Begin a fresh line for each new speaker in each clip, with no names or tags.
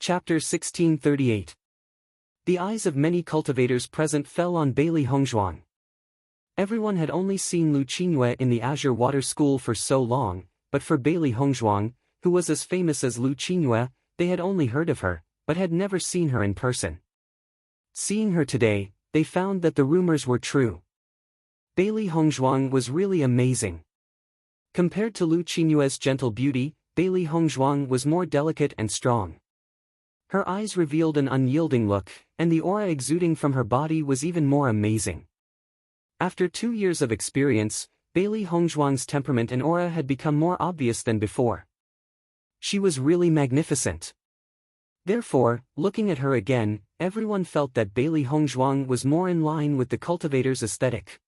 Chapter 1638. The eyes of many cultivators present fell on Bailey Hongzhuang. Everyone had only seen Lu Qingyue in the Azure Water School for so long, but for Bailey Hongzhuang, who was as famous as Lu Qingyue, they had only heard of her, but had never seen her in person. Seeing her today, they found that the rumors were true. Bailey Hongzhuang was really amazing. Compared to Lu Qingyue's gentle beauty, Bailey Hongzhuang was more delicate and strong. Her eyes revealed an unyielding look, and the aura exuding from her body was even more amazing. After 2 years of experience, Bailey Hongzhuang's temperament and aura had become more obvious than before. She was really magnificent. Therefore, looking at her again, everyone felt that Bailey Hongzhuang was more in line with the cultivator's aesthetic.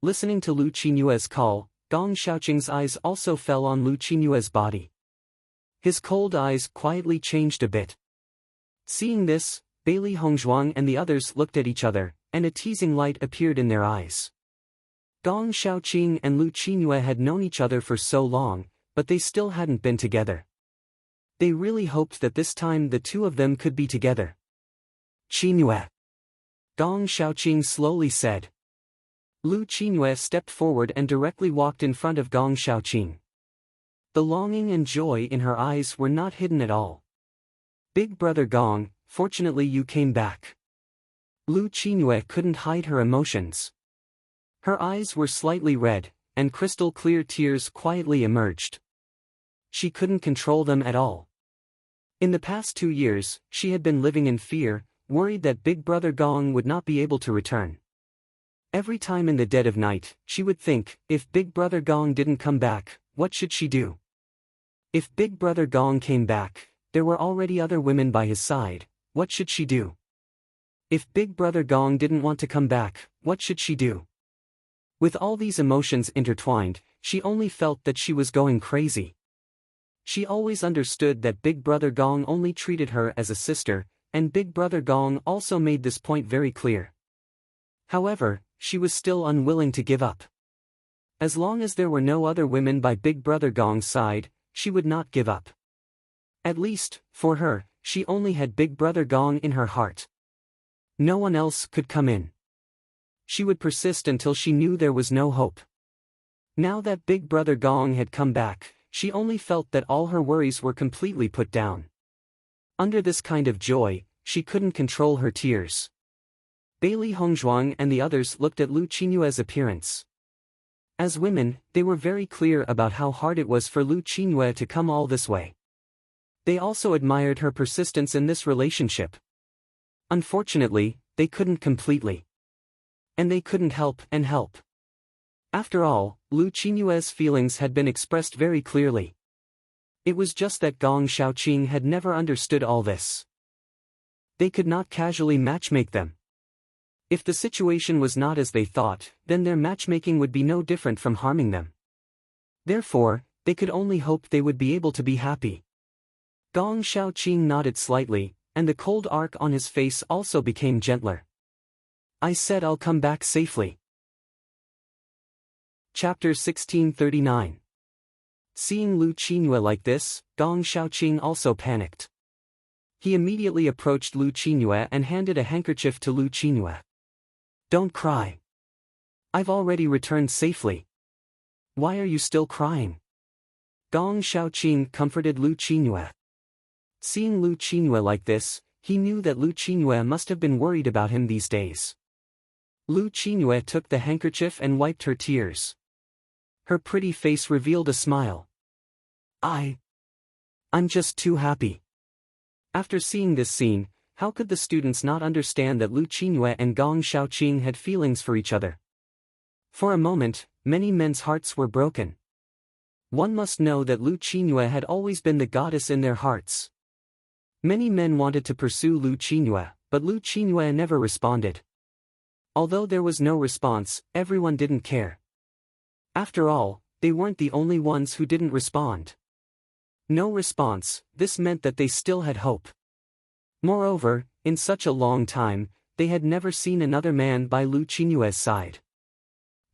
Listening to Lu Qinyue's call, Gong Shaoqing's eyes also fell on Lu Qinyue's body. His cold eyes quietly changed a bit. Seeing this, Bailey Hongzhuang and the others looked at each other, and a teasing light appeared in their eyes. Gong Shaoqing and Lu Qinyue had known each other for so long, but they still hadn't been together. They really hoped that this time the two of them could be together. Qinyue. Gong Shaoqing slowly said. Lu Qinyue stepped forward and directly walked in front of Gong Shaoqing. The longing and joy in her eyes were not hidden at all. Big brother Gong, fortunately you came back. Lu Qinyue couldn't hide her emotions. Her eyes were slightly red, and crystal-clear tears quietly emerged. She couldn't control them at all. In the past 2 years, she had been living in fear, worried that Big Brother Gong would not be able to return. Every time in the dead of night, she would think, if Big Brother Gong didn't come back, what should she do? If Big Brother Gong came back, there were already other women by his side, what should she do? If Big Brother Gong didn't want to come back, what should she do? With all these emotions intertwined, she only felt that she was going crazy. She always understood that Big Brother Gong only treated her as a sister, and Big Brother Gong also made this point very clear. However, she was still unwilling to give up. As long as there were no other women by Big Brother Gong's side, she would not give up. At least, for her, she only had Big Brother Gong in her heart. No one else could come in. She would persist until she knew there was no hope. Now that Big Brother Gong had come back, she only felt that all her worries were completely put down. Under this kind of joy, she couldn't control her tears. Bailey Hongzhuang and the others looked at Lu Qinyue's appearance. As women, they were very clear about how hard it was for Lu Qinyue to come all this way. They also admired her persistence in this relationship. Unfortunately, they couldn't completely. And they couldn't help. After all, Lu Qinyue's feelings had been expressed very clearly. It was just that Gong Shaoqing had never understood all this. They could not casually matchmake them. If the situation was not as they thought, then their matchmaking would be no different from harming them. Therefore, they could only hope they would be able to be happy. Gong Shaoqing nodded slightly, and the cold arc on his face also became gentler. I said I'll come back safely. Chapter 1639. Seeing Lu Qinyue like this, Gong Shaoqing also panicked. He immediately approached Lu Qinyue and handed a handkerchief to Lu Qinyue. Don't cry. I've already returned safely. Why are you still crying? Gong Shaoqing comforted Lu Qinyue. Seeing Lu Qinyue like this, he knew that Lu Qinyue must have been worried about him these days. Lu Qinyue took the handkerchief and wiped her tears. Her pretty face revealed a smile. I'm just too happy. After seeing this scene, how could the students not understand that Lu Qinyue and Gong Shaoqing had feelings for each other? For a moment, many men's hearts were broken. One must know that Lu Qinyue had always been the goddess in their hearts. Many men wanted to pursue Lu Qinyue, but Lu Qinyue never responded. Although there was no response, everyone didn't care. After all, they weren't the only ones who didn't respond. No response, this meant that they still had hope. Moreover, in such a long time, they had never seen another man by Lu Qinyue's side.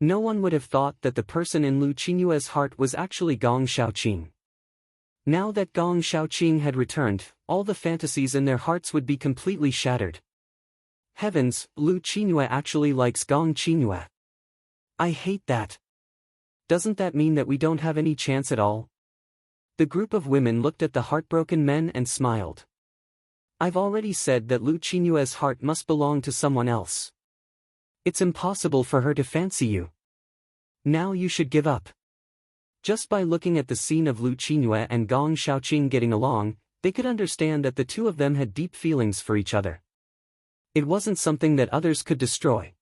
No one would have thought that the person in Lu Qinyue's heart was actually Gong Shaoqing. Now that Gong Shaoqing had returned, all the fantasies in their hearts would be completely shattered. Heavens, Lu Qingyue actually likes Gong Qingyue. I hate that. Doesn't that mean that we don't have any chance at all? The group of women looked at the heartbroken men and smiled. I've already said that Lu Qinyue's heart must belong to someone else. It's impossible for her to fancy you. Now you should give up. Just by looking at the scene of Lu Qinyue and Gong Shaoqing getting along, they could understand that the two of them had deep feelings for each other. It wasn't something that others could destroy.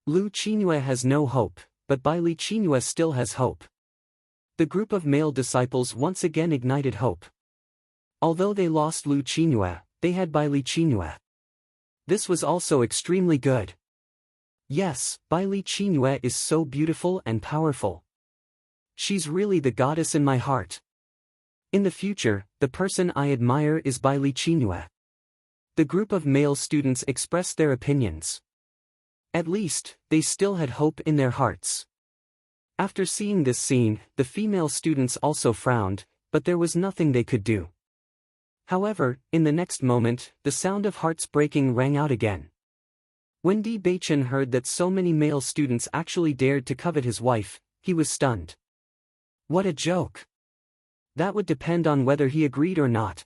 Lu Qinyue has no hope, but Bai Li Qinyue still has hope. The group of male disciples once again ignited hope. Although they lost Lu Qinyue, they had Bai Li Qinyue. This was also extremely good. Yes, Bai Li Qinyue is so beautiful and powerful. She's really the goddess in my heart. In the future, the person I admire is Bai Li Qinyue. The group of male students expressed their opinions. At least, they still had hope in their hearts. After seeing this scene, the female students also frowned, but there was nothing they could do. However, in the next moment, the sound of hearts breaking rang out again. When Di Beichen heard that so many male students actually dared to covet his wife, he was stunned. What a joke! That would depend on whether he agreed or not.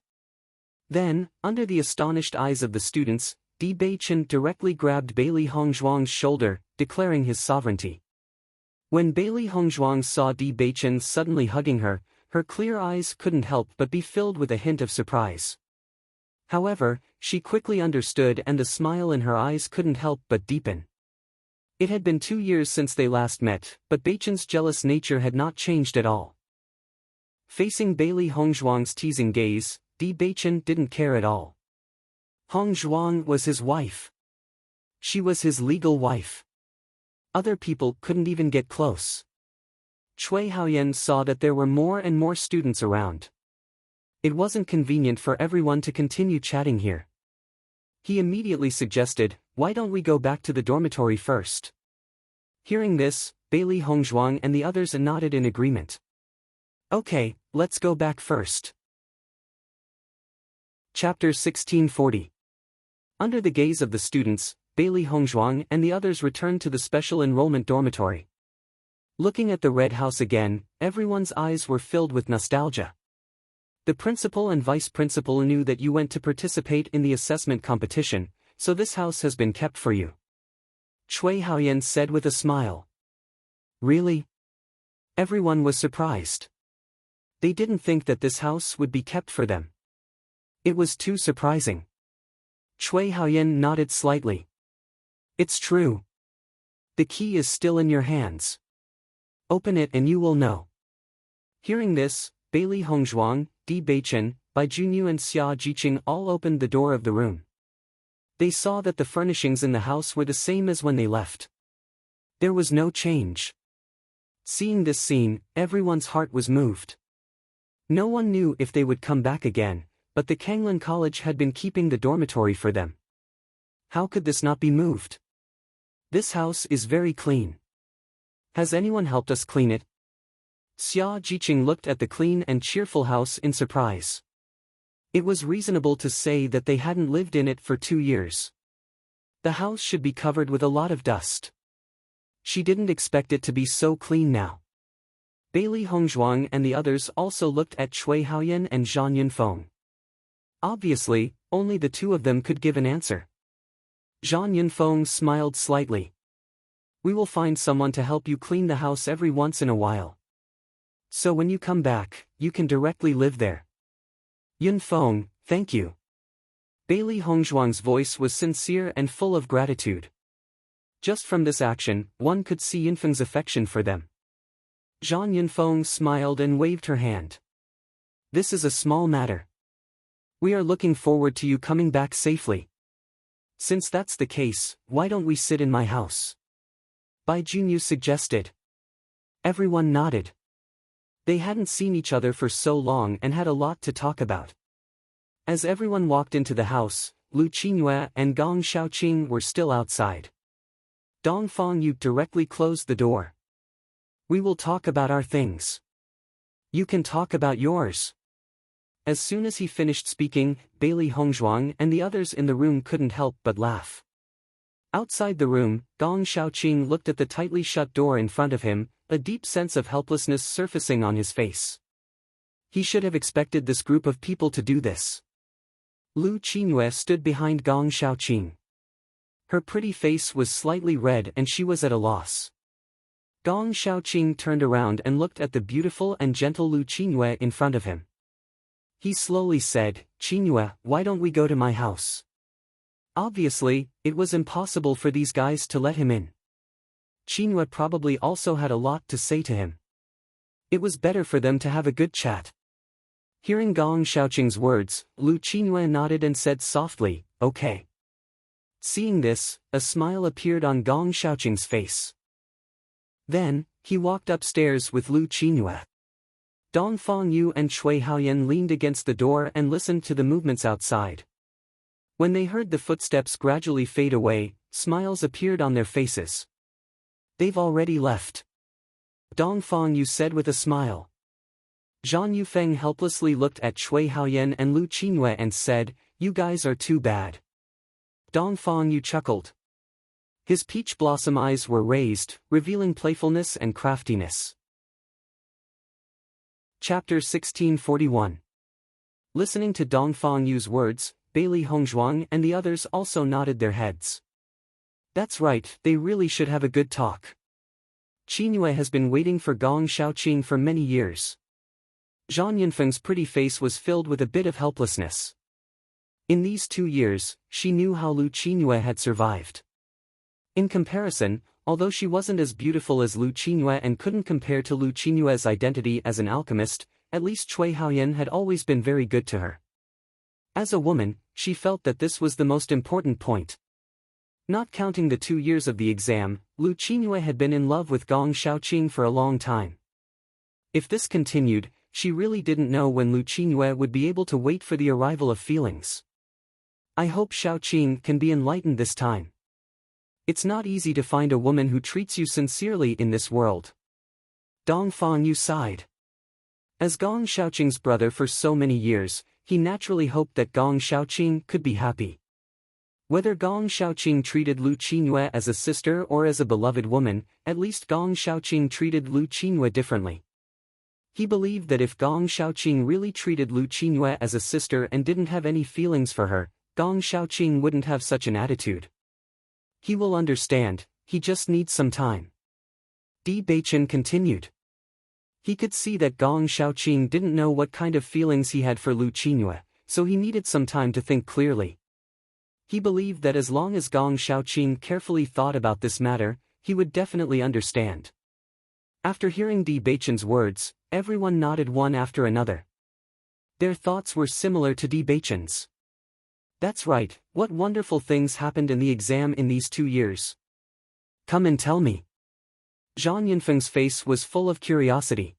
Then, under the astonished eyes of the students, Di Beichen directly grabbed Bailey Hongzhuang's shoulder, declaring his sovereignty. When Bailey Hongzhuang saw Di Beichen suddenly hugging her, her clear eyes couldn't help but be filled with a hint of surprise. However, she quickly understood and the smile in her eyes couldn't help but deepen. It had been 2 years since they last met, but Beichen's jealous nature had not changed at all. Facing Bailey Hongzhuang's teasing gaze, Di Beichen didn't care at all. Hongzhuang was his wife. She was his legal wife. Other people couldn't even get close. Cui Haoyan saw that there were more and more students around. It wasn't convenient for everyone to continue chatting here. He immediately suggested, why don't we go back to the dormitory first? Hearing this, Bailey Hongzhuang and the others nodded in agreement. Okay, let's go back first. Chapter 1640. Under the gaze of the students, Bailey Hongzhuang and the others returned to the special enrollment dormitory. Looking at the red house again, everyone's eyes were filled with nostalgia. The principal and vice principal knew that you went to participate in the assessment competition, so this house has been kept for you. Cui Haoyan said with a smile. Really? Everyone was surprised. They didn't think that this house would be kept for them. It was too surprising. Cui Haoyan nodded slightly. It's true. The key is still in your hands. Open it and you will know. Hearing this, Bailey Hongzhuang, Di Beichen, Bai Junyu and Xia Jiqing all opened the door of the room. They saw that the furnishings in the house were the same as when they left. There was no change. Seeing this scene, everyone's heart was moved. No one knew if they would come back again, but the Kanglin College had been keeping the dormitory for them. How could this not be moved? This house is very clean. Has anyone helped us clean it? Xia Jiqing looked at the clean and cheerful house in surprise. It was reasonable to say that they hadn't lived in it for 2 years. The house should be covered with a lot of dust. She didn't expect it to be so clean now. Bailey Hongzhuang and the others also looked at Cui Haoyan and Zhang Yunfeng. Obviously, only the two of them could give an answer. Zhang Yunfeng smiled slightly. We will find someone to help you clean the house every once in a while. So when you come back, you can directly live there. Yunfeng, thank you. Bailey Hongzhuang's voice was sincere and full of gratitude. Just from this action, one could see Yunfeng's affection for them. Zhang Yunfeng smiled and waved her hand. This is a small matter. We are looking forward to you coming back safely. Since that's the case, why don't we sit in my house? Bai Junyu suggested. Everyone nodded. They hadn't seen each other for so long and had a lot to talk about. As everyone walked into the house, Lu Qinyue and Gong Shaoqing were still outside. Dong Fengyu directly closed the door. We will talk about our things. You can talk about yours. As soon as he finished speaking, Bailey Hongzhuang and the others in the room couldn't help but laugh. Outside the room, Gong Xiaoqing looked at the tightly shut door in front of him, a deep sense of helplessness surfacing on his face. He should have expected this group of people to do this. Lu Qingyue stood behind Gong Xiaoqing. Her pretty face was slightly red and she was at a loss. Gong Xiaoqing turned around and looked at the beautiful and gentle Lu Qingyue in front of him. He slowly said, "Qingyue, why don't we go to my house?" Obviously, it was impossible for these guys to let him in. Qingyue probably also had a lot to say to him. It was better for them to have a good chat. Hearing Gong Xiaoqing's words, Lu Qingyue nodded and said softly, "Okay." Seeing this, a smile appeared on Gong Xiaoqing's face. Then, he walked upstairs with Lu Qingyue. Dong Fengyu and Cui Haoyan leaned against the door and listened to the movements outside. When they heard the footsteps gradually fade away, smiles appeared on their faces. "They've already left," Dong Fengyu said with a smile. Zhang Yufeng helplessly looked at Cui Haoyan and Lu Qingyue and said, "You guys are too bad." Dong Fengyu chuckled. His peach blossom eyes were raised, revealing playfulness and craftiness. Chapter 1641. Listening to Dong Fengyu's words, Bailey Hongzhuang and the others also nodded their heads. That's right, they really should have a good talk. Qingyue has been waiting for Gong Xiaoqing for many years. Zhang Yunfeng's pretty face was filled with a bit of helplessness. In these 2 years, she knew how Lu Qingyue had survived. In comparison, although she wasn't as beautiful as Lu Qingyue and couldn't compare to Lu Qingyue's identity as an alchemist, at least Cui Haoyan had always been very good to her. As a woman, she felt that this was the most important point. Not counting the 2 years of the exam, Lu Qingyue had been in love with Gong Xiaoqing for a long time. If this continued, she really didn't know when Lu Qingyue would be able to wait for the arrival of feelings. I hope Xiaoqing can be enlightened this time. It's not easy to find a woman who treats you sincerely in this world. Dong Fengyu sighed. As Gong Xiaoqing's brother for so many years, he naturally hoped that Gong Xiaoqing could be happy. Whether Gong Xiaoqing treated Lu Qingyue as a sister or as a beloved woman, at least Gong Xiaoqing treated Lu Qingyue differently. He believed that if Gong Xiaoqing really treated Lu Qingyue as a sister and didn't have any feelings for her, Gong Xiaoqing wouldn't have such an attitude. He will understand, he just needs some time. Bewitching continued. He could see that Gong Xiaoqing didn't know what kind of feelings he had for Lu Qingyue, so he needed some time to think clearly. He believed that as long as Gong Xiaoqing carefully thought about this matter, he would definitely understand. After hearing Bewitching's words, everyone nodded one after another. Their thoughts were similar to Bewitching's. That's right, what wonderful things happened in the exam in these 2 years? Come and tell me. Zhang Yunfeng's face was full of curiosity.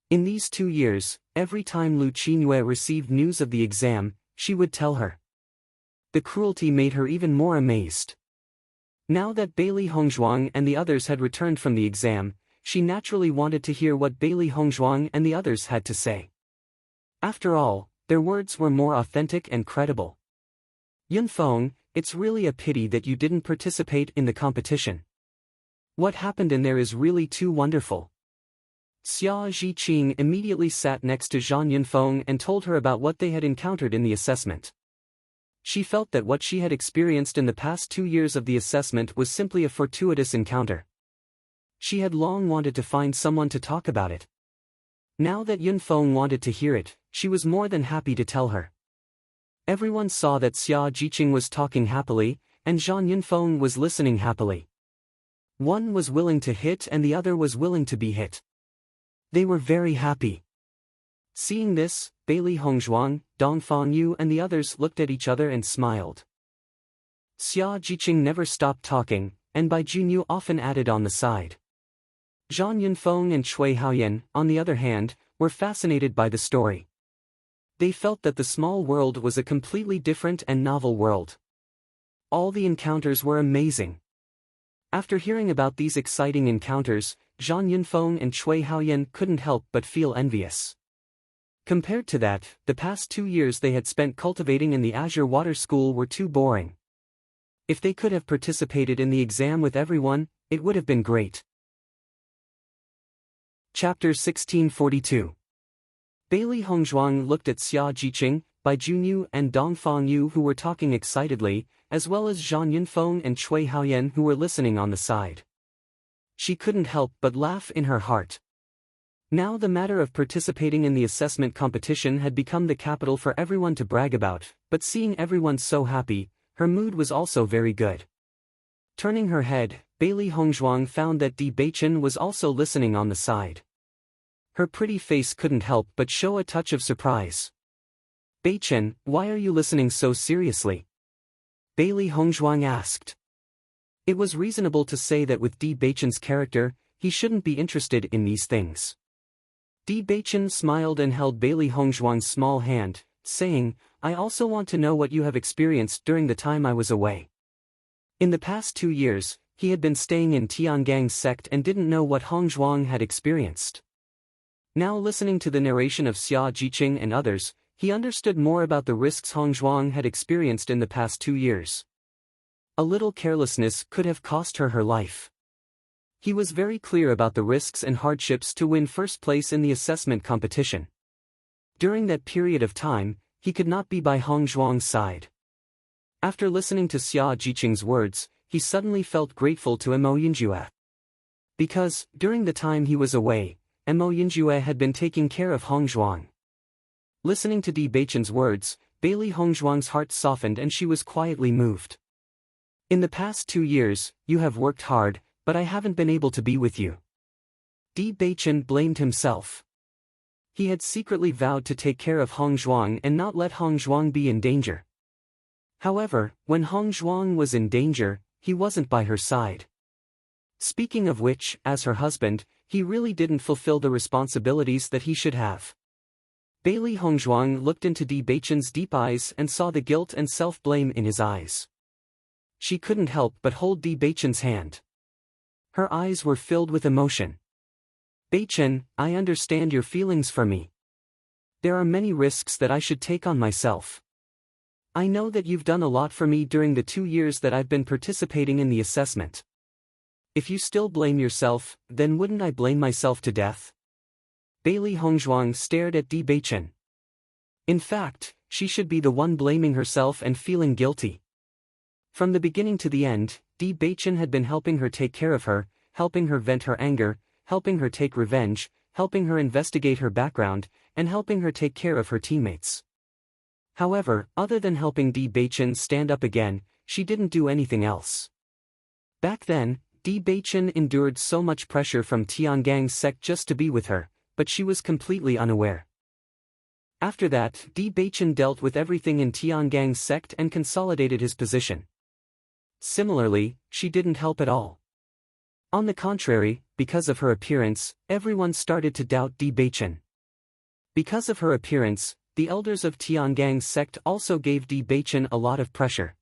In these 2 years, every time Lu Qingyue received news of the exam, she would tell her. The cruelty made her even more amazed. Now that Bailey Hongzhuang and the others had returned from the exam, she naturally wanted to hear what Bailey Hongzhuang and the others had to say. After all, their words were more authentic and credible. Yunfeng, it's really a pity that you didn't participate in the competition. What happened in there is really too wonderful. Xia Zhiqing immediately sat next to Zhang Yunfeng and told her about what they had encountered in the assessment. She felt that what she had experienced in the past 2 years of the assessment was simply a fortuitous encounter. She had long wanted to find someone to talk about it. Now that Yunfeng wanted to hear it, she was more than happy to tell her. Everyone saw that Xia Zhiqing was talking happily, and Zhang Yunfeng was listening happily. One was willing to hit and the other was willing to be hit. They were very happy. Seeing this, Bailey Hongzhuang, Dong Fengyu and the others looked at each other and smiled. Xia Zhiqing never stopped talking, and Bai Junyu often added on the side. Zhang Yunfeng and Cui Haoyan, on the other hand, were fascinated by the story. They felt that the small world was a completely different and novel world. All the encounters were amazing. After hearing about these exciting encounters, Zhang Yunfeng and Cui Haoyan couldn't help but feel envious. Compared to that, the past 2 years they had spent cultivating in the Azure Water School were too boring. If they could have participated in the exam with everyone, it would have been great. Chapter 1642. Bailey Hongzhuang looked at Xia Jiqing, Bai Junyu and Dong Fangyu who were talking excitedly, as well as Zhang Yunfeng and Cui Haoyan who were listening on the side. She couldn't help but laugh in her heart. Now the matter of participating in the assessment competition had become the capital for everyone to brag about, but seeing everyone so happy, her mood was also very good. Turning her head, Bailey Hongzhuang found that Di Beichen was also listening on the side. Her pretty face couldn't help but show a touch of surprise. "Beichen, why are you listening so seriously?" Bailey Hongzhuang asked. It was reasonable to say that with Di Beichen's character, he shouldn't be interested in these things. Di Beichen smiled and held Bailey Hongzhuang's small hand, saying, "I also want to know what you have experienced during the time I was away." In the past 2 years, he had been staying in Tiangang's sect and didn't know what Hongzhuang had experienced. Now listening to the narration of Xia Jiqing and others, he understood more about the risks Hongzhuang had experienced in the past 2 years. A little carelessness could have cost her her life. He was very clear about the risks and hardships to win first place in the assessment competition. During that period of time, he could not be by Hongzhuang's side. After listening to Xia Jiqing's words, he suddenly felt grateful to Mo Yinjue. Because, during the time he was away, Mo Yinjue had been taking care of Hongzhuang. Listening to Di Beichen's words, Bailey Hongzhuang's heart softened and she was quietly moved. "In the past 2 years, you have worked hard, but I haven't been able to be with you." Di Beichen blamed himself. He had secretly vowed to take care of Hongzhuang and not let Hongzhuang be in danger. However, when Hongzhuang was in danger, he wasn't by her side. Speaking of which, as her husband, he really didn't fulfill the responsibilities that he should have. Bailey Hongzhuang looked into Di Beichen's deep eyes and saw the guilt and self-blame in his eyes. She couldn't help but hold Di Beichen's hand. Her eyes were filled with emotion. "Beichen, I understand your feelings for me. There are many risks that I should take on myself. I know that you've done a lot for me during the 2 years that I've been participating in the assessment. If you still blame yourself, then wouldn't I blame myself to death?" Bailey Hongzhuang stared at Di Beichen. In fact, she should be the one blaming herself and feeling guilty. From the beginning to the end, Di Beichen had been helping her take care of her, helping her vent her anger, helping her take revenge, helping her investigate her background, and helping her take care of her teammates. However, other than helping Di Beichen stand up again, she didn't do anything else. Back then, Di Beichen endured so much pressure from Tiangang's sect just to be with her, but she was completely unaware. After that, Di Beichen dealt with everything in Tiangang's sect and consolidated his position. Similarly, she didn't help at all. On the contrary, because of her appearance, everyone started to doubt Di Beichen. Because of her appearance, the elders of Tiangang's sect also gave Di Beichen a lot of pressure.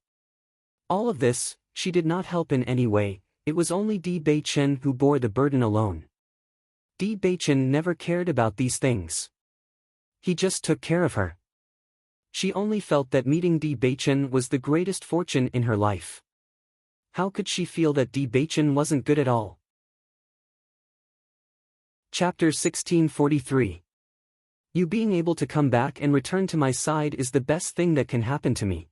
All of this, she did not help in any way, it was only Di Beichen who bore the burden alone. Di Beichen never cared about these things. He just took care of her. She only felt that meeting Di Beichen was the greatest fortune in her life. How could she feel that Di Beichen wasn't good at all? Chapter 1643. You being able to come back and return to my side is the best thing that can happen to me.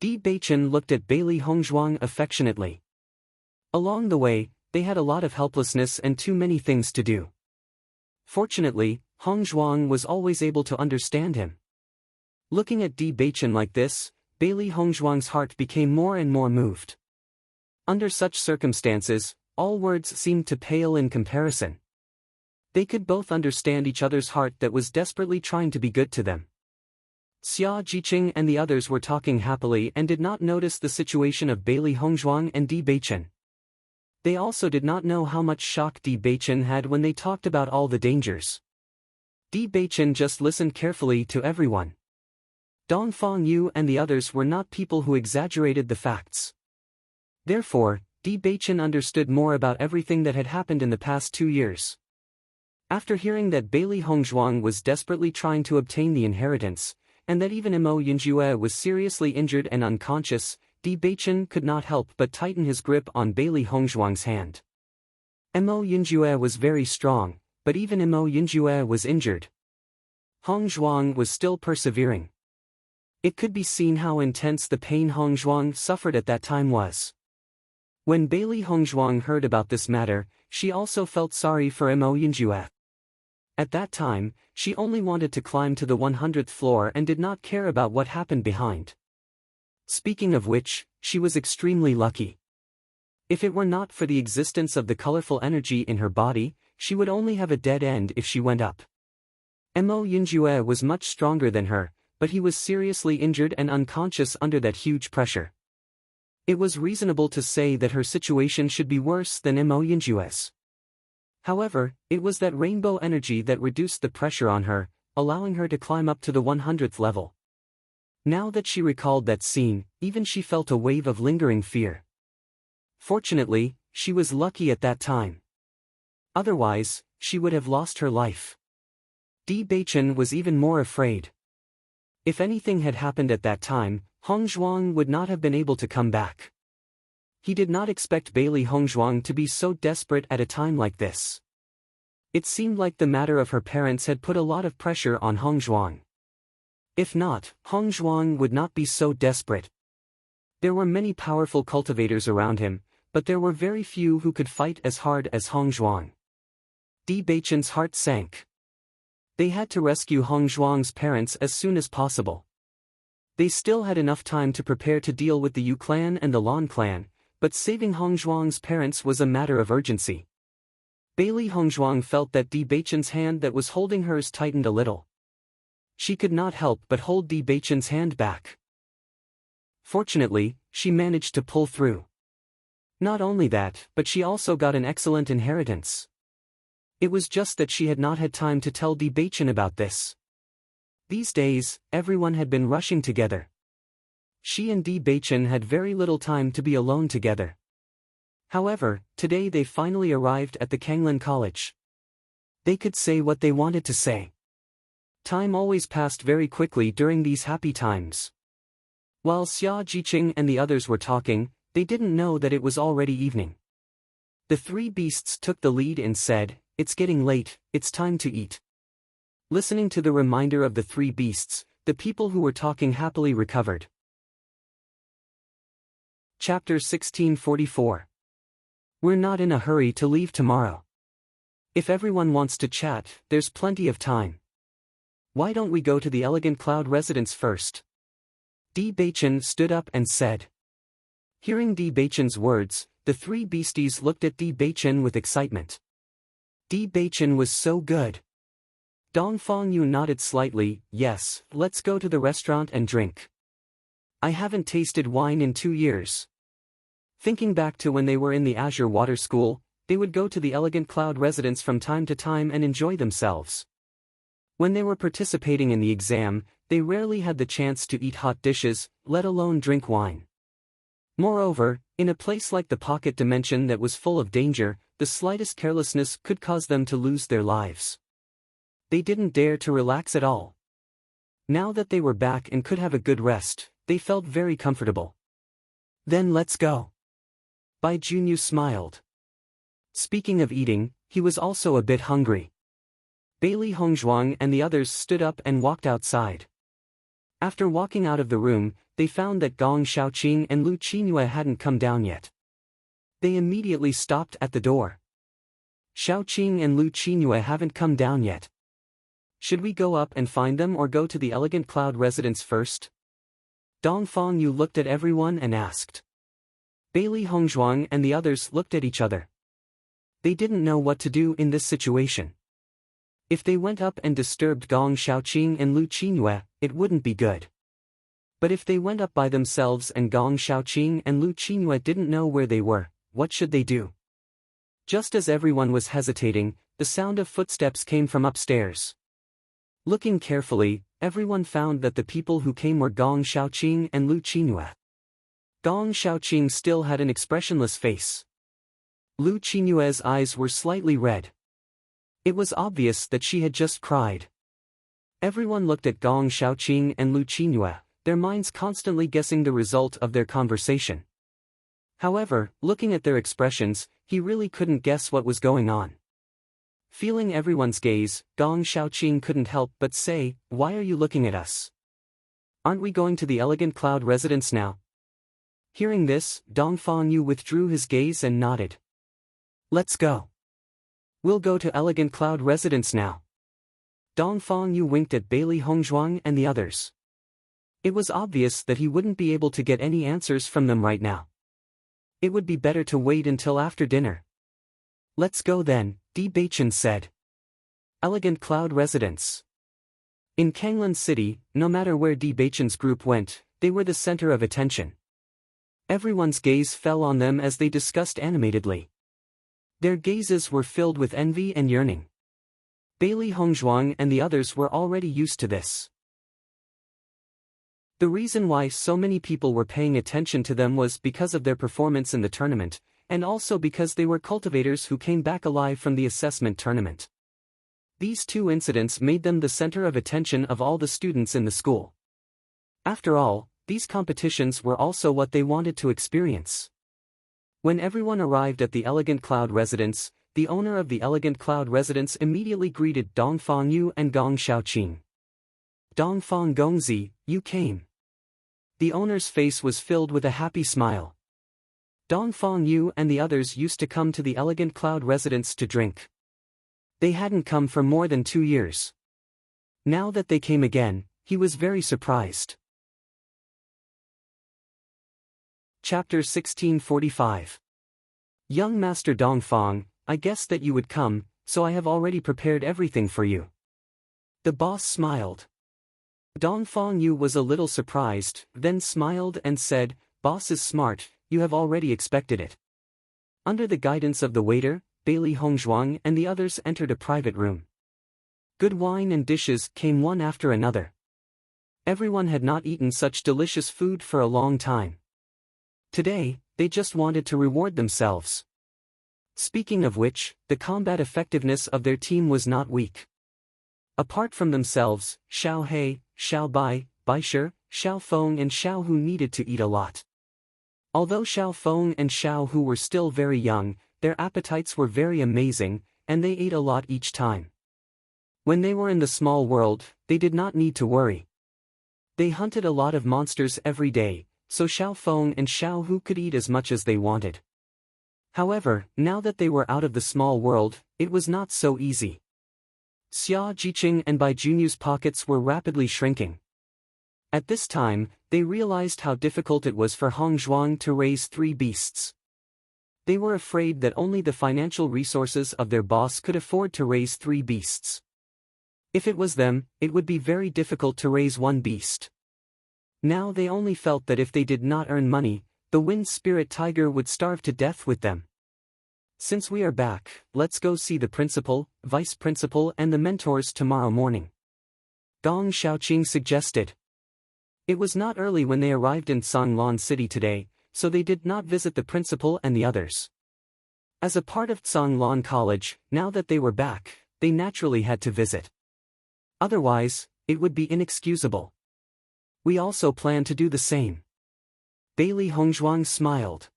Di Beichen looked at Bailey Hongzhuang affectionately. Along the way, they had a lot of helplessness and too many things to do. Fortunately, Hongzhuang was always able to understand him. Looking at Di Beichen like this, Bailey Hongzhuang's heart became more and more moved. Under such circumstances, all words seemed to pale in comparison. They could both understand each other's heart that was desperately trying to be good to them. Xia Jiqing and the others were talking happily and did not notice the situation of Bailey Hongzhuang and Di Beichen. They also did not know how much shock Di Beichen had when they talked about all the dangers. Di Beichen just listened carefully to everyone. Dong Fangyu and the others were not people who exaggerated the facts. Therefore, Di Beichen understood more about everything that had happened in the past 2 years. After hearing that Bailey Hongzhuang was desperately trying to obtain the inheritance, and that even Mo Yinjue was seriously injured and unconscious, Di Beichen could not help but tighten his grip on Bailey Hongzhuang's hand. Mo Yinjue was very strong, but even Mo Yinjue was injured. Hongzhuang was still persevering. It could be seen how intense the pain Hongzhuang suffered at that time was. When Bailey Hongzhuang heard about this matter, she also felt sorry for Mo Yinjue. At that time, she only wanted to climb to the 100th floor and did not care about what happened behind. Speaking of which, she was extremely lucky. If it were not for the existence of the colorful energy in her body, she would only have a dead end if she went up. Mo Yinjue was much stronger than her, but he was seriously injured and unconscious under that huge pressure. It was reasonable to say that her situation should be worse than Mo Yinjue's. However, it was that rainbow energy that reduced the pressure on her, allowing her to climb up to the 100th level. Now that she recalled that scene, even she felt a wave of lingering fear. Fortunately, she was lucky at that time. Otherwise, she would have lost her life. Di Beichen was even more afraid. If anything had happened at that time, Hongzhuang would not have been able to come back. He did not expect Bailey Hongzhuang to be so desperate at a time like this. It seemed like the matter of her parents had put a lot of pressure on Hongzhuang. If not, Hongzhuang would not be so desperate. There were many powerful cultivators around him, but there were very few who could fight as hard as Hongzhuang. Di Beichen's heart sank. They had to rescue Hongzhuang's parents as soon as possible. They still had enough time to prepare to deal with the Yu clan and the Lan clan, but saving Hongzhuang's parents was a matter of urgency. Bailey Hongzhuang felt that Di Beichen's hand that was holding hers tightened a little. She could not help but hold Di Beichen's hand back. Fortunately, she managed to pull through. Not only that, but she also got an excellent inheritance. It was just that she had not had time to tell Di Beichen about this. These days, everyone had been rushing together. She and Di Beichen had very little time to be alone together. However, today they finally arrived at the Kanglin College. They could say what they wanted to say. Time always passed very quickly during these happy times. While Xia Jiqing and the others were talking, they didn't know that it was already evening. The three beasts took the lead and said, "It's getting late, it's time to eat." Listening to the reminder of the three beasts, the people who were talking happily recovered. Chapter 1644. We're not in a hurry to leave tomorrow. If everyone wants to chat, there's plenty of time. Why don't we go to the Elegant Cloud residence first? Di Beichen stood up and said. Hearing Di Beichen's words, the three beasties looked at Di Beichen with excitement. Di Beichen was so good. Dongfang Yu nodded slightly. Yes, let's go to the restaurant and drink. I haven't tasted wine in 2 years. Thinking back to when they were in the Azure Water School, they would go to the Elegant Cloud residence from time to time and enjoy themselves. When they were participating in the exam, they rarely had the chance to eat hot dishes, let alone drink wine. Moreover, in a place like the Pocket Dimension that was full of danger, the slightest carelessness could cause them to lose their lives. They didn't dare to relax at all. Now that they were back and could have a good rest, they felt very comfortable. Then let's go. Bai Junyu smiled. Speaking of eating, he was also a bit hungry. Bailey Hongzhuang and the others stood up and walked outside. After walking out of the room, they found that Gong Shaoqing and Lu Qingyue hadn't come down yet. They immediately stopped at the door. Shaoqing and Lu Qingyue haven't come down yet. Should we go up and find them or go to the Elegant Cloud residence first? Dongfang Yu looked at everyone and asked. Bailey Hongzhuang and the others looked at each other. They didn't know what to do in this situation. If they went up and disturbed Gong Shaoqing and Lu Qingyue, it wouldn't be good. But if they went up by themselves and Gong Shaoqing and Lu Qingyue didn't know where they were, what should they do? Just as everyone was hesitating, the sound of footsteps came from upstairs. Looking carefully, everyone found that the people who came were Gong Shaoqing and Lu Qingyue. Gong Shaoqing still had an expressionless face. Lu Qingyue's eyes were slightly red. It was obvious that she had just cried. Everyone looked at Gong Xiaoqing and Lu Qingyue, their minds constantly guessing the result of their conversation. However, looking at their expressions, he really couldn't guess what was going on. Feeling everyone's gaze, Gong Xiaoqing couldn't help but say, "Why are you looking at us? Aren't we going to the Elegant Cloud residence now?" Hearing this, Dong Fangyu withdrew his gaze and nodded. "Let's go. We'll go to Elegant Cloud residence now." Dong Fangyu winked at Bailey Hongzhuang and the others. It was obvious that he wouldn't be able to get any answers from them right now. It would be better to wait until after dinner. "Let's go then," Bewitching said. Elegant Cloud residence. In Kanglan City, no matter where Bewitching's group went, they were the center of attention. Everyone's gaze fell on them as they discussed animatedly. Their gazes were filled with envy and yearning. Bailey Hongzhuang and the others were already used to this. The reason why so many people were paying attention to them was because of their performance in the tournament, and also because they were cultivators who came back alive from the assessment tournament. These two incidents made them the center of attention of all the students in the school. After all, these competitions were also what they wanted to experience. When everyone arrived at the Elegant Cloud residence, the owner of the Elegant Cloud residence immediately greeted Dong Fangyu and Gong Xiaoqing. "Dong Fang Gongzi, you came." The owner's face was filled with a happy smile. Dong Fangyu and the others used to come to the Elegant Cloud residence to drink. They hadn't come for more than 2 years. Now that they came again, he was very surprised. Chapter 1645. Young Master Dong Fang, I guessed that you would come, so I have already prepared everything for you. The boss smiled. Dong Fangyu was a little surprised, then smiled and said, "Boss is smart, you have already expected it." Under the guidance of the waiter, Bailey Hongzhuang and the others entered a private room. Good wine and dishes came one after another. Everyone had not eaten such delicious food for a long time. Today, they just wanted to reward themselves. Speaking of which, the combat effectiveness of their team was not weak. Apart from themselves, Xiao He, Xiao Bai, Baisher, Xiao Feng and Xiao Hu needed to eat a lot. Although Xiao Feng and Xiao Hu were still very young, their appetites were very amazing, and they ate a lot each time. When they were in the small world, they did not need to worry. They hunted a lot of monsters every day, so Xiao Feng and Xiao Hu could eat as much as they wanted. However, now that they were out of the small world, it was not so easy. Xia Jiqing and Bai Junyu's pockets were rapidly shrinking. At this time, they realized how difficult it was for Hongzhuang to raise 3 beasts. They were afraid that only the financial resources of their boss could afford to raise 3 beasts. If it was them, it would be very difficult to raise 1 beast. Now they only felt that if they did not earn money, the wind spirit tiger would starve to death with them. "Since we are back, let's go see the principal, vice principal and the mentors tomorrow morning," Gong Xiaoqing suggested. It was not early when they arrived in Songlon City today, so they did not visit the principal and the others. As a part of Songlon College, now that they were back, they naturally had to visit. Otherwise, it would be inexcusable. "We also plan to do the same." Bailey Hongzhuang smiled.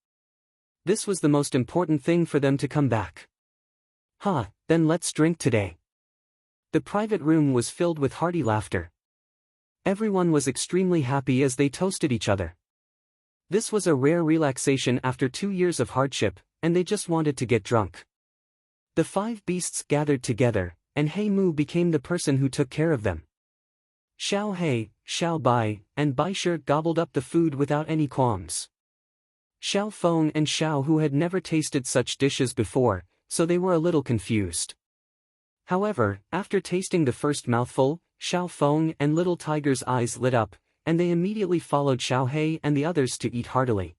This was the most important thing for them to come back. Then let's drink today." The private room was filled with hearty laughter. Everyone was extremely happy as they toasted each other. This was a rare relaxation after 2 years of hardship, and they just wanted to get drunk. The 5 beasts gathered together, and He Mu became the person who took care of them. Xiao He, Xiao Bai, and Baisher gobbled up the food without any qualms. Xiao Feng and Xiao Hu had never tasted such dishes before, so they were a little confused. However, after tasting the first mouthful, Xiao Feng and Little Tiger's eyes lit up, and they immediately followed Xiao He and the others to eat heartily.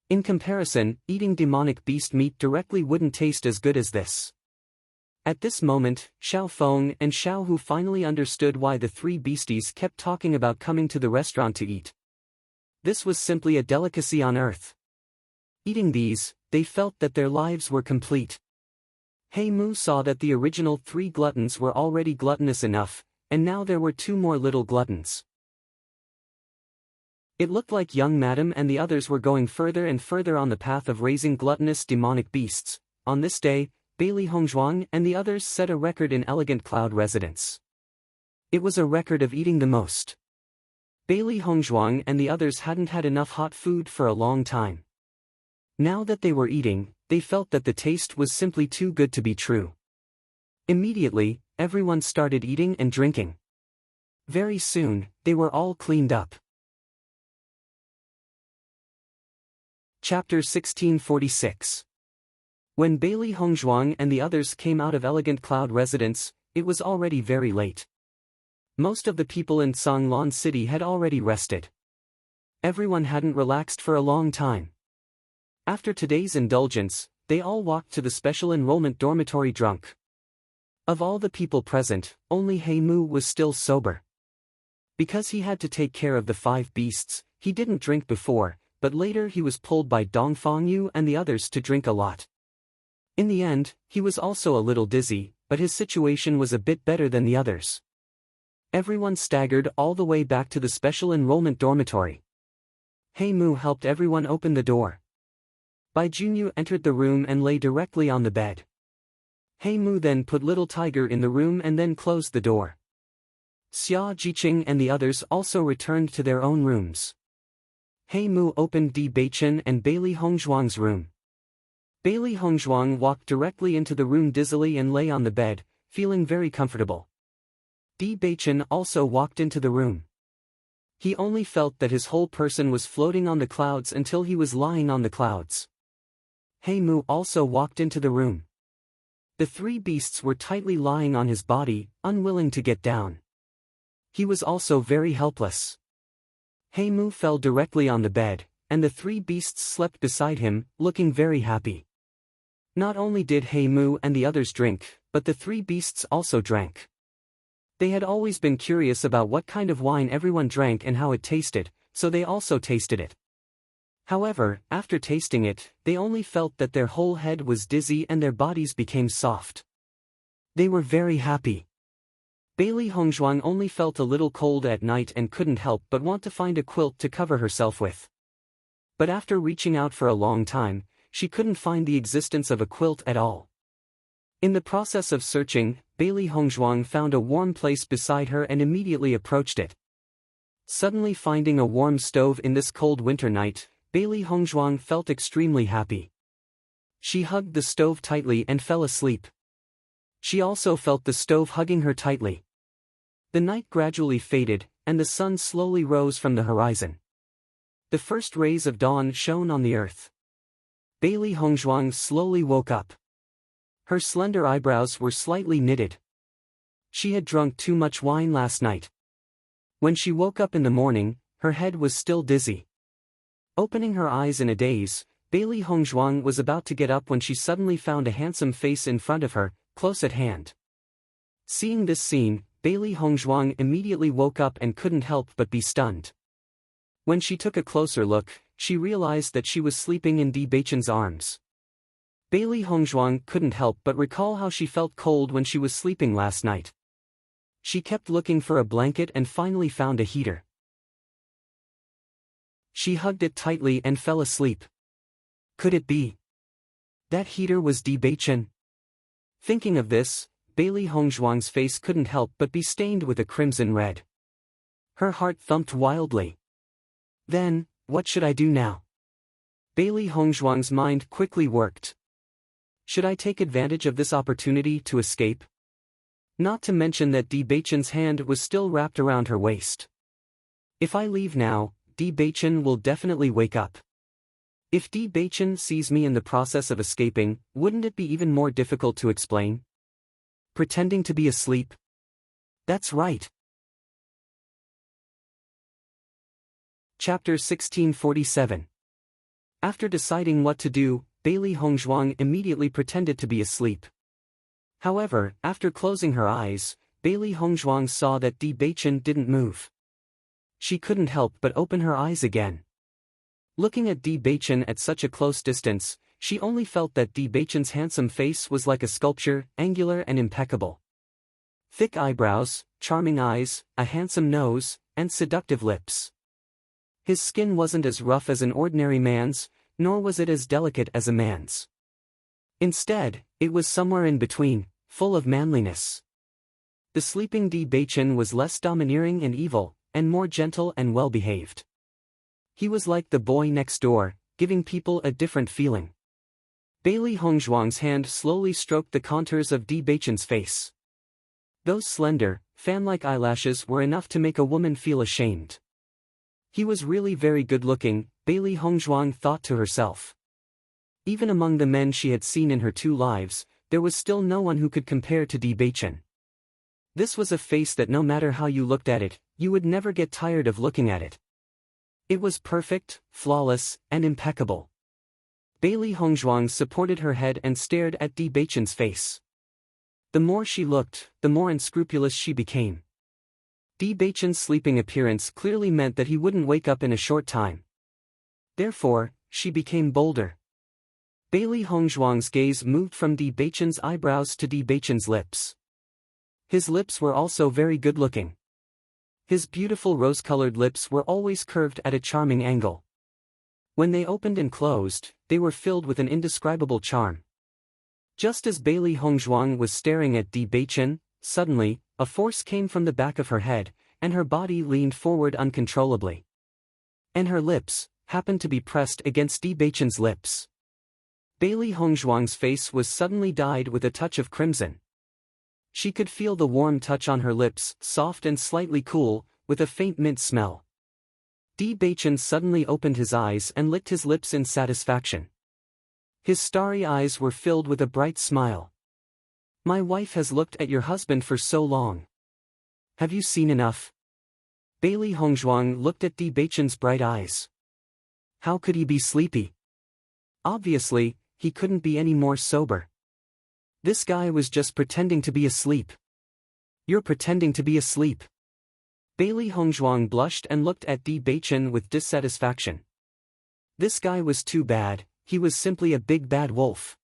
In comparison, eating demonic beast meat directly wouldn't taste as good as this. At this moment, Xiao Feng and Xiao Hu finally understood why the 3 beasties kept talking about coming to the restaurant to eat. This was simply a delicacy on Earth. Eating these, they felt that their lives were complete. Hei Mu saw that the original 3 gluttons were already gluttonous enough, and now there were 2 more little gluttons. It looked like young Madam and the others were going further and further on the path of raising gluttonous demonic beasts. On this day, Bailey Hongzhuang and the others set a record in Elegant Cloud residence. It was a record of eating the most. Bailey Hongzhuang and the others hadn't had enough hot food for a long time. Now that they were eating, they felt that the taste was simply too good to be true. Immediately, everyone started eating and drinking. Very soon, they were all cleaned up. Chapter 1646. When Bailey Hongzhuang and the others came out of Elegant Cloud residence, it was already very late. Most of the people in Songlon City had already rested. Everyone hadn't relaxed for a long time. After today's indulgence, they all walked to the special enrollment dormitory drunk. Of all the people present, only Hei Mu was still sober. Because he had to take care of the 5 beasts, he didn't drink before, but later he was pulled by Dongfang Yu and the others to drink a lot. In the end, he was also a little dizzy, but his situation was a bit better than the others. Everyone staggered all the way back to the special enrollment dormitory. Hei Mu helped everyone open the door. Bai Junyu entered the room and lay directly on the bed. Hei Mu then put Little Tiger in the room and then closed the door. Xia Jiqing and the others also returned to their own rooms. Hei Mu opened Di Beichen and Bailey Hongzhuang's room. Bailey Hongzhuang walked directly into the room dizzily and lay on the bed, feeling very comfortable. Di Beichen also walked into the room. He only felt that his whole person was floating on the clouds until he was lying on the clouds. Hei Mu also walked into the room. The 3 beasts were tightly lying on his body, unwilling to get down. He was also very helpless. Hei Mu fell directly on the bed, and the 3 beasts slept beside him, looking very happy. Not only did Hei Mu and the others drink, but the 3 beasts also drank. They had always been curious about what kind of wine everyone drank and how it tasted, so they also tasted it. However, after tasting it, they only felt that their whole head was dizzy and their bodies became soft. They were very happy. Bailey Hongzhuang only felt a little cold at night and couldn't help but want to find a quilt to cover herself with. But after reaching out for a long time, she couldn't find the existence of a quilt at all. In the process of searching, Bailey Hongzhuang found a warm place beside her and immediately approached it. Suddenly finding a warm stove in this cold winter night, Bailey Hongzhuang felt extremely happy. She hugged the stove tightly and fell asleep. She also felt the stove hugging her tightly. The night gradually faded, and the sun slowly rose from the horizon. The first rays of dawn shone on the earth. Bailey Hongzhuang slowly woke up. Her slender eyebrows were slightly knitted. She had drunk too much wine last night. When she woke up in the morning, her head was still dizzy. Opening her eyes in a daze, Bailey Hongzhuang was about to get up when she suddenly found a handsome face in front of her, close at hand. Seeing this scene, Bailey Hongzhuang immediately woke up and couldn't help but be stunned. When she took a closer look, she realized that she was sleeping in Di Beichen's arms. Bailey Hongzhuang couldn't help but recall how she felt cold when she was sleeping last night. She kept looking for a blanket and finally found a heater. She hugged it tightly and fell asleep. Could it be that heater was Di Beichen? Thinking of this, Bailey Hongzhuang's face couldn't help but be stained with a crimson red. Her heart thumped wildly. Then, what should I do now? Bailey Hongzhuang's mind quickly worked. Should I take advantage of this opportunity to escape? Not to mention that Di Beichen's hand was still wrapped around her waist. If I leave now, Di Beichen will definitely wake up. If Di Beichen sees me in the process of escaping, wouldn't it be even more difficult to explain? Pretending to be asleep? That's right. Chapter 1647. After deciding what to do, Bailey Hongzhuang immediately pretended to be asleep. However, after closing her eyes, Bailey Hongzhuang saw that Di Beichen didn't move. She couldn't help but open her eyes again. Looking at Di Beichen at such a close distance, she only felt that Di Beichen's handsome face was like a sculpture, angular and impeccable. Thick eyebrows, charming eyes, a handsome nose, and seductive lips. His skin wasn't as rough as an ordinary man's, nor was it as delicate as a man's. Instead, it was somewhere in between, full of manliness. The sleeping Di Beichen was less domineering and evil, and more gentle and well-behaved. He was like the boy next door, giving people a different feeling. Bailey Hongzhuang's hand slowly stroked the contours of Di Beichen's face. Those slender, fan-like eyelashes were enough to make a woman feel ashamed. He was really very good-looking, Bailey Hongzhuang thought to herself. Even among the men she had seen in her 2 lives, there was still no one who could compare to Di Beichen. This was a face that no matter how you looked at it, you would never get tired of looking at it. It was perfect, flawless, and impeccable. Bailey Hongzhuang supported her head and stared at Di Beichen's face. The more she looked, the more unscrupulous she became. Di Beichen's sleeping appearance clearly meant that he wouldn't wake up in a short time. Therefore, she became bolder. Bailey Hongzhuang's gaze moved from Di Beichen's eyebrows to Di Beichen's lips. His lips were also very good-looking. His beautiful rose-colored lips were always curved at a charming angle. When they opened and closed, they were filled with an indescribable charm. Just as Bailey Hongzhuang was staring at Di Beichen, suddenly, a force came from the back of her head, and her body leaned forward uncontrollably. And her lips happened to be pressed against Di Beichen's lips. Bailey Hongzhuang's face was suddenly dyed with a touch of crimson. She could feel the warm touch on her lips, soft and slightly cool, with a faint mint smell. Di Beichen suddenly opened his eyes and licked his lips in satisfaction. His starry eyes were filled with a bright smile. "My wife has looked at your husband for so long. Have you seen enough?" Bailey Hongzhuang looked at Di Beichen's bright eyes. How could he be sleepy? Obviously, he couldn't be any more sober. This guy was just pretending to be asleep. "You're pretending to be asleep." Bailey Hongzhuang blushed and looked at Di Beichen with dissatisfaction. This guy was too bad, he was simply a big bad wolf.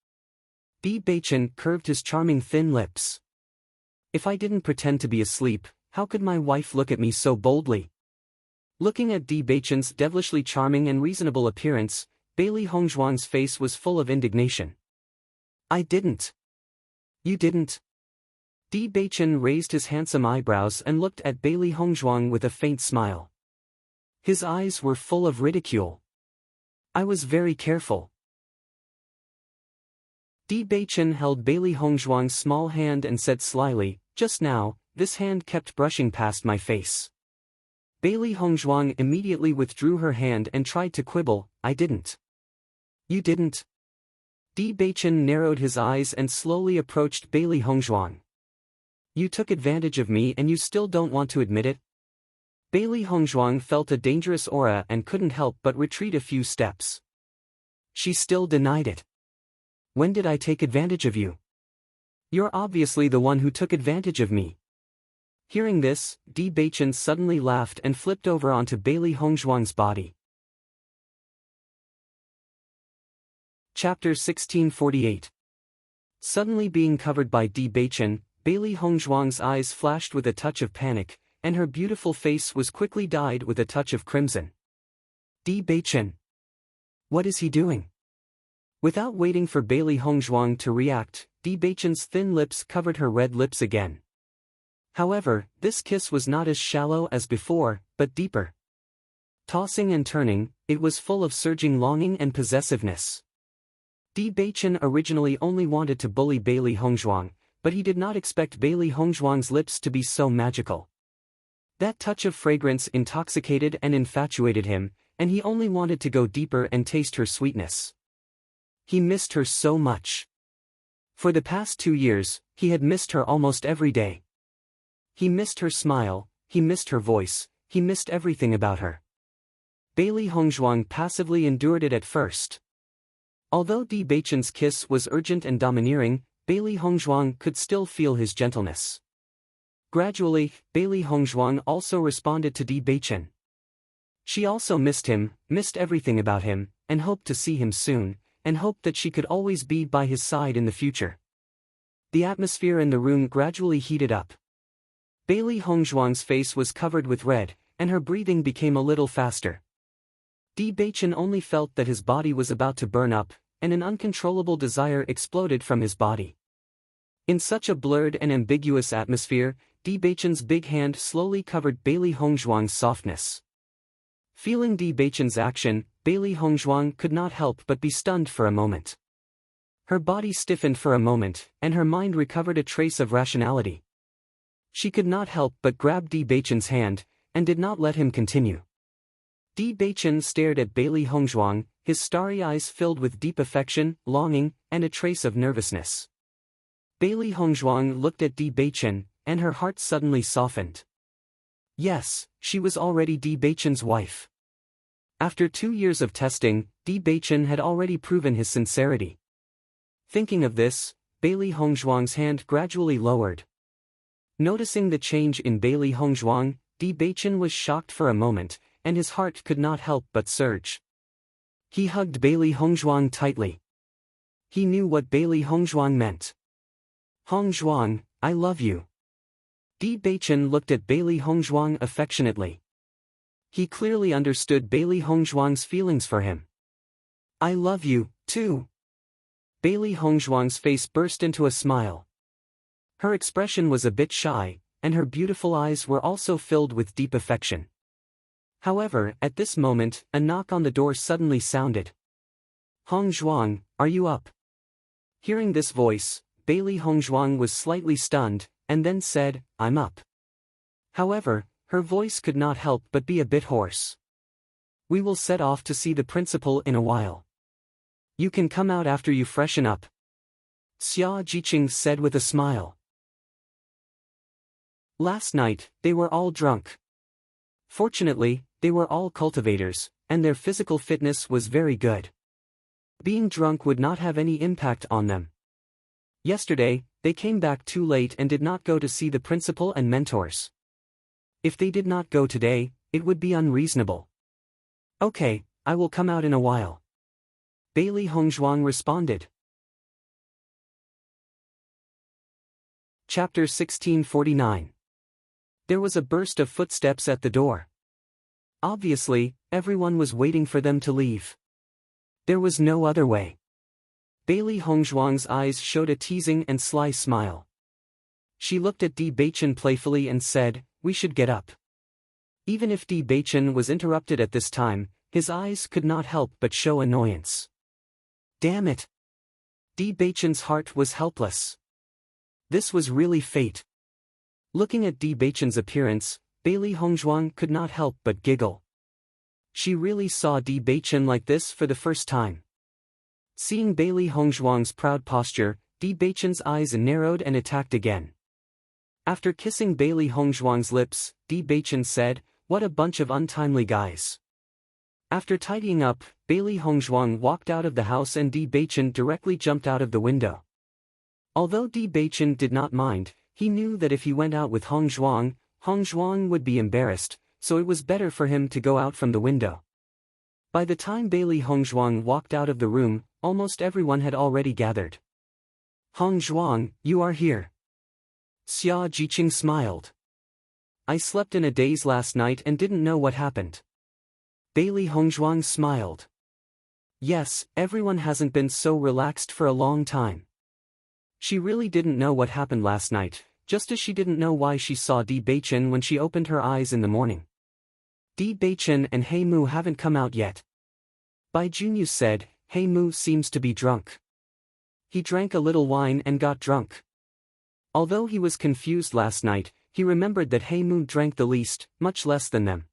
Di Beichen curved his charming thin lips. "If I didn't pretend to be asleep, how could my wife look at me so boldly?" Looking at Di Beichen's devilishly charming and reasonable appearance, Bailey Hongzhuang's face was full of indignation. "I didn't." "You didn't?" Di Beichen raised his handsome eyebrows and looked at Bailey Hongzhuang with a faint smile. His eyes were full of ridicule. "I was very careful." Di Beichen held Bailey Hongzhuang's small hand and said slyly, "Just now, this hand kept brushing past my face." Bailey Hongzhuang immediately withdrew her hand and tried to quibble, "I didn't." "You didn't?" Di Beichen narrowed his eyes and slowly approached Bailey Hongzhuang. "You took advantage of me and you still don't want to admit it?" Bailey Hongzhuang felt a dangerous aura and couldn't help but retreat a few steps. She still denied it. "When did I take advantage of you? You're obviously the one who took advantage of me." Hearing this, Di Beichen suddenly laughed and flipped over onto Bailey Hongzhuang's body. Chapter 1648. Suddenly being covered by Di Beichen, Bailey Hongzhuang's eyes flashed with a touch of panic, and her beautiful face was quickly dyed with a touch of crimson. "Di Beichen! What is he doing?" Without waiting for Bailey Hongzhuang to react, Di Beichen's thin lips covered her red lips again. However, this kiss was not as shallow as before, but deeper. Tossing and turning, it was full of surging longing and possessiveness. Di Beichen originally only wanted to bully Bailey Hongzhuang, but he did not expect Bailey Hongzhuang's lips to be so magical. That touch of fragrance intoxicated and infatuated him, and he only wanted to go deeper and taste her sweetness. He missed her so much. For the past 2 years, he had missed her almost every day. He missed her smile, he missed her voice, he missed everything about her. Bailey Hongzhuang passively endured it at first. Although Di Beichen's kiss was urgent and domineering, Bailey Hongzhuang could still feel his gentleness. Gradually, Bailey Hongzhuang also responded to Di Beichen. She also missed him, missed everything about him, and hoped to see him soon, and hoped that she could always be by his side in the future. The atmosphere in the room gradually heated up. Bailey Hongzhuang's face was covered with red, and her breathing became a little faster. Di Beichen only felt that his body was about to burn up, and an uncontrollable desire exploded from his body. In such a blurred and ambiguous atmosphere, Di Beichen's big hand slowly covered Bailey Hongzhuang's softness. Feeling Di Beichen's action, Bailey Hongzhuang could not help but be stunned for a moment. Her body stiffened for a moment, and her mind recovered a trace of rationality. She could not help but grab Di Beichen's hand, and did not let him continue. Di Beichen stared at Bailey Hongzhuang, his starry eyes filled with deep affection, longing, and a trace of nervousness. Bailey Hongzhuang looked at Di Beichen, and her heart suddenly softened. Yes, she was already Di Beichen's wife. After 2 years of testing, Di Beichen had already proven his sincerity. Thinking of this, Bailey Hongzhuang's hand gradually lowered. Noticing the change in Bailey Hongzhuang, Di Beichen was shocked for a moment, and his heart could not help but surge. He hugged Bailey Hongzhuang tightly. He knew what Bailey Hongzhuang meant. "Hongzhuang, I love you." Di Beichen looked at Bailey Hongzhuang affectionately. He clearly understood Bailey Hongzhuang's feelings for him. "I love you, too." Bailey Hongzhuang's face burst into a smile. Her expression was a bit shy, and her beautiful eyes were also filled with deep affection. However, at this moment, a knock on the door suddenly sounded. "Hongzhuang, are you up?" Hearing this voice, Bailey Hongzhuang was slightly stunned, and then said, "I'm up." However, her voice could not help but be a bit hoarse. "We will set off to see the principal in a while. You can come out after you freshen up," Xia Jiqing said with a smile. Last night, they were all drunk. Fortunately, they were all cultivators, and their physical fitness was very good. Being drunk would not have any impact on them. Yesterday, they came back too late and did not go to see the principal and mentors. If they did not go today, it would be unreasonable. "Okay, I will come out in a while," Bailey Hongzhuang responded. Chapter 1649. There was a burst of footsteps at the door. Obviously, everyone was waiting for them to leave. There was no other way. Bailey Hongzhuang's eyes showed a teasing and sly smile. She looked at Di Beichen playfully and said, "We should get up." Even if Di Beichen was interrupted at this time, his eyes could not help but show annoyance. Damn it! Di Beichen's heart was helpless. This was really fate. Looking at Di Beichen's appearance, Bailey Hongzhuang could not help but giggle. She really saw Di Beichen like this for the first time. Seeing Bailey Hongzhuang's proud posture, Di Beichen's eyes narrowed and attacked again. After kissing Bailey Hongzhuang's lips, Di Beichen said, "What a bunch of untimely guys." After tidying up, Bailey Hongzhuang walked out of the house and Di Beichen directly jumped out of the window. Although Di Beichen did not mind, he knew that if he went out with Hongzhuang, Hongzhuang would be embarrassed, so it was better for him to go out from the window. By the time Bailey Hongzhuang walked out of the room, almost everyone had already gathered. "Hongzhuang, you are here." Xia Jiqing smiled. "I slept in a daze last night and didn't know what happened." Bailey Hongzhuang smiled. Yes, everyone hasn't been so relaxed for a long time. She really didn't know what happened last night, just as she didn't know why she saw Di Beichen when she opened her eyes in the morning. "Di Beichen and He Mu haven't come out yet." Bai Junyu said, "He Mu seems to be drunk. He drank a little wine and got drunk." Although he was confused last night, he remembered that He Mu drank the least, much less than them.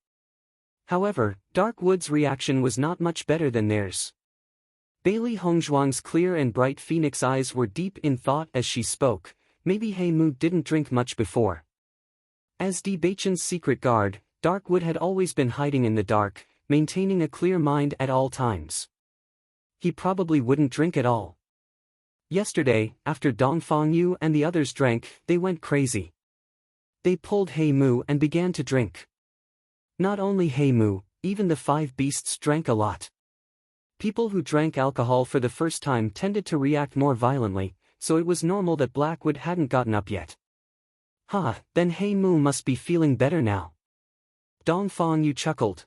However, Darkwood's reaction was not much better than theirs. Bailey Hongzhuang's clear and bright phoenix eyes were deep in thought as she spoke. Maybe He Mu didn't drink much before. As Di Beichen's secret guard, Darkwood had always been hiding in the dark, maintaining a clear mind at all times. He probably wouldn't drink at all. Yesterday, after Dongfang Yu and the others drank, they went crazy. They pulled He Mu and began to drink. Not only He Mu, even the 5 beasts drank a lot. People who drank alcohol for the first time tended to react more violently, so it was normal that Blackwood hadn't gotten up yet. Then Hei Mu must be feeling better now. Dongfang Yu chuckled.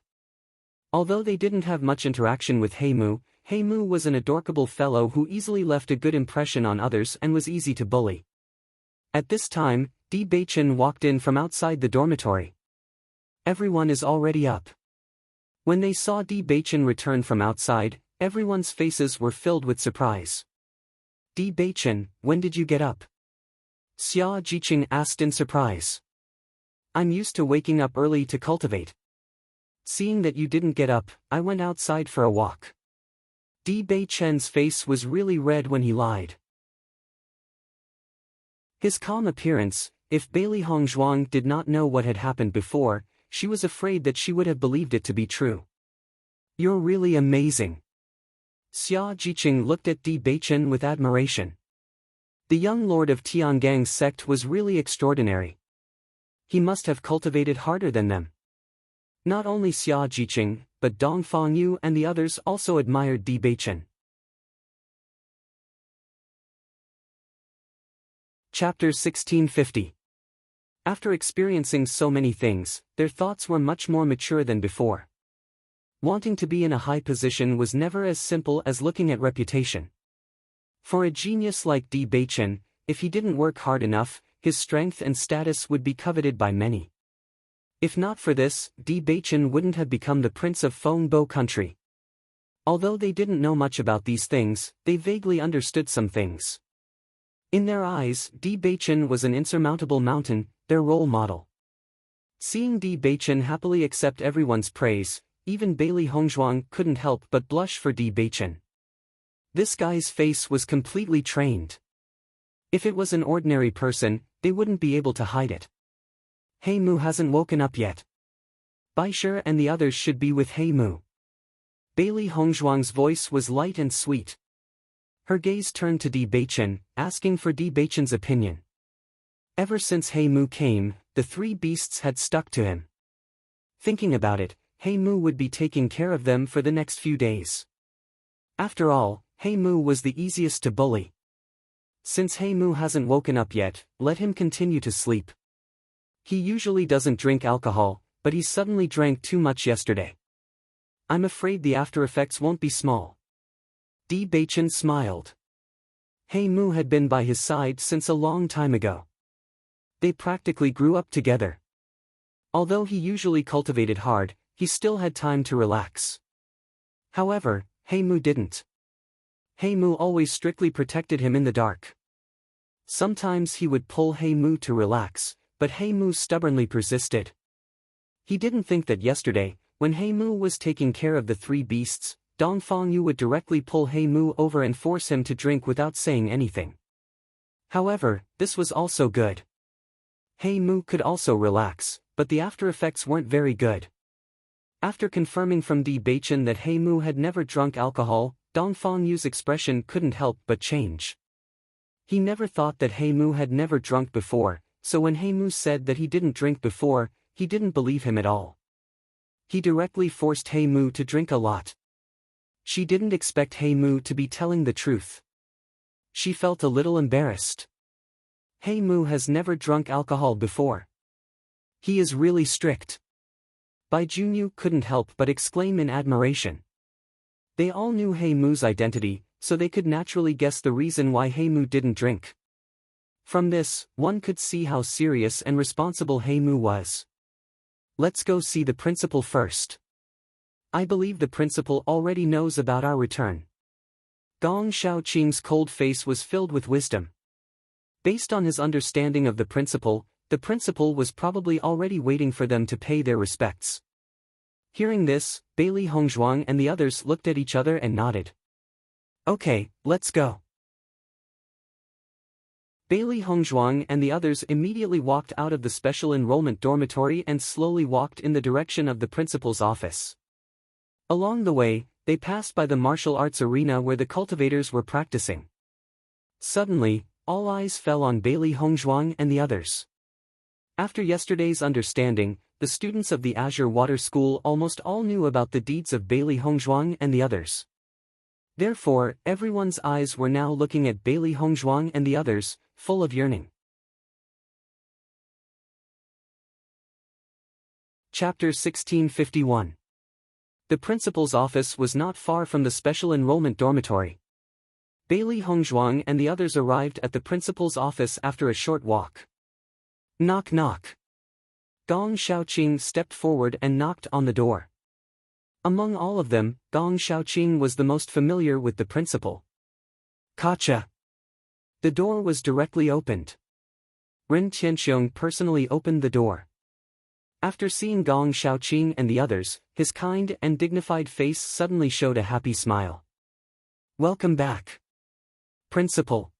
Although they didn't have much interaction with Hei Mu was an adorable fellow who easily left a good impression on others and was easy to bully. At this time, Di Beichen walked in from outside the dormitory. Everyone is already up. When they saw Di Beichen return from outside, everyone's faces were filled with surprise. Di Beichen, when did you get up? Xia Jiqing asked in surprise. I'm used to waking up early to cultivate. Seeing that you didn't get up, I went outside for a walk. Di Beichen's face was really red when he lied. His calm appearance, if Bailey Hongzhuang did not know what had happened before, she was afraid that she would have believed it to be true. You're really amazing. Xia Jiqing looked at Di Beichen with admiration. The young lord of Tiangang's sect was really extraordinary. He must have cultivated harder than them. Not only Xia Jiqing, but Dongfang Yu and the others also admired Di Beichen. Chapter 1650. After experiencing so many things, their thoughts were much more mature than before. Wanting to be in a high position was never as simple as looking at reputation. For a genius like Di Beichen, if he didn't work hard enough, his strength and status would be coveted by many. If not for this, Di Beichen wouldn't have become the prince of Fengbo country. Although they didn't know much about these things, they vaguely understood some things. In their eyes, Di Beichen was an insurmountable mountain, their role model. Seeing Di Beichen happily accept everyone's praise, even Bailey Hongzhuang couldn't help but blush for Di Beichen. This guy's face was completely trained. If it was an ordinary person, they wouldn't be able to hide it. Hei Mu hasn't woken up yet. Baishe and the others should be with Hei Mu. Bailey Hongzhuang's voice was light and sweet. Her gaze turned to Di Beichen, asking for Di Beichen's opinion. Ever since Hei Mu came, the three beasts had stuck to him. Thinking about it, Hei Mu would be taking care of them for the next few days. After all, Hei Mu was the easiest to bully. Since Hei Mu hasn't woken up yet, let him continue to sleep. He usually doesn't drink alcohol, but he suddenly drank too much yesterday. I'm afraid the after effects won't be small. Di Beichen smiled. Hei Mu had been by his side since a long time ago. They practically grew up together. Although he usually cultivated hard, he still had time to relax. However, Hei Mu didn't. Hei Mu always strictly protected him in the dark. Sometimes he would pull Hei Mu to relax, but Hei Mu stubbornly persisted. He didn't think that yesterday, when Hei Mu was taking care of the three beasts, Dongfang Yu would directly pull Hei Mu over and force him to drink without saying anything. However, this was also good. Hei Mu could also relax, but the after effects weren't very good. After confirming from Di Beichen that Hei Mu had never drunk alcohol, Dongfang Yu's expression couldn't help but change. He never thought that Hei Mu had never drunk before, so when Hei Mu said that he didn't drink before, he didn't believe him at all. He directly forced Hei Mu to drink a lot. She didn't expect Hei Mu to be telling the truth. She felt a little embarrassed. Hei Mu has never drunk alcohol before. He is really strict. Bai Junyu couldn't help but exclaim in admiration. They all knew Hei Mu's identity, so they could naturally guess the reason why Hei Mu didn't drink. From this, one could see how serious and responsible Hei Mu was. Let's go see the principal first. I believe the principal already knows about our return. Gong Shaoqing's cold face was filled with wisdom. Based on his understanding of the principal was probably already waiting for them to pay their respects. Hearing this, Bailey Hongzhuang and the others looked at each other and nodded. Okay, let's go. Bailey Hongzhuang and the others immediately walked out of the special enrollment dormitory and slowly walked in the direction of the principal's office. Along the way, they passed by the martial arts arena where the cultivators were practicing. Suddenly, all eyes fell on Bailey Hongzhuang and the others. After yesterday's understanding, the students of the Azure Water School almost all knew about the deeds of Bailey Hongzhuang and the others. Therefore, everyone's eyes were now looking at Bailey Hongzhuang and the others, full of yearning. Chapter 1651. The principal's office was not far from the special enrollment dormitory. Bailey Hongzhuang and the others arrived at the principal's office after a short walk. Knock knock. Gong Shaoqing stepped forward and knocked on the door. Among all of them, Gong Shaoqing was the most familiar with the principal. Kacha. The door was directly opened. Ren Tianxiong personally opened the door. After seeing Gong Shaoqing and the others, his kind and dignified face suddenly showed a happy smile. Welcome back, Principal.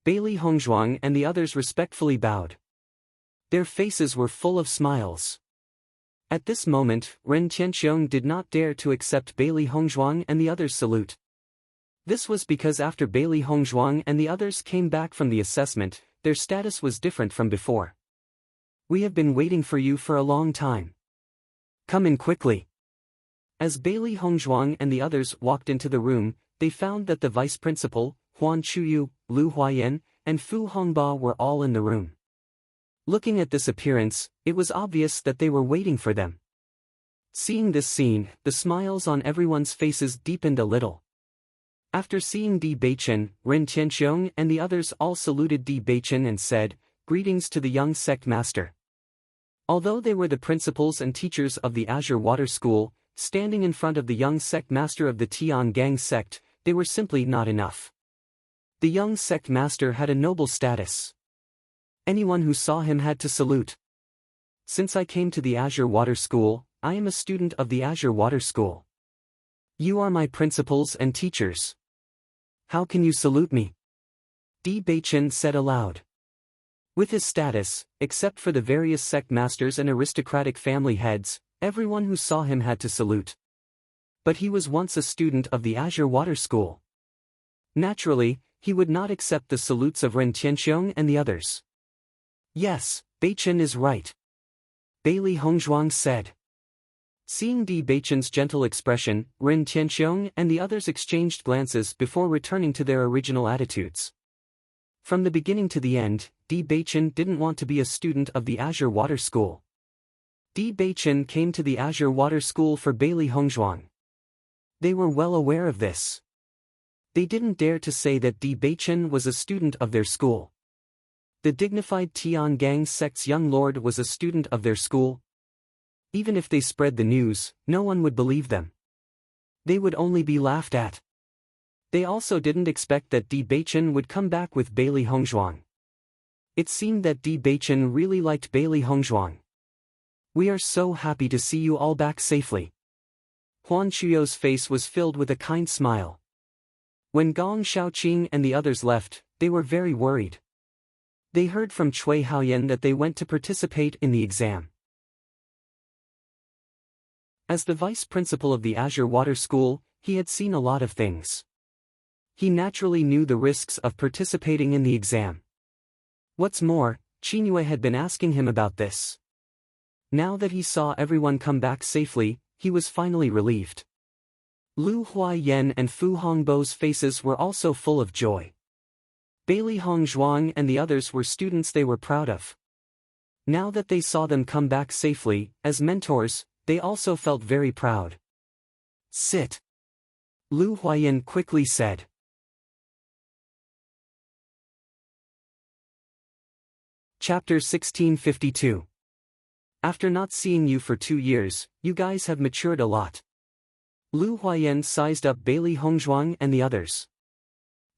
Bailey Hongzhuang and the others respectfully bowed. Their faces were full of smiles. At this moment, Ren Tianxiong did not dare to accept Bailey Hongzhuang and the others' salute. This was because after Bailey Hongzhuang and the others came back from the assessment, their status was different from before. We have been waiting for you for a long time. Come in quickly. As Bailey Hongzhuang and the others walked into the room, they found that the vice principal, Huan Chuyu, Lu Huayan, and Fu Hongba were all in the room. Looking at this appearance, it was obvious that they were waiting for them. Seeing this scene, the smiles on everyone's faces deepened a little. After seeing Di Beichen, Ren Tianxiong and the others all saluted Di Beichen and said, "Greetings to the young sect master." Although they were the principals and teachers of the Azure Water School, standing in front of the young sect master of the Tiangang sect, they were simply not enough. The young sect master had a noble status. Anyone who saw him had to salute. Since I came to the Azure Water School, I am a student of the Azure Water School. You are my principals and teachers. How can you salute me? Di Beichen said aloud. With his status, except for the various sect masters and aristocratic family heads, everyone who saw him had to salute. But he was once a student of the Azure Water School. Naturally, he would not accept the salutes of Ren Tianxiong and the others. Yes, Beichen is right, Bailey Hongzhuang said. Seeing Di Beichen's gentle expression, Ren Tianxiong and the others exchanged glances before returning to their original attitudes. From the beginning to the end, Di Beichen didn't want to be a student of the Azure Water School. Di Beichen came to the Azure Water School for Bailey Hongzhuang. They were well aware of this. They didn't dare to say that Di Beichen was a student of their school. The dignified Tiangang sect's young lord was a student of their school. Even if they spread the news, no one would believe them. They would only be laughed at. They also didn't expect that Di Beichen would come back with Bailey Hongzhuang. It seemed that Di Beichen really liked Bailey Hongzhuang. We are so happy to see you all back safely. Huan Chuyu's face was filled with a kind smile. When Gong Shaoqing and the others left, they were very worried. They heard from Cui Haoyan that they went to participate in the exam. As the vice principal of the Azure Water School, he had seen a lot of things. He naturally knew the risks of participating in the exam. What's more, Qingyue had been asking him about this. Now that he saw everyone come back safely, he was finally relieved. Lu Huayan and Fu Hongbo's faces were also full of joy. Bailey Hongzhuang and the others were students they were proud of. Now that they saw them come back safely, as mentors, they also felt very proud. Sit. Lu Huayan quickly said. Chapter 1652. After not seeing you for 2 years, you guys have matured a lot. Lu Huayan sized up Bailey Hongzhuang and the others.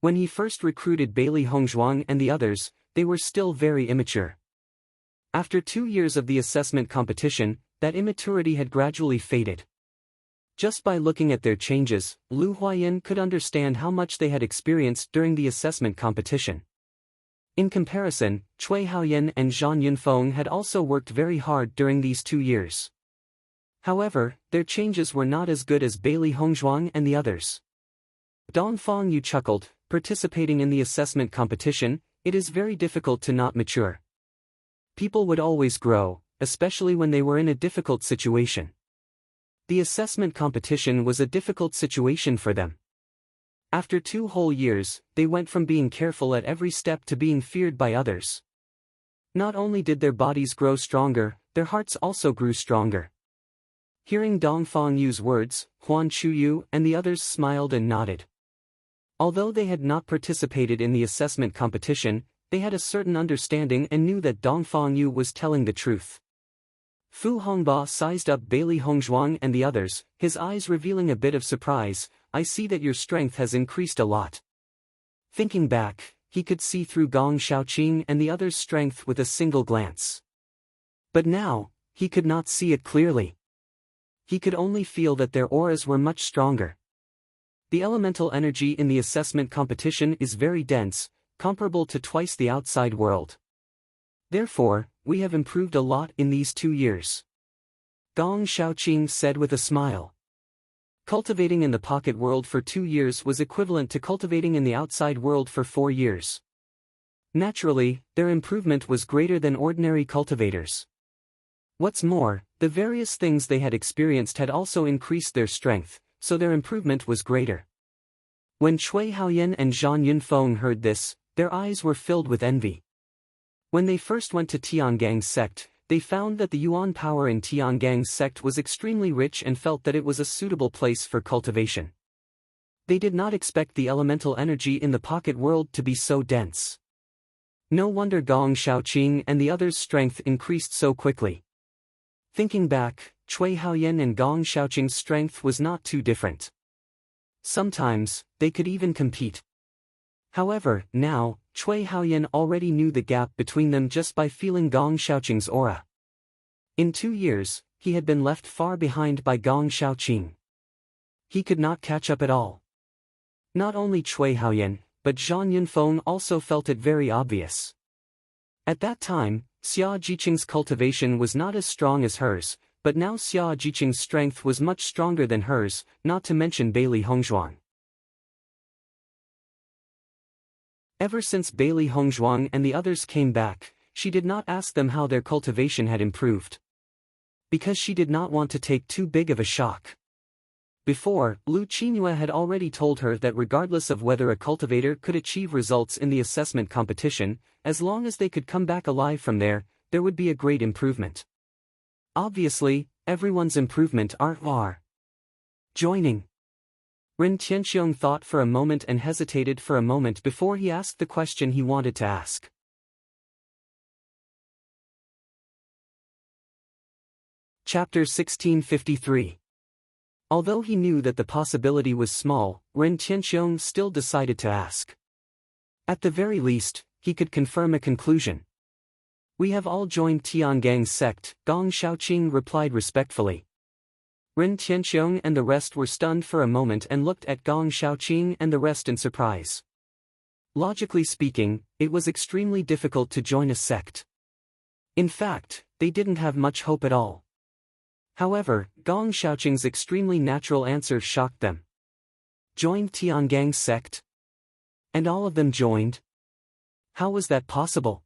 When he first recruited Bailey Hongzhuang and the others, they were still very immature. After 2 years of the assessment competition, that immaturity had gradually faded. Just by looking at their changes, Lu Huayan could understand how much they had experienced during the assessment competition. In comparison, Cui Haoyan and Zhang Yunfeng had also worked very hard during these 2 years. However, their changes were not as good as Bailey Hongzhuang and the others. Dongfang Yu chuckled, participating in the assessment competition, it is very difficult to not mature. People would always grow, especially when they were in a difficult situation. The assessment competition was a difficult situation for them. After 2 whole years, they went from being careful at every step to being feared by others. Not only did their bodies grow stronger, their hearts also grew stronger. Hearing Dongfang Yu's words, Huan Chuyu and the others smiled and nodded. Although they had not participated in the assessment competition, they had a certain understanding and knew that Dongfang Yu was telling the truth. Fu Hongba sized up Bailey Hongzhuang and the others, his eyes revealing a bit of surprise. I see that your strength has increased a lot. Thinking back, he could see through Gong Shaoqing and the others' strength with a single glance. But now, he could not see it clearly. He could only feel that their auras were much stronger. The elemental energy in the assessment competition is very dense, comparable to twice the outside world. Therefore, we have improved a lot in these 2 years. Gong Shaoqing said with a smile. Cultivating in the pocket world for 2 years was equivalent to cultivating in the outside world for 4 years. Naturally, their improvement was greater than ordinary cultivators. What's more, the various things they had experienced had also increased their strength, so their improvement was greater. When Cui Haoyan and Zhang Yunfeng heard this, their eyes were filled with envy. When they first went to Tiangang's sect, they found that the Yuan power in Tiangang's sect was extremely rich and felt that it was a suitable place for cultivation. They did not expect the elemental energy in the pocket world to be so dense. No wonder Gong Shaoqing and the others' strength increased so quickly. Thinking back, Cui Haoyan and Gong Shaoqing's strength was not too different. Sometimes, they could even compete. However, now, Cui Haoyan already knew the gap between them just by feeling Gong Shaoqing's aura. In 2 years, he had been left far behind by Gong Shaoqing. He could not catch up at all. Not only Cui Haoyan, but Zhang Yunfeng also felt it very obvious. At that time, Xia Jiqing's cultivation was not as strong as hers, but now Xia Jiqing's strength was much stronger than hers, not to mention Bailey Hongzhuang. Ever since Bailey Hongzhuang and the others came back, she did not ask them how their cultivation had improved. Because she did not want to take too big of a shock. Before, Lu Qingyue had already told her that regardless of whether a cultivator could achieve results in the assessment competition, as long as they could come back alive from there would be a great improvement. Obviously, everyone's improvement are joining. Ren Tianxiong thought for a moment and hesitated for a moment before he asked the question he wanted to ask. Chapter 1653. Although he knew that the possibility was small, Ren Tianxiong still decided to ask. At the very least, he could confirm a conclusion. We have all joined Tiangang's sect, Gong Shaoqing replied respectfully. Ren Tianxiong and the rest were stunned for a moment and looked at Gong Shaoqing and the rest in surprise. Logically speaking, it was extremely difficult to join a sect. In fact, they didn't have much hope at all. However, Gong Shaoqing's extremely natural answer shocked them. Joined Tiangang's sect? And all of them joined? How was that possible?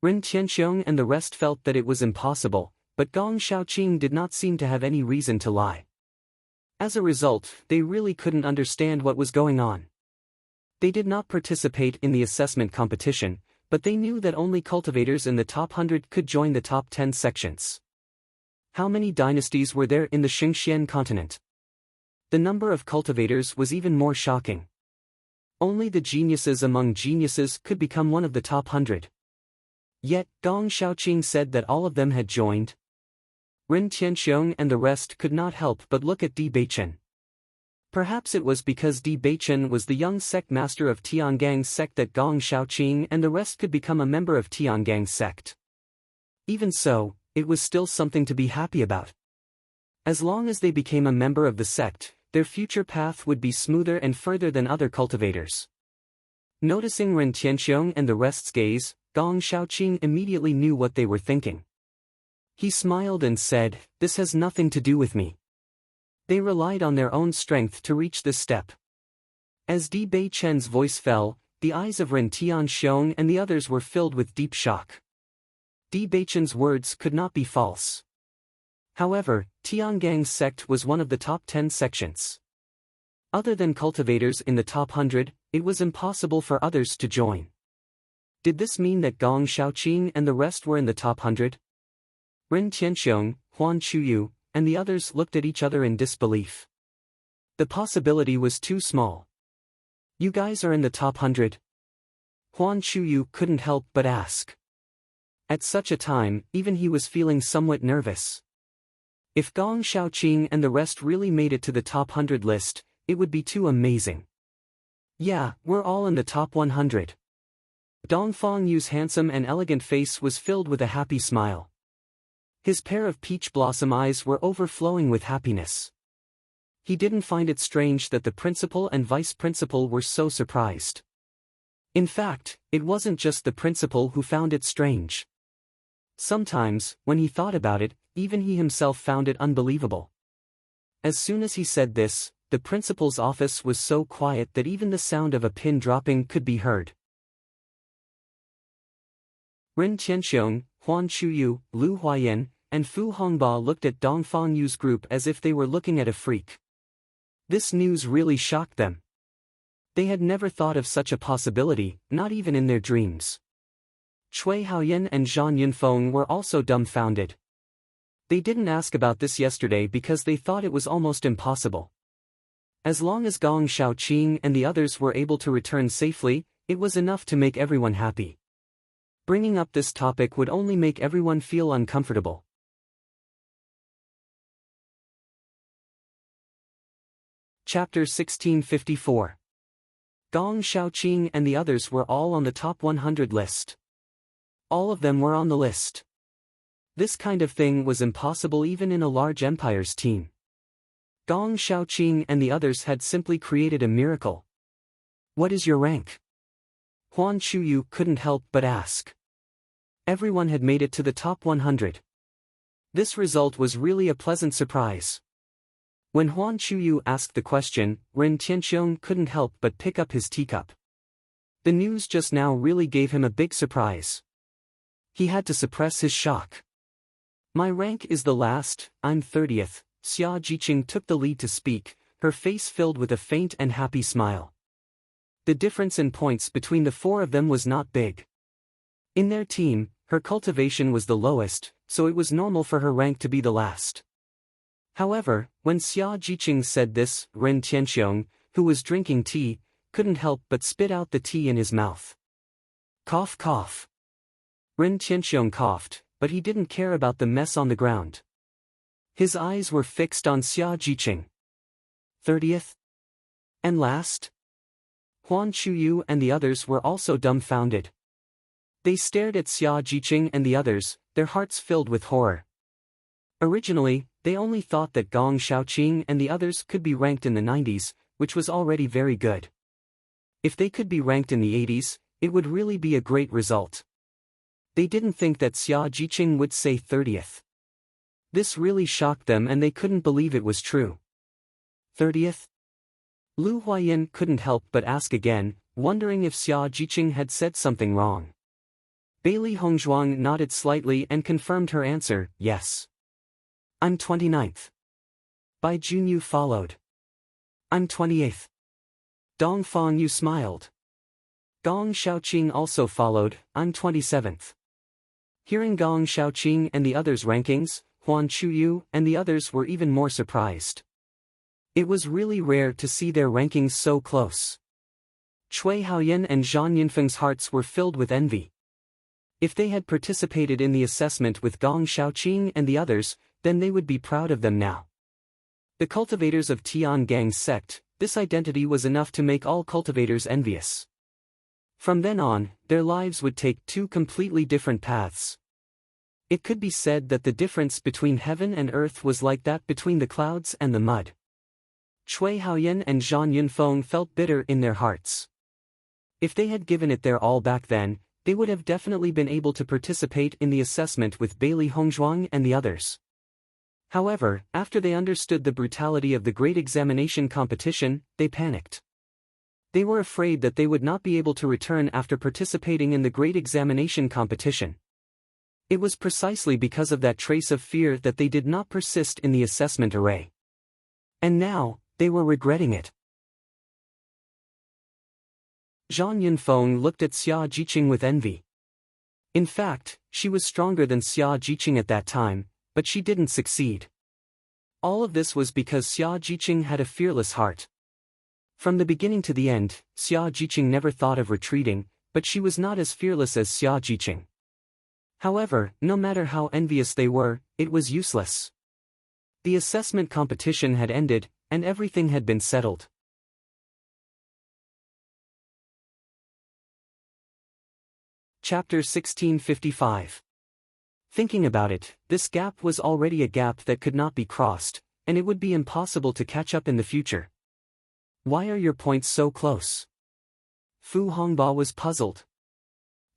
Ren Tianxiong and the rest felt that it was impossible, but Gong Shaoqing did not seem to have any reason to lie. As a result, they really couldn't understand what was going on. They did not participate in the assessment competition, but they knew that only cultivators in the top 100 could join the top 10 sections. How many dynasties were there in the Xingxian continent? The number of cultivators was even more shocking. Only the geniuses among geniuses could become one of the top 100. Yet, Gong Shaoqing said that all of them had joined. Ren Tianxiong and the rest could not help but look at Di Beichen. Perhaps it was because Di Beichen was the young sect master of Tiangang's sect that Gong Shaoqing and the rest could become a member of Tiangang's sect. Even so, it was still something to be happy about. As long as they became a member of the sect, their future path would be smoother and further than other cultivators. Noticing Ren Tianxiong and the rest's gaze, Gong Shaoqing immediately knew what they were thinking. He smiled and said, "This has nothing to do with me." They relied on their own strength to reach this step. As Di Beichen's voice fell, the eyes of Ren Tianxiong and the others were filled with deep shock. Di Beichen's words could not be false. However, Tiangang's sect was one of the top 10 sections. Other than cultivators in the top 100, it was impossible for others to join. Did this mean that Gong Xiaoqing and the rest were in the top 100? Ren Tianxiong, Huan Chuyu, and the others looked at each other in disbelief. The possibility was too small. You guys are in the top 100? Huan Chuyu couldn't help but ask. At such a time, even he was feeling somewhat nervous. If Gong Xiaoqing and the rest really made it to the top 100 list, it would be too amazing. Yeah, we're all in the top 100. Dongfang Yu's handsome and elegant face was filled with a happy smile. His pair of peach blossom eyes were overflowing with happiness. He didn't find it strange that the principal and vice principal were so surprised. In fact, it wasn't just the principal who found it strange. Sometimes, when he thought about it, even he himself found it unbelievable. As soon as he said this, the principal's office was so quiet that even the sound of a pin dropping could be heard. Ren Tianxiong, Huan Chuyu, Lu Huayan, and Fu Hongba looked at Dongfang Yu's group as if they were looking at a freak. This news really shocked them. They had never thought of such a possibility, not even in their dreams. Cui Haoyan and Zhang Yunfeng were also dumbfounded. They didn't ask about this yesterday because they thought it was almost impossible. As long as Gong Xiaoqing and the others were able to return safely, it was enough to make everyone happy. Bringing up this topic would only make everyone feel uncomfortable. Chapter 1654. Gong Xiaoqing and the others were all on the top 100 list. All of them were on the list. This kind of thing was impossible even in a large empire's team. Gong Xiaoqing and the others had simply created a miracle. What is your rank? Huan Chuyu couldn't help but ask. Everyone had made it to the top 100. This result was really a pleasant surprise. When Huan Chuyu asked the question, Ren Tianxiong couldn't help but pick up his teacup. The news just now really gave him a big surprise. He had to suppress his shock. My rank is the last, I'm 30th, Xia Jiqing took the lead to speak, her face filled with a faint and happy smile. The difference in points between the four of them was not big. In their team, her cultivation was the lowest, so it was normal for her rank to be the last. However, when Xia Jiqing said this, Ren Tianxiong, who was drinking tea, couldn't help but spit out the tea in his mouth. Cough cough. Ren Tianxiong coughed, but he didn't care about the mess on the ground. His eyes were fixed on Xia Jiqing. 30th? And last? Huan Chuyu and the others were also dumbfounded. They stared at Xia Jiqing and the others, their hearts filled with horror. Originally, they only thought that Gong Xiaoqing and the others could be ranked in the 90s, which was already very good. If they could be ranked in the 80s, it would really be a great result. They didn't think that Xia Jiqing would say 30th. This really shocked them and they couldn't believe it was true. 30th? Lu Huayan couldn't help but ask again, wondering if Xia Jiqing had said something wrong. Bailey Hongzhuang nodded slightly and confirmed her answer, yes. I'm 29th. Bai Junyu followed. I'm 28th. Dongfang Yu smiled. Gong Xiaoqing also followed, I'm 27th. Hearing Gong Xiaoqing and the others' rankings, Huan Chuyu and the others were even more surprised. It was really rare to see their rankings so close. Cui Haoyan and Zhang Yunfeng's hearts were filled with envy. If they had participated in the assessment with Gong Xiaoqing and the others, then they would be proud of them now. The cultivators of Tian Gang's sect, this identity was enough to make all cultivators envious. From then on, their lives would take two completely different paths. It could be said that the difference between heaven and earth was like that between the clouds and the mud. Cui Haoyan and Zhang Yunfeng felt bitter in their hearts. If they had given it their all back then, they would have definitely been able to participate in the assessment with Bailey Hongzhuang and the others. However, after they understood the brutality of the great examination competition, they panicked. They were afraid that they would not be able to return after participating in the great examination competition. It was precisely because of that trace of fear that they did not persist in the assessment array. And now, they were regretting it. Zhang Yunfeng looked at Xia Jiqing with envy. In fact, she was stronger than Xia Jiqing at that time, but she didn't succeed. All of this was because Xia Jiqing had a fearless heart. From the beginning to the end, Xia Jiqing never thought of retreating, but she was not as fearless as Xia Jiqing. However, no matter how envious they were, it was useless. The assessment competition had ended, and everything had been settled. Chapter 1655. Thinking about it, this gap was already a gap that could not be crossed, and it would be impossible to catch up in the future. Why are your points so close? Fu Hongba was puzzled.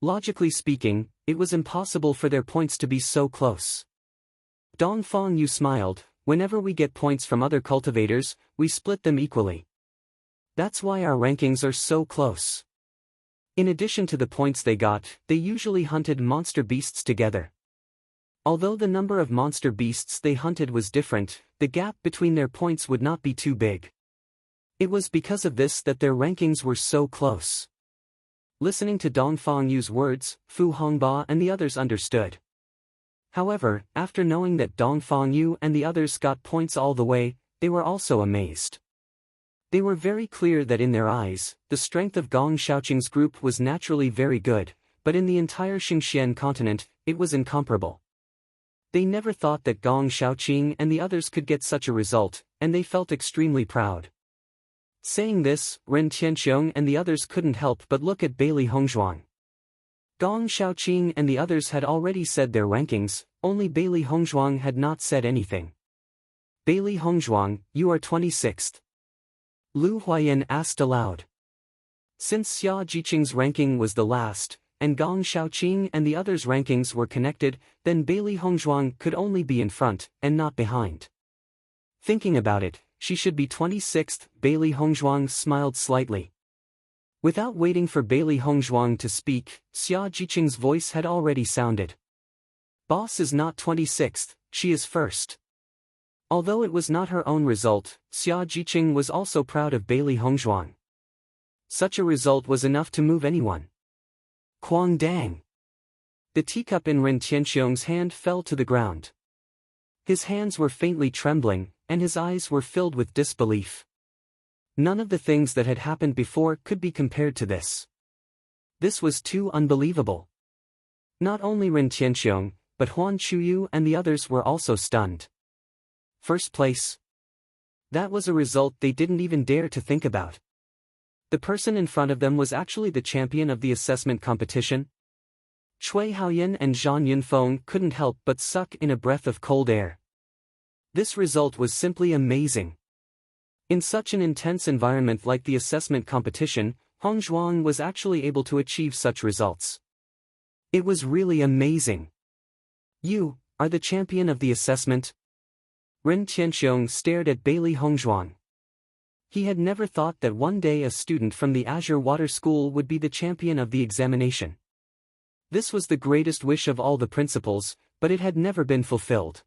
Logically speaking, it was impossible for their points to be so close. Dong Fengyu smiled. Whenever we get points from other cultivators, we split them equally. That's why our rankings are so close. In addition to the points they got, they usually hunted monster beasts together. Although the number of monster beasts they hunted was different, the gap between their points would not be too big. It was because of this that their rankings were so close. Listening to Dong Fengyu's words, Fu Hongba and the others understood. However, after knowing that Dong Fengyu and the others got points all the way, they were also amazed. They were very clear that in their eyes, the strength of Gong Xiaoqing's group was naturally very good, but in the entire Xingxian continent, it was incomparable. They never thought that Gong Xiaoqing and the others could get such a result, and they felt extremely proud. Saying this, Ren Tianqiong and the others couldn't help but look at Bailey Hongzhuang. Gong Xiaoqing and the others had already said their rankings, only Bailey Hongzhuang had not said anything. Bailey Hongzhuang, you are 26th. Lu Huayan asked aloud. Since Xia Jiqing's ranking was the last, and Gong Xiaoqing and the others' rankings were connected, then Bailey Hongzhuang could only be in front, and not behind. Thinking about it, she should be 26th, Bailey Hongzhuang smiled slightly. Without waiting for Bailey Hongzhuang to speak, Xia Jiqing's voice had already sounded. Boss is not 26th, she is first. Although it was not her own result, Xia Jiqing was also proud of Bailey Hongzhuang. Such a result was enough to move anyone. Quang Dang. The teacup in Ren Tianqiong's hand fell to the ground. His hands were faintly trembling, and his eyes were filled with disbelief. None of the things that had happened before could be compared to this. This was too unbelievable. Not only Ren Tianqiong, but Huan Chuyu and the others were also stunned. First place. That was a result they didn't even dare to think about. The person in front of them was actually the champion of the assessment competition. Cui Haoyan and Zhang Yunfeng couldn't help but suck in a breath of cold air. This result was simply amazing. In such an intense environment like the assessment competition, Hongzhuang was actually able to achieve such results. It was really amazing. You are the champion of the assessment? Ren Tianqiong stared at Bailey Hongzhuang. He had never thought that one day a student from the Azure Water School would be the champion of the examination. This was the greatest wish of all the principals, but it had never been fulfilled.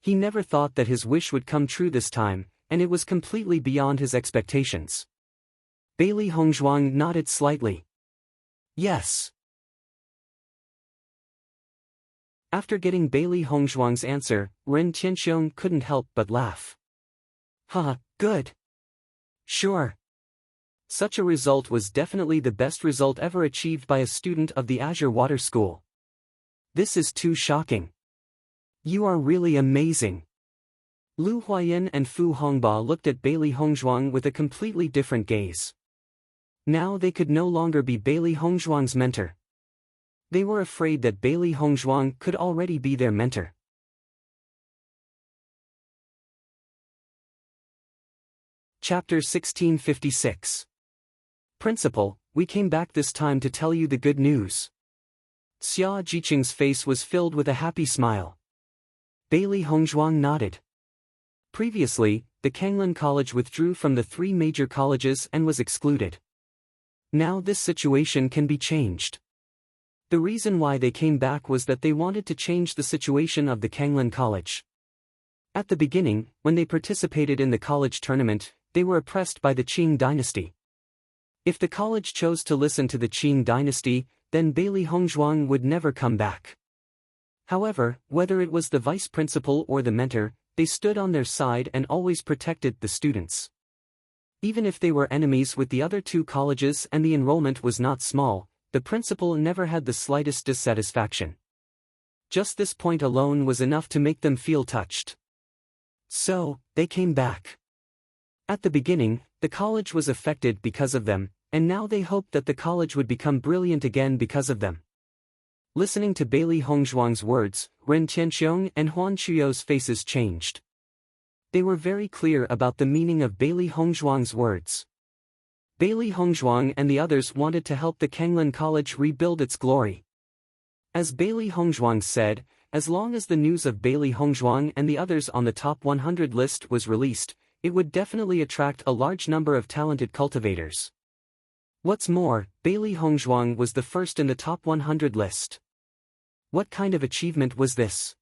He never thought that his wish would come true this time, and it was completely beyond his expectations. Bailey Hongzhuang nodded slightly. Yes. After getting Bailey Hongzhuang's answer, Ren Tianqiong couldn't help but laugh. Haha, good. Sure. Such a result was definitely the best result ever achieved by a student of the Azure Water School. This is too shocking. You are really amazing. Lu Huayan and Fu Hongba looked at Bailey Hongzhuang with a completely different gaze. Now they could no longer be Bailey Hongzhuang's mentor. They were afraid that Bailey Hongzhuang could already be their mentor. Chapter 1656. Principal, we came back this time to tell you the good news. Xia Jiqing's face was filled with a happy smile. Bailey Hongzhuang nodded. Previously, the Kanglan College withdrew from the 3 major colleges and was excluded. Now this situation can be changed. The reason why they came back was that they wanted to change the situation of the Kanglan College. At the beginning, when they participated in the college tournament, they were oppressed by the Qing dynasty. If the college chose to listen to the Qing dynasty, then Bailey Hongzhuang would never come back. However, whether it was the vice principal or the mentor, they stood on their side and always protected the students. Even if they were enemies with the other two colleges and the enrollment was not small, the principal never had the slightest dissatisfaction. Just this point alone was enough to make them feel touched. So, they came back. At the beginning, the college was affected because of them, and now they hoped that the college would become brilliant again because of them. Listening to Bailey Hongzhuang's words, Ren Tianxiong and Huan Chuyo's faces changed. They were very clear about the meaning of Bailey Hongzhuang's words. Bailey Hongzhuang and the others wanted to help the Kanglan College rebuild its glory. As Bailey Hongzhuang said, as long as the news of Bailey Hongzhuang and the others on the top 100 list was released, it would definitely attract a large number of talented cultivators. What's more, Bailey Hongzhuang was the first in the top 100 list. What kind of achievement was this?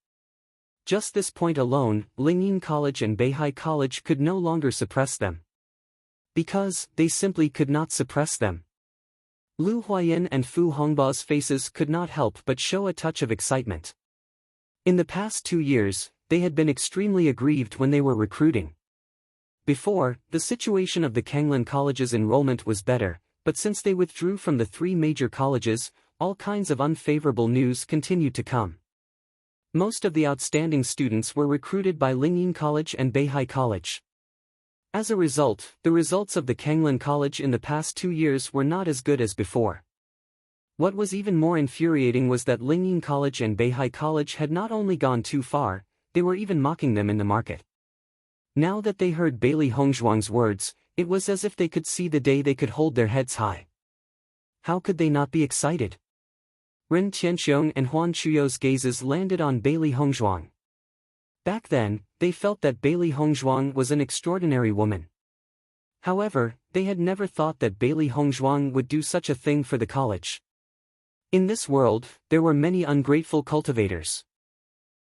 Just this point alone, Lingyin College and Beihai College could no longer suppress them. Because, they simply could not suppress them. Lu Huayan and Fu Hongba's faces could not help but show a touch of excitement. In the past 2 years, they had been extremely aggrieved when they were recruiting. Before, the situation of the Kanglan College's enrollment was better, but since they withdrew from the 3 major colleges, all kinds of unfavorable news continued to come. Most of the outstanding students were recruited by Lingyin College and Beihai College. As a result, the results of the Kanglan College in the past 2 years were not as good as before. What was even more infuriating was that Lingyin College and Beihai College had not only gone too far, they were even mocking them in the market. Now that they heard Bailey Hongzhuang's words, it was as if they could see the day they could hold their heads high. How could they not be excited? Ren Tianxiong and Huan Chuyo's gazes landed on Bailey Hongzhuang. Back then, they felt that Bailey Hongzhuang was an extraordinary woman. However, they had never thought that Bailey Hongzhuang would do such a thing for the college. In this world, there were many ungrateful cultivators.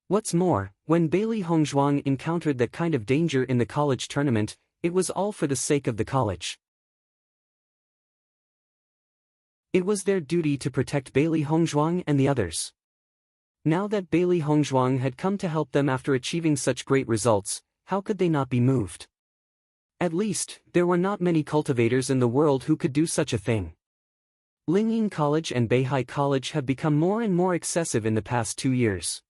What's more, when Bailey Hongzhuang encountered that kind of danger in the college tournament, it was all for the sake of the college. It was their duty to protect Bailey Hongzhuang and the others. Now that Bailey Hongzhuang had come to help them after achieving such great results, how could they not be moved? At least, there were not many cultivators in the world who could do such a thing. Lingyin College and Beihai College have become more and more excessive in the past 2 years.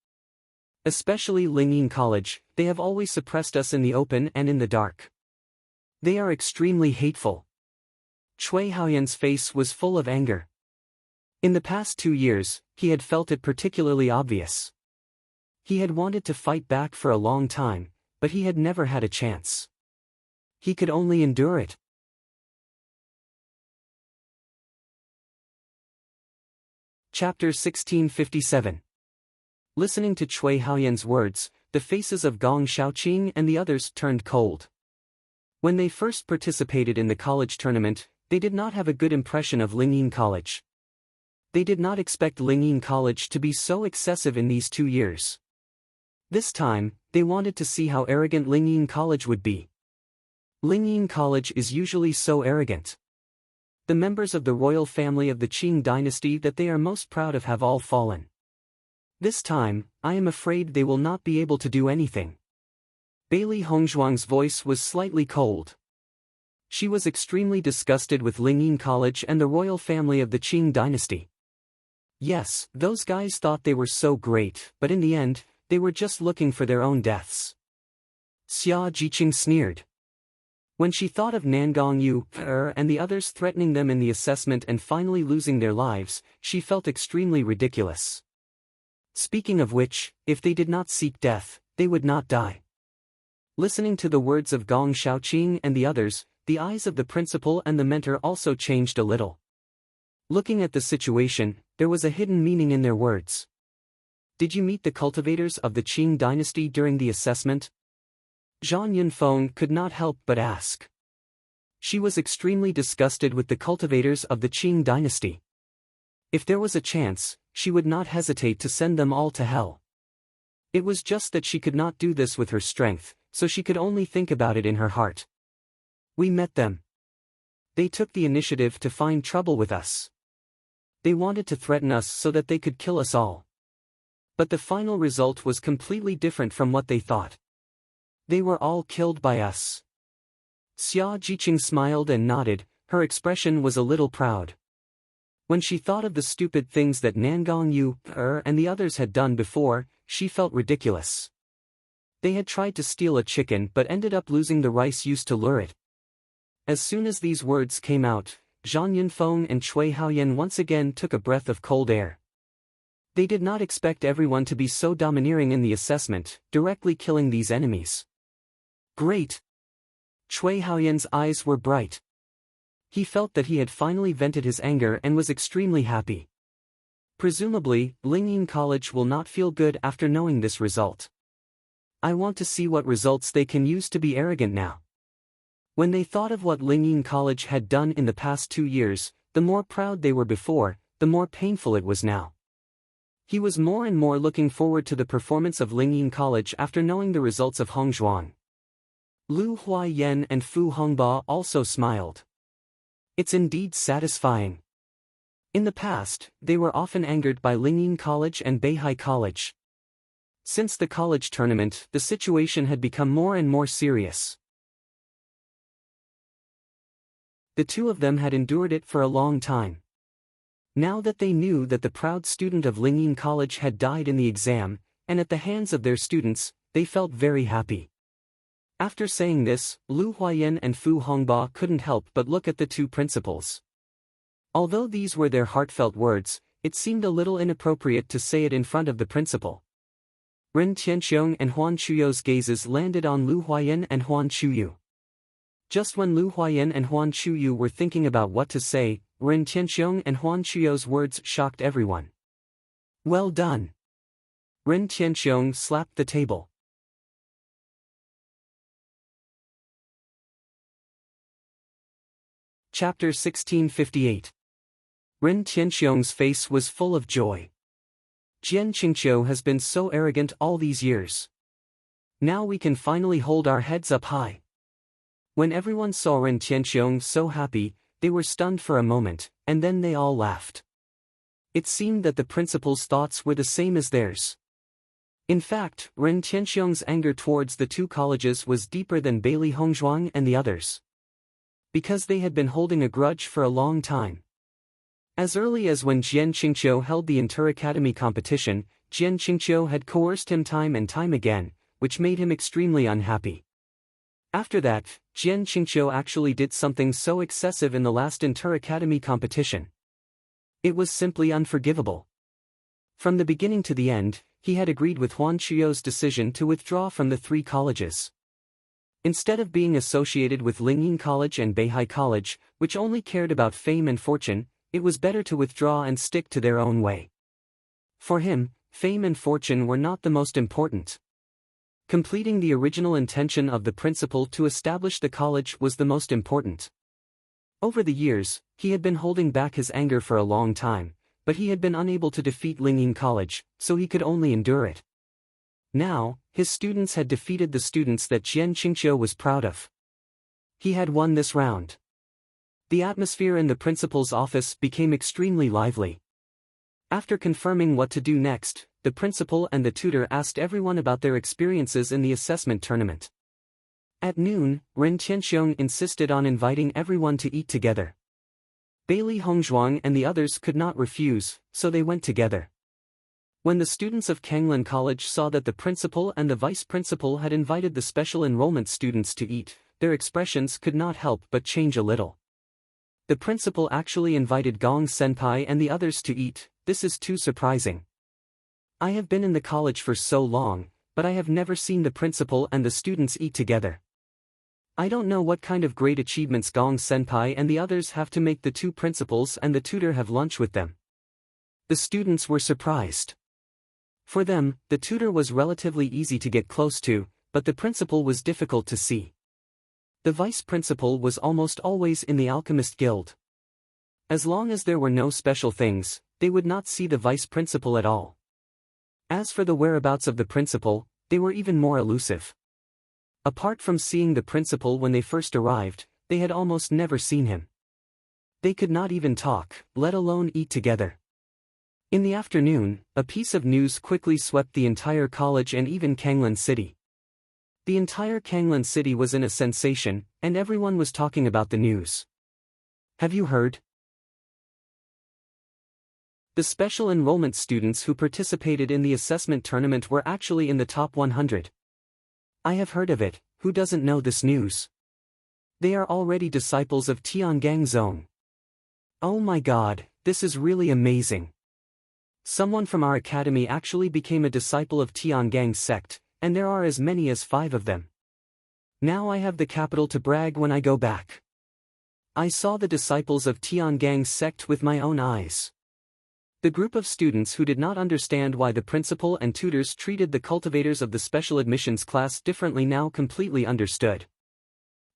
Especially Lingyin College, they have always suppressed us in the open and in the dark. They are extremely hateful. Cui Haoyan's face was full of anger. In the past 2 years, he had felt it particularly obvious. He had wanted to fight back for a long time, but he had never had a chance. He could only endure it. Chapter 1657. Listening to Cui Haoyan's words, the faces of Gong Shaoqing and the others turned cold. When they first participated in the college tournament, they did not have a good impression of Lingyin College. They did not expect Lingyin College to be so excessive in these 2 years. This time, they wanted to see how arrogant Lingyin College would be. Lingyin College is usually so arrogant. The members of the royal family of the Qing dynasty that they are most proud of have all fallen. This time, I am afraid they will not be able to do anything. Bailey Hongzhuang's voice was slightly cold. She was extremely disgusted with Lingyin College and the royal family of the Qing dynasty. Yes, those guys thought they were so great, but in the end, they were just looking for their own deaths. Xia Jiqing sneered. When she thought of Nangong Yu and the others threatening them in the assessment and finally losing their lives, she felt extremely ridiculous. Speaking of which, if they did not seek death, they would not die. Listening to the words of Gong Shaoqing and the others, the eyes of the principal and the mentor also changed a little. Looking at the situation, there was a hidden meaning in their words. Did you meet the cultivators of the Qing dynasty during the assessment? Zhang Yunfeng could not help but ask. She was extremely disgusted with the cultivators of the Qing dynasty. If there was a chance, she would not hesitate to send them all to hell. It was just that she could not do this with her strength, so she could only think about it in her heart. We met them. They took the initiative to find trouble with us. They wanted to threaten us so that they could kill us all. But the final result was completely different from what they thought. They were all killed by us. Xia Jiqing smiled and nodded, her expression was a little proud. When she thought of the stupid things that Nangong Yu, and the others had done before, she felt ridiculous. They had tried to steal a chicken but ended up losing the rice used to lure it. As soon as these words came out, Zhang Yunfeng and Cui Haoyan once again took a breath of cold air. They did not expect everyone to be so domineering in the assessment, directly killing these enemies. Great! Cui Haoyan's eyes were bright. He felt that he had finally vented his anger and was extremely happy. Presumably, Lingyin College will not feel good after knowing this result. I want to see what results they can use to be arrogant now. When they thought of what Lingyin College had done in the past 2 years, the more proud they were before, the more painful it was now. He was more and more looking forward to the performance of Lingyin College after knowing the results of Hongzhuang. Lu Huaiyan and Fu Hongba also smiled. It's indeed satisfying. In the past, they were often angered by Lingyin College and Beihai College. Since the college tournament, the situation had become more and more serious. The two of them had endured it for a long time. Now that they knew that the proud student of Lingyin College had died in the exam, and at the hands of their students, they felt very happy. After saying this, Lu Huaiyan and Fu Hongba couldn't help but look at the two principals. Although these were their heartfelt words, it seemed a little inappropriate to say it in front of the principal. Ren Tianxiong and Huan Chuyu's gazes landed on Lu Huaiyan and Huan Chuyu. Just when Lu Huaiyan and Huan Chuyu were thinking about what to say, Ren Tianxiong and Huan Chuyu's words shocked everyone. Well done! Ren Tianxiong slapped the table. Chapter 1658. Ren Tianxiong's face was full of joy. Jian Qingqiu has been so arrogant all these years. Now we can finally hold our heads up high. When everyone saw Ren Tianxiong so happy, they were stunned for a moment, and then they all laughed. It seemed that the principal's thoughts were the same as theirs. In fact, Ren Tianxiong's anger towards the two colleges was deeper than Beili Hongzhuang and the others. Because they had been holding a grudge for a long time. As early as when Jian Qingqiu held the Inter-Academy competition, Jian Qingqiu had coerced him time and time again, which made him extremely unhappy. After that, Jian Qingqiu actually did something so excessive in the last Inter-Academy competition. It was simply unforgivable. From the beginning to the end, he had agreed with Huan Chuyu's decision to withdraw from the three colleges. Instead of being associated with Lingyin College and Beihai College, which only cared about fame and fortune, it was better to withdraw and stick to their own way. For him, fame and fortune were not the most important. Completing the original intention of the principal to establish the college was the most important. Over the years, he had been holding back his anger for a long time, but he had been unable to defeat Lingyin College, so he could only endure it. Now, his students had defeated the students that Jian Qingqiu was proud of. He had won this round. The atmosphere in the principal's office became extremely lively. After confirming what to do next, the principal and the tutor asked everyone about their experiences in the assessment tournament. At noon, Ren Tianxiong insisted on inviting everyone to eat together. Beili Hongzhuang and the others could not refuse, so they went together. When the students of Kanglan College saw that the principal and the vice principal had invited the special enrollment students to eat, their expressions could not help but change a little. The principal actually invited Gong Senpai and the others to eat. This is too surprising. I have been in the college for so long, but I have never seen the principal and the students eat together. I don't know what kind of great achievements Gong Senpai and the others have to make the two principals and the tutor have lunch with them. The students were surprised. For them, the tutor was relatively easy to get close to, but the principal was difficult to see. The vice principal was almost always in the alchemist guild. As long as there were no special things, they would not see the vice principal at all. As for the whereabouts of the principal, they were even more elusive. Apart from seeing the principal when they first arrived, they had almost never seen him. They could not even talk, let alone eat together. In the afternoon, a piece of news quickly swept the entire college and even Kanglan City. The entire Kanglan City was in a sensation, and everyone was talking about the news. Have you heard? The special enrollment students who participated in the assessment tournament were actually in the top 100. I have heard of it. Who doesn't know this news? They are already disciples of Tiangang Zone. Oh my god, this is really amazing. Someone from our academy actually became a disciple of Tiangang's sect, and there are as many as 5 of them. Now I have the capital to brag when I go back. I saw the disciples of Tiangang's sect with my own eyes. The group of students who did not understand why the principal and tutors treated the cultivators of the special admissions class differently now completely understood.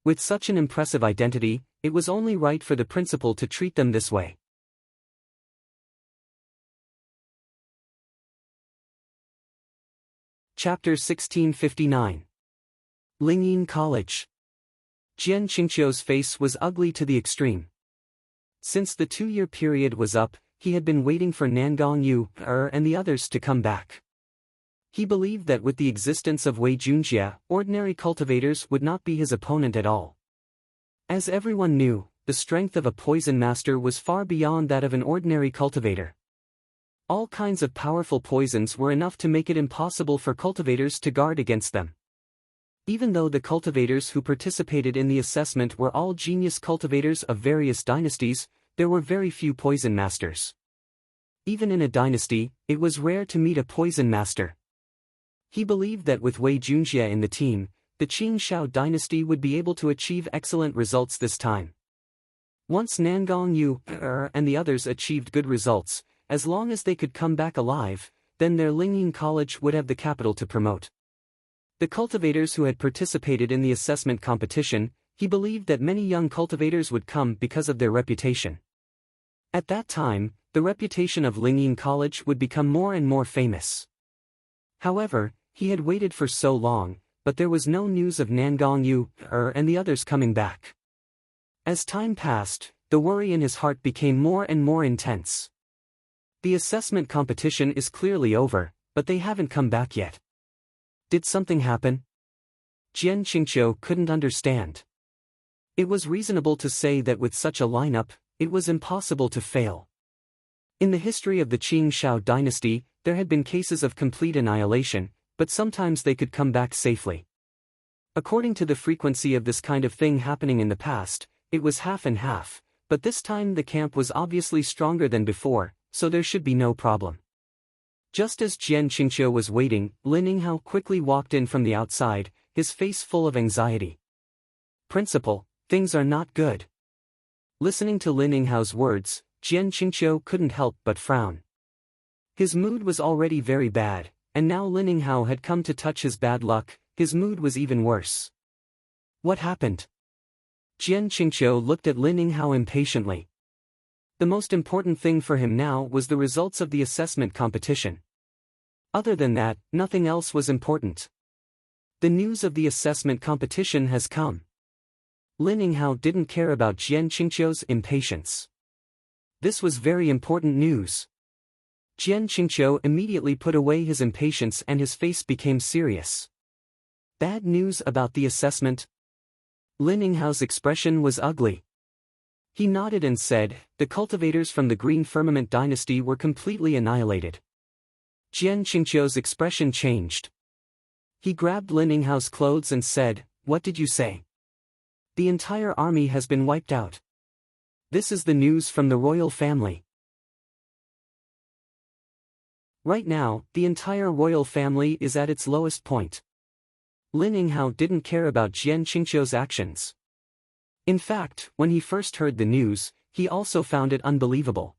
With such an impressive identity, it was only right for the principal to treat them this way. Chapter 1659. Lingyin College. Jian Qingqiu's face was ugly to the extreme. Since the 2-year period was up, he had been waiting for Nangong Yu and the others to come back. He believed that with the existence of Wei Junjie, ordinary cultivators would not be his opponent at all. As everyone knew, the strength of a poison master was far beyond that of an ordinary cultivator. All kinds of powerful poisons were enough to make it impossible for cultivators to guard against them. Even though the cultivators who participated in the assessment were all genius cultivators of various dynasties, there were very few poison masters. Even in a dynasty, it was rare to meet a poison master. He believed that with Wei Junjie in the team, the Qing Shao dynasty would be able to achieve excellent results this time. Once Nangong Yu and the others achieved good results, as long as they could come back alive, then their Lingyin College would have the capital to promote. The cultivators who had participated in the assessment competition, he believed that many young cultivators would come because of their reputation. At that time, the reputation of Lingyin College would become more and more famous. However, he had waited for so long, but there was no news of Nangong Yu and the others coming back. As time passed, the worry in his heart became more and more intense. The assessment competition is clearly over, but they haven't come back yet. Did something happen? Jian Qingqiu couldn't understand. It was reasonable to say that with such a lineup, it was impossible to fail. In the history of the Qing Shao dynasty, there had been cases of complete annihilation, but sometimes they could come back safely. According to the frequency of this kind of thing happening in the past, it was half and half, but this time the camp was obviously stronger than before, so there should be no problem. Just as Jian Qingqiu was waiting, Lin Ninghao quickly walked in from the outside, his face full of anxiety. "Principal, things are not good." Listening to Lin Ninghao's words, Jian Qingqiu couldn't help but frown. His mood was already very bad, and now Lin Ninghao had come to touch his bad luck, his mood was even worse. What happened? Jian Qingqiu looked at Lin Ninghao impatiently. The most important thing for him now was the results of the assessment competition. Other than that, nothing else was important. The news of the assessment competition has come. Lin Ninghao didn't care about Jian Qingqiu's impatience. This was very important news. Jian Qingqiu immediately put away his impatience and his face became serious. Bad news about the assessment? Lin Ninghao's expression was ugly. He nodded and said, "The cultivators from the Green Firmament dynasty were completely annihilated." Jian Qingqiu's expression changed. He grabbed Lin Ninghao's clothes and said, "What did you say?" "The entire army has been wiped out. This is the news from the royal family." Right now, the entire royal family is at its lowest point. Lin Ninghao didn't care about Jian Qingqiu's actions. In fact, when he first heard the news, he also found it unbelievable.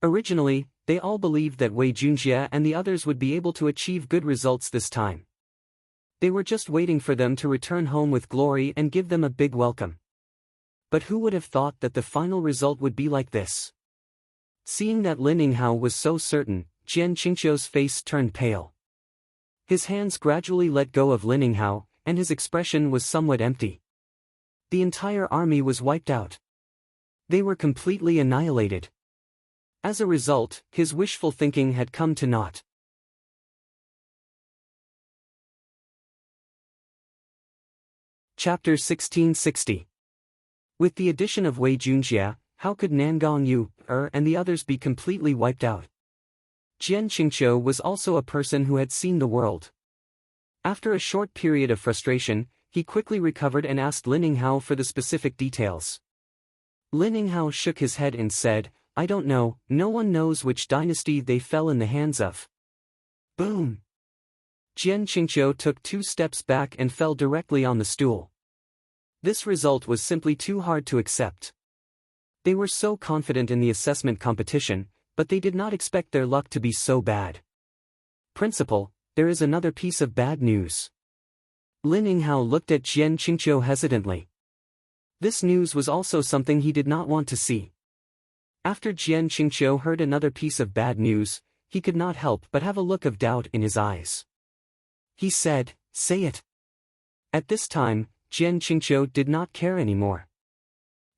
Originally, they all believed that Wei Junjie and the others would be able to achieve good results this time. They were just waiting for them to return home with glory and give them a big welcome. But who would have thought that the final result would be like this? Seeing that Lin Ninghao was so certain, Jian Qingqiu's face turned pale. His hands gradually let go of Lin Ninghao, and his expression was somewhat empty. The entire army was wiped out. They were completely annihilated. As a result, his wishful thinking had come to naught. Chapter 1660. With the addition of Wei Junjie, how could Nangong Yu, and the others be completely wiped out? Jian Qingqiu was also a person who had seen the world. After a short period of frustration, he quickly recovered and asked Lin Ninghao for the specific details. Lin Ninghao shook his head and said, "I don't know, no one knows which dynasty they fell in the hands of." Boom! Jian Qingqiu took 2 steps back and fell directly on the stool. This result was simply too hard to accept. They were so confident in the assessment competition, but they did not expect their luck to be so bad. "Principal, there is another piece of bad news." Lin Ninghao looked at Jian Qingqiu hesitantly. This news was also something he did not want to see. After Jian Qingqiu heard another piece of bad news, he could not help but have a look of doubt in his eyes. He said, "Say it." At this time, Jian Qingqiu did not care anymore.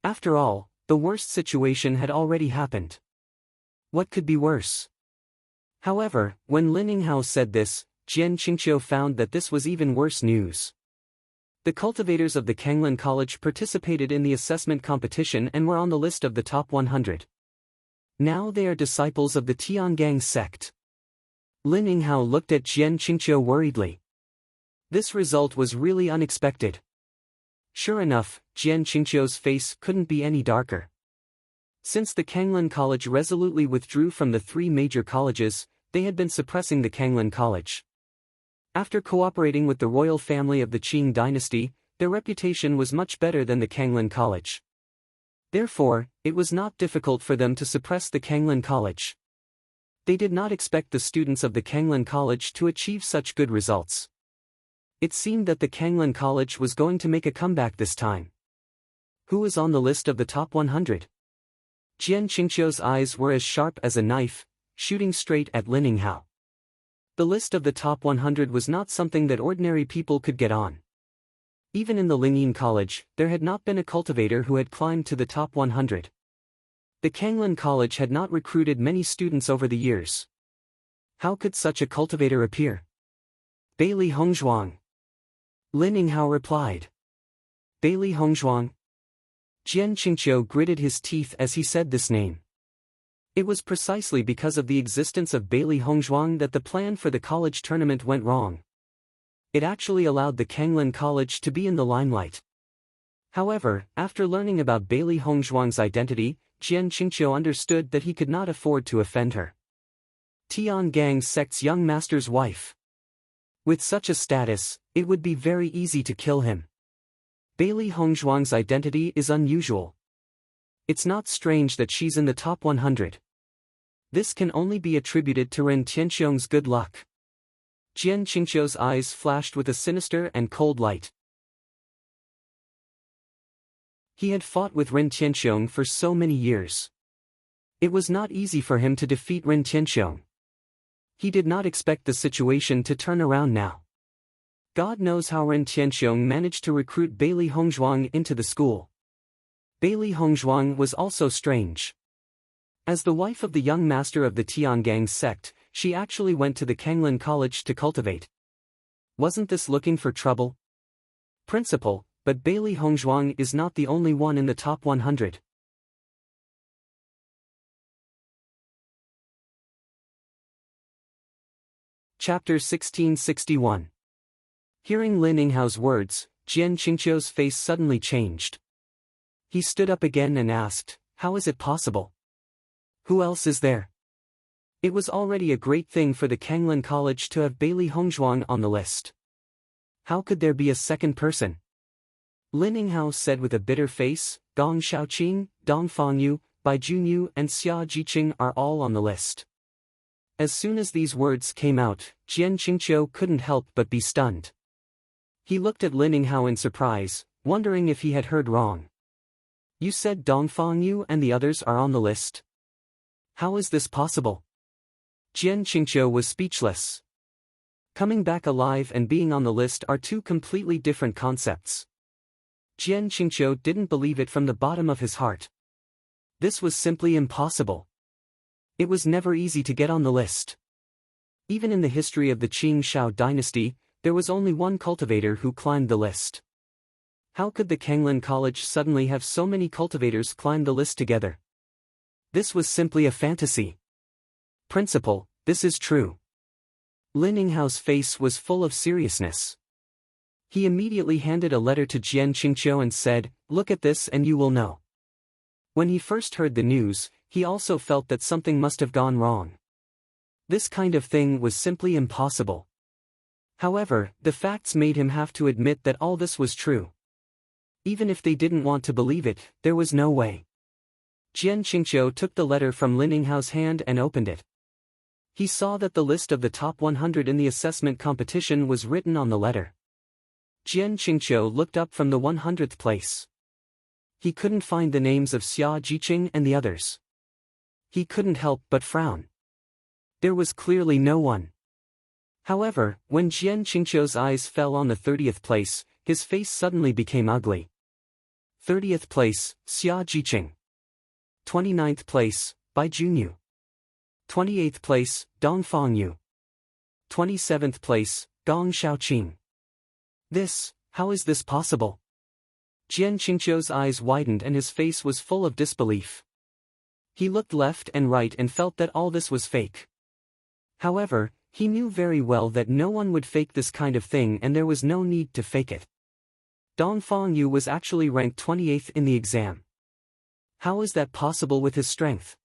After all, the worst situation had already happened. What could be worse? However, when Lin Ninghao said this, Jian Qingqiu found that this was even worse news. The cultivators of the Kanglin College participated in the assessment competition and were on the list of the top 100. Now they are disciples of the Tiangang sect. Lin Ninghao looked at Jian Qingqiu worriedly. This result was really unexpected. Sure enough, Jian Qingqiu's face couldn't be any darker. Since the Kanglin College resolutely withdrew from the 3 major colleges, they had been suppressing the Kanglin College. After cooperating with the royal family of the Qing dynasty, their reputation was much better than the Kanglin College. Therefore, it was not difficult for them to suppress the Kanglin College. They did not expect the students of the Kanglin College to achieve such good results. It seemed that the Kanglin College was going to make a comeback this time. Who was on the list of the top 100? Jian Qingqiu's eyes were as sharp as a knife, shooting straight at Lin Ninghao. The list of the top 100 was not something that ordinary people could get on. Even in the Lingyin College, there had not been a cultivator who had climbed to the top 100. The Kanglin College had not recruited many students over the years. How could such a cultivator appear? Bailey Hongzhuang. Lin Ninghao replied. Bailey Hongzhuang? Jian Qingqiu gritted his teeth as he said this name. It was precisely because of the existence of Bailey Hongzhuang that the plan for the college tournament went wrong. It actually allowed the Kanglin College to be in the limelight. However, after learning about Bailey Hongzhuang's identity, Jian Qingqiu understood that he could not afford to offend her. Tiangang sect's young master's wife. With such a status, it would be very easy to kill him. Bailey Hongzhuang's identity is unusual. It's not strange that she's in the top 100. This can only be attributed to Ren Tianxiong's good luck. Jian Qingqiu's eyes flashed with a sinister and cold light. He had fought with Ren Tianxiong for so many years. It was not easy for him to defeat Ren Tianxiong. He did not expect the situation to turn around now. God knows how Ren Tianxiong managed to recruit Bailey Hongzhuang into the school. Bailey Hongzhuang was also strange. As the wife of the young master of the Tiangang sect, she actually went to the Kanglin College to cultivate. Wasn't this looking for trouble? Principal, but Bailey Hongzhuang is not the only one in the top 100. Chapter 1661. Hearing Lin Ninghao's words, Jian Qingqiu's face suddenly changed. He stood up again and asked, "How is it possible? Who else is there?" It was already a great thing for the Kanglin College to have Bailey Hongzhuang on the list. How could there be a second person? Lin Ninghao said with a bitter face, "Gong Shaoqing, Dong Fangyu, Bai Junyu and Xia Jiqing are all on the list." As soon as these words came out, Jian Qingqiu couldn't help but be stunned. He looked at Lin Ninghao in surprise, wondering if he had heard wrong. "You said Dong Fangyu and the others are on the list? How is this possible?" Jian Qingqiu was speechless. Coming back alive and being on the list are two completely different concepts. Jian Qingqiu didn't believe it from the bottom of his heart. This was simply impossible. It was never easy to get on the list. Even in the history of the Qing Shao dynasty, there was only one cultivator who climbed the list. How could the Kenglin College suddenly have so many cultivators climb the list together? This was simply a fantasy. Principal, this is true. Lin Yinghao's face was full of seriousness. He immediately handed a letter to Jian Qingqiu and said, "Look at this and you will know." When he first heard the news, he also felt that something must have gone wrong. This kind of thing was simply impossible. However, the facts made him have to admit that all this was true. Even if they didn't want to believe it, there was no way. Jian Qingqiu took the letter from Lin Yinghao's hand and opened it. He saw that the list of the top 100 in the assessment competition was written on the letter. Jian Qingqiu looked up from the 100th place. He couldn't find the names of Xia Jiqing and the others. He couldn't help but frown. There was clearly no one. However, when Jian Qingqiu's eyes fell on the 30th place, his face suddenly became ugly. 30th place, Xia Jiqing. 29th place, Bai Junyu. 28th place, Dong Fangyu. 27th place, Gong Shaoqing. How is this possible? Jian Qingqiu's eyes widened and his face was full of disbelief. He looked left and right and felt that all this was fake. However, he knew very well that no one would fake this kind of thing and there was no need to fake it. Dong Fangyu was actually ranked 28th in the exam. How is that possible with his strength?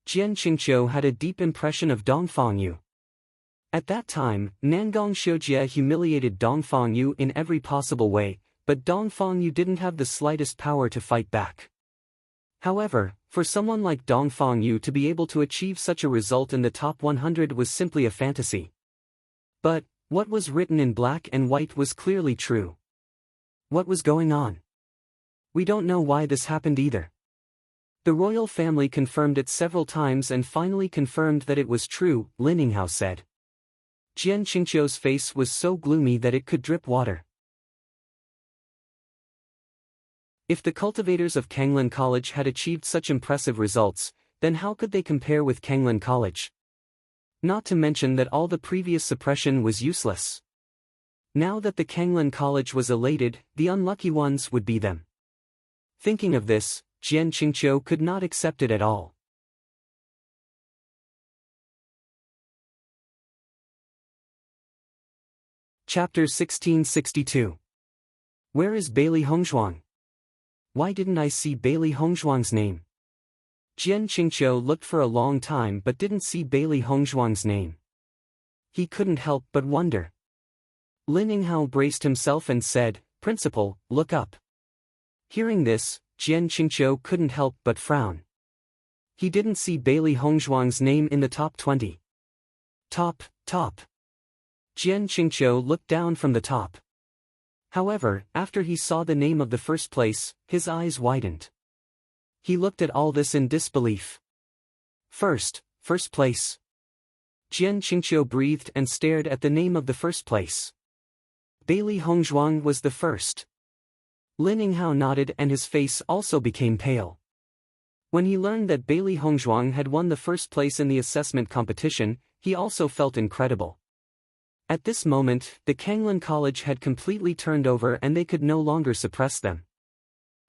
Jian Qingqiu had a deep impression of Dong Fangyu. At that time, Nangong Xiujie humiliated Dong Fangyu in every possible way, but Dong Fangyu didn't have the slightest power to fight back. However, for someone like Dong Fangyu to be able to achieve such a result in the top 100 was simply a fantasy. But, what was written in black and white was clearly true. What was going on? We don't know why this happened either. The royal family confirmed it several times and finally confirmed that it was true, Lin Yinghao said. Jian Qingqiu's face was so gloomy that it could drip water. If the cultivators of Kenglin College had achieved such impressive results, then how could they compare with Kenglin College? Not to mention that all the previous suppression was useless. Now that the Kenglin College was elated, the unlucky ones would be them. Thinking of this, Jian Qingqiu could not accept it at all. Chapter 1662. Where is Bailey Hongzhuang? Why didn't I see Bailey Hongzhuang's name? Jian Qingqiu looked for a long time but didn't see Bailey Hongzhuang's name. He couldn't help but wonder. Lin Yinghao braced himself and said, "Principal, look up." Hearing this, Jian Qingqiu couldn't help but frown. He didn't see Bailey Hongzhuang's name in the top 20. Top. Jian Qingqiu looked down from the top. However, after he saw the name of the first place, his eyes widened. He looked at all this in disbelief. First place. Jian Qingqiu breathed and stared at the name of the first place. Bailey Hongzhuang was the first. Lin Yinghao nodded and his face also became pale. When he learned that Bailey Hongzhuang had won the first place in the assessment competition, he also felt incredible. At this moment, the Kenglin College had completely turned over and they could no longer suppress them.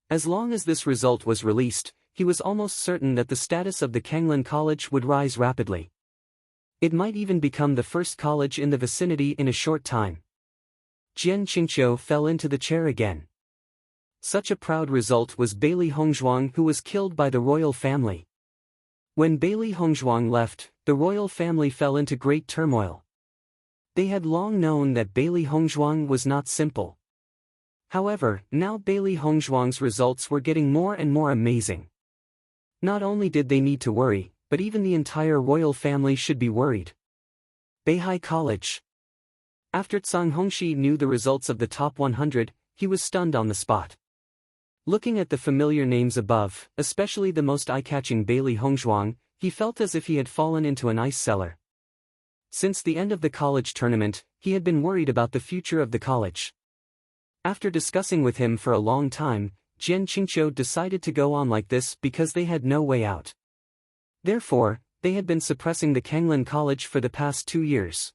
As long as this result was released, he was almost certain that the status of the Kenglin College would rise rapidly. It might even become the first college in the vicinity in a short time. Jian Qingqiu fell into the chair again. Such a proud result was Bailey Hongzhuang, who was killed by the royal family. When Bailey Hongzhuang left, the royal family fell into great turmoil. They had long known that Bailey Hongzhuang was not simple. However, now Bailey Hongzhuang's results were getting more and more amazing. Not only did they need to worry, but even the entire royal family should be worried. Beihai College. After Zhang Hongxi knew the results of the top 100, he was stunned on the spot. Looking at the familiar names above, especially the most eye-catching Bailey Hongzhuang, he felt as if he had fallen into an ice cellar. Since the end of the college tournament, he had been worried about the future of the college. After discussing with him for a long time, Jian Qingqiu decided to go on like this because they had no way out. Therefore, they had been suppressing the Kanglin College for the past 2 years.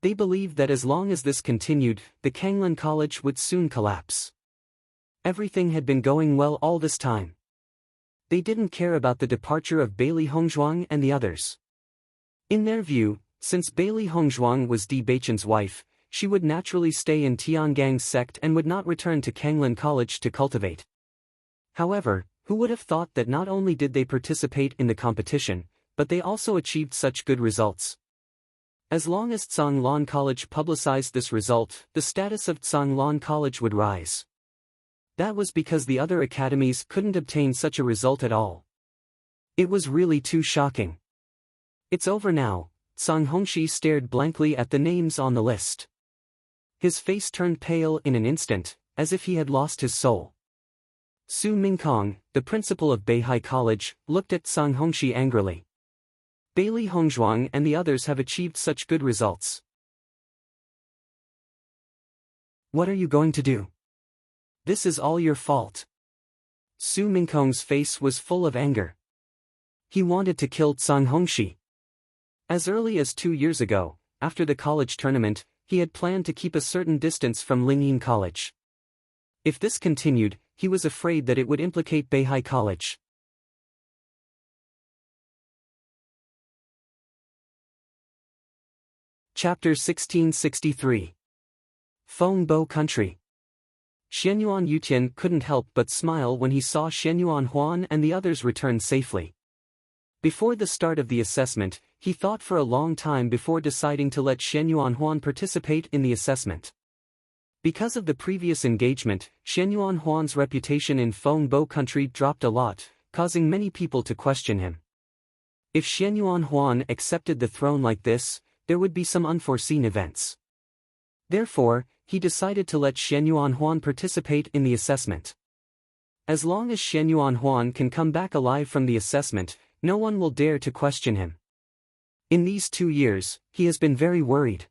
They believed that as long as this continued, the Kanglin College would soon collapse. Everything had been going well all this time. They didn't care about the departure of Bailey Hongzhuang and the others. In their view, since Bailey Hongzhuang was Di Beichen's wife, she would naturally stay in Tiangang's sect and would not return to Kanglin College to cultivate. However, who would have thought that not only did they participate in the competition, but they also achieved such good results? As long as Zhanglan College publicized this result, the status of Zhanglan College would rise. That was because the other academies couldn't obtain such a result at all. It was really too shocking. It's over now. Zhang Hongxi stared blankly at the names on the list. His face turned pale in an instant, as if he had lost his soul. Su Mingkong, the principal of Beihai College, looked at Zhang Hongxi angrily. Bailey Hongzhuang and the others have achieved such good results. What are you going to do? This is all your fault. Su Mingkong's face was full of anger. He wanted to kill Zhang Hongxi. As early as 2 years ago, after the college tournament, he had planned to keep a certain distance from Lingyin College. If this continued, he was afraid that it would implicate Beihai College. Chapter 1663. Fengbou Country. Xianyuan Yutian couldn't help but smile when he saw Xianyuan Huan and the others return safely. Before the start of the assessment, he thought for a long time before deciding to let Xianyuan Huan participate in the assessment. Because of the previous engagement, Xianyuan Huan's reputation in Fengbou Country dropped a lot, causing many people to question him. If Xianyuan Huan accepted the throne like this, there would be some unforeseen events. Therefore, he decided to let Xianyuan Huan participate in the assessment. As long as Xianyuan Huan can come back alive from the assessment, no one will dare to question him. In these 2 years, he has been very worried.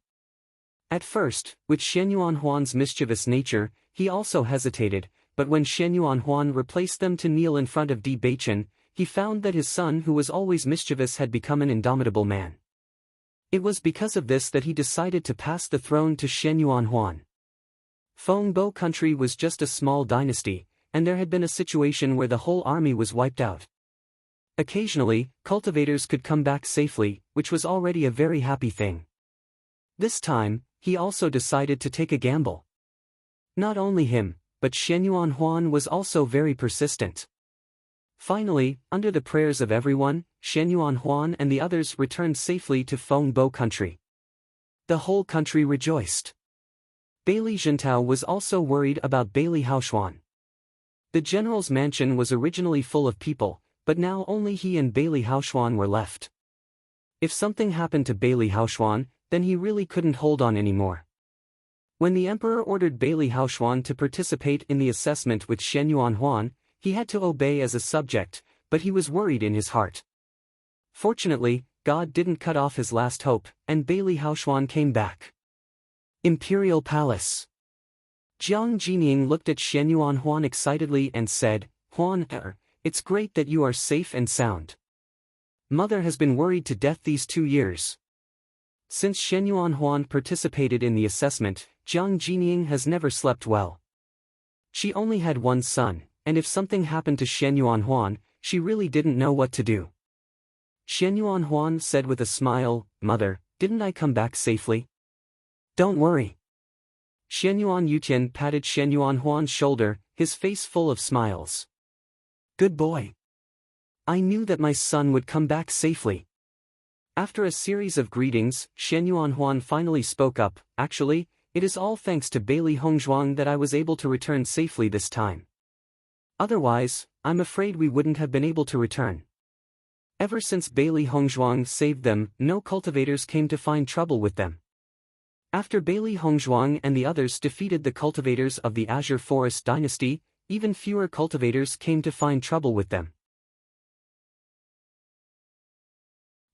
At first, with Xianyuan Huan's mischievous nature, he also hesitated, but when Xianyuan Huan replaced them to kneel in front of Di Beichen, he found that his son who was always mischievous had become an indomitable man. It was because of this that he decided to pass the throne to Xianyuan Huan. Fengbou Country was just a small dynasty, and there had been a situation where the whole army was wiped out. Occasionally, cultivators could come back safely, which was already a very happy thing. This time, he also decided to take a gamble. Not only him, but Xianyuan Huan was also very persistent. Finally, under the prayers of everyone, Xianyuan Huan and the others returned safely to Fengbou Country. The whole country rejoiced. Bailey Zhentao was also worried about Bailey Haoshuan. The general's mansion was originally full of people, but now only he and Bailey Haoshuan were left. If something happened to Bailey Haoshuan, then he really couldn't hold on anymore. When the emperor ordered Bailey Haoshuan to participate in the assessment with Xianyuan Huan, he had to obey as a subject, but he was worried in his heart. Fortunately, God didn't cut off his last hope, and Bailey Haoshuan came back. Imperial Palace. Jiang Jining looked at Xianyuan Huan excitedly and said, "Huan, it's great that you are safe and sound. Mother has been worried to death these 2 years." Since Xianyuan Huan participated in the assessment, Jiang Jining has never slept well. She only had one son, and if something happened to Xianyuan Huan, she really didn't know what to do. Xianyuan Huan said with a smile, "Mother, didn't I come back safely? Don't worry." Xianyuan Yutian patted Xianyuan Huan's shoulder, his face full of smiles. "Good boy. I knew that my son would come back safely." After a series of greetings, Xianyuan Huan finally spoke up, "Actually, it is all thanks to Bailey Hongzhuang that I was able to return safely this time. Otherwise, I'm afraid we wouldn't have been able to return." Ever since Bailey Hongzhuang saved them, no cultivators came to find trouble with them. After Bailey Hongzhuang and the others defeated the cultivators of the Azure Forest dynasty, even fewer cultivators came to find trouble with them.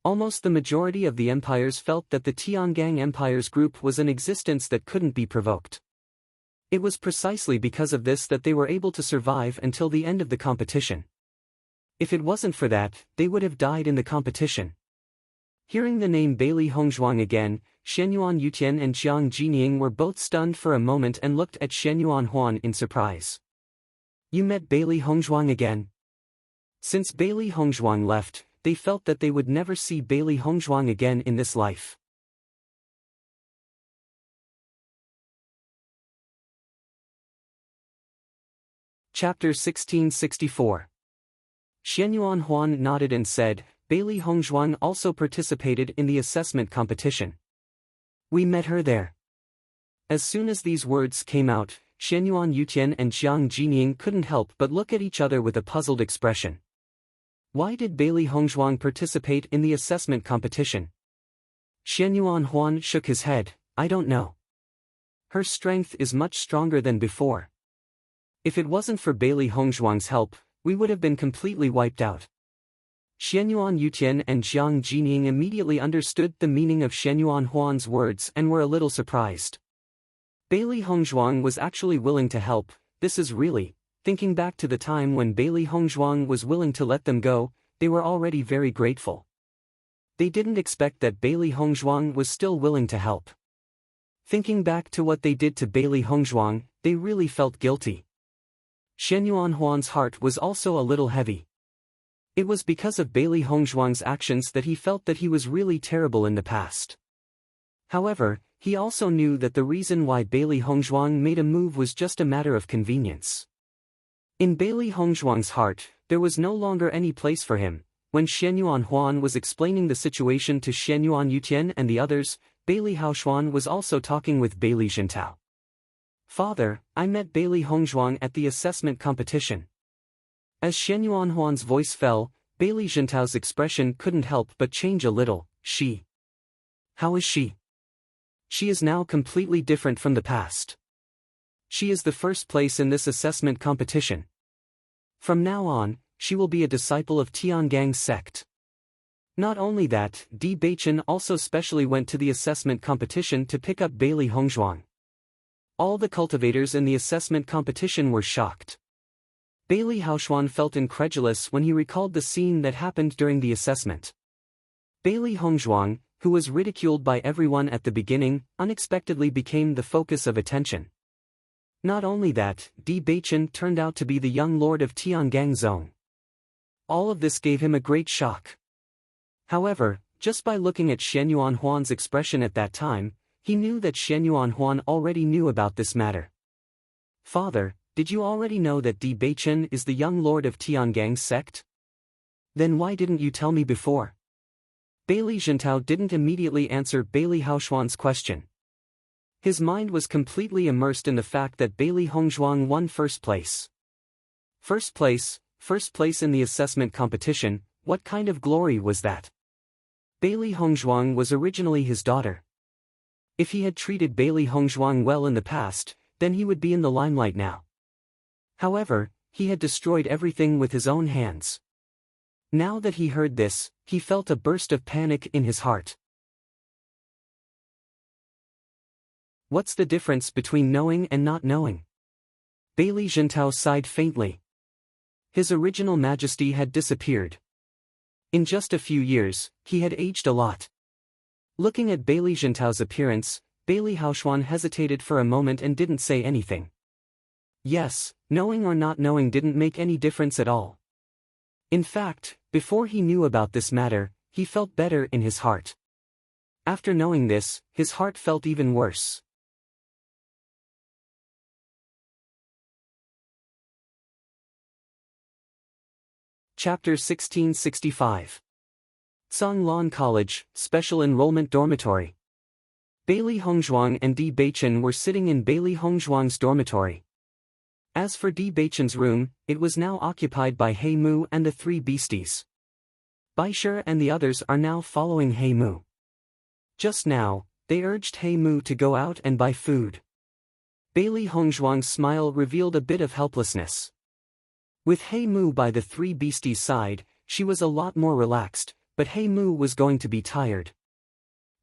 Almost the majority of the empires felt that the Tiangang Empire's group was an existence that couldn't be provoked. It was precisely because of this that they were able to survive until the end of the competition. If it wasn't for that, they would have died in the competition. Hearing the name Bailey Hongzhuang again, Shenyuan Yutian and Jiang Jining were both stunned for a moment and looked at Shenyuan Huan in surprise. You met Bailey Hongzhuang again? Since Bailey Hongzhuang left, they felt that they would never see Bailey Hongzhuang again in this life. Chapter 1664. Shenyuan Huan nodded and said, Bailey Hongzhuang also participated in the assessment competition. We met her there. As soon as these words came out, Shenyuan Yutian and Jiang Jining couldn't help but look at each other with a puzzled expression. Why did Bailey Hongzhuang participate in the assessment competition? Shenyuan Huan shook his head, I don't know. Her strength is much stronger than before. If it wasn't for Bailey Hongzhuang's help, we would have been completely wiped out. Shenyuan Yutian and Jiang Jining immediately understood the meaning of Shenyuan Huan's words and were a little surprised. Bailey Hongzhuang was actually willing to help. This is really, thinking back to the time when Bailey Hongzhuang was willing to let them go, they were already very grateful. They didn't expect that Bailey Hongzhuang was still willing to help. Thinking back to what they did to Bailey Hongzhuang, they really felt guilty. Shenyuan Huan's heart was also a little heavy. It was because of Bailey Hongzhuang's actions that he felt that he was really terrible in the past. However, he also knew that the reason why Bailey Hongzhuang made a move was just a matter of convenience. In Bailey Hongzhuang's heart, there was no longer any place for him. When Shenyuan Huan was explaining the situation to Shenyuan Yutian and the others, Bailey Haoshuan was also talking with Bailey Jintao. Father, I met Bailey Hongzhuang at the assessment competition. As Shenyuan Huan's voice fell, Bailey Jintao's expression couldn't help but change a little. She. How is she? She is now completely different from the past. She is the first place in this assessment competition. From now on, she will be a disciple of Tiangang's sect. Not only that, Di Beichen also specially went to the assessment competition to pick up Bailey Hongzhuang. All the cultivators in the assessment competition were shocked. Bailey Haoshuan felt incredulous when he recalled the scene that happened during the assessment. Bailey Hongzhuang, who was ridiculed by everyone at the beginning, unexpectedly became the focus of attention. Not only that, Di Beichen turned out to be the young lord of Tiangang Zone. All of this gave him a great shock. However, just by looking at Shenyuan Huan's expression at that time, he knew that Shenyuan Huan already knew about this matter. Father, did you already know that Di Beichen is the young lord of Tiangang's sect? Then why didn't you tell me before? Bailey Jintao didn't immediately answer Bailey Haoshuan's question. His mind was completely immersed in the fact that Bailey Hongzhuang won first place. First place in the assessment competition, what kind of glory was that? Bailey Hongzhuang was originally his daughter. If he had treated Bailey Hongzhuang well in the past, then he would be in the limelight now. However, he had destroyed everything with his own hands. Now that he heard this, he felt a burst of panic in his heart. What's the difference between knowing and not knowing? Bailey Jintao sighed faintly. His original majesty had disappeared. In just a few years, he had aged a lot. Looking at Bailey Jintao's appearance, Bailey Haoshuan hesitated for a moment and didn't say anything. Yes, knowing or not knowing didn't make any difference at all. In fact, before he knew about this matter, he felt better in his heart. After knowing this, his heart felt even worse. Chapter 1665. Songlan College, Special Enrollment Dormitory. Bailey Hongzhuang and Di Beichen were sitting in Bailey Hongzhuang's dormitory. As for Di Beichen's room, it was now occupied by He Mu and the three beasties. Baisher and the others are now following He Mu. Just now, they urged He Mu to go out and buy food. Bailey Hongzhuang's smile revealed a bit of helplessness. With He Mu by the three beasties' side, she was a lot more relaxed, but He Mu was going to be tired.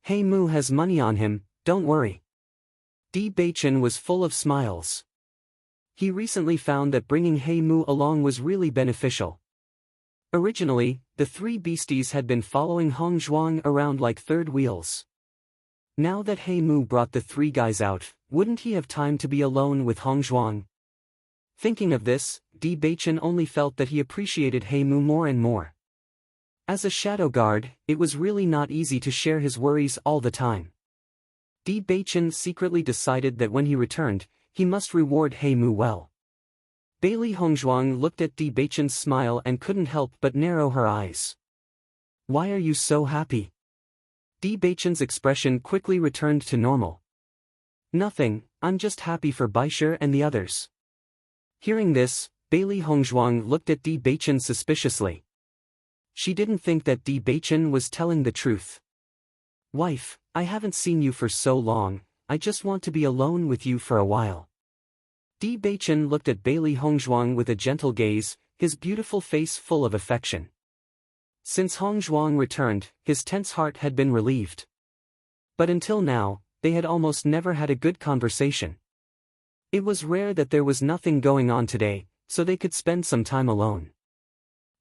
He Mu has money on him, don't worry. Di Beichen was full of smiles. He recently found that bringing He Mu along was really beneficial. Originally, the three beasties had been following Hong Zhuang around like third wheels. Now that He Mu brought the three guys out, wouldn't he have time to be alone with Hong Zhuang? Thinking of this, Di Beichen only felt that he appreciated He Mu more and more. As a shadow guard, it was really not easy to share his worries all the time. Di Beichen secretly decided that when he returned, he must reward He Mu well. Bailey Hongzhuang looked at Di Beichen's smile and couldn't help but narrow her eyes. "Why are you so happy?" Di Beichen's expression quickly returned to normal. "Nothing, I'm just happy for Baisher and the others." Hearing this, Bailey Hongzhuang looked at Di Beichen suspiciously. She didn't think that Di Beichen was telling the truth. "Wife, I haven't seen you for so long, I just want to be alone with you for a while." Di Beichen looked at Bailey Hongzhuang with a gentle gaze, his beautiful face full of affection. Since Hongzhuang returned, his tense heart had been relieved. But until now, they had almost never had a good conversation. It was rare that there was nothing going on today, so they could spend some time alone.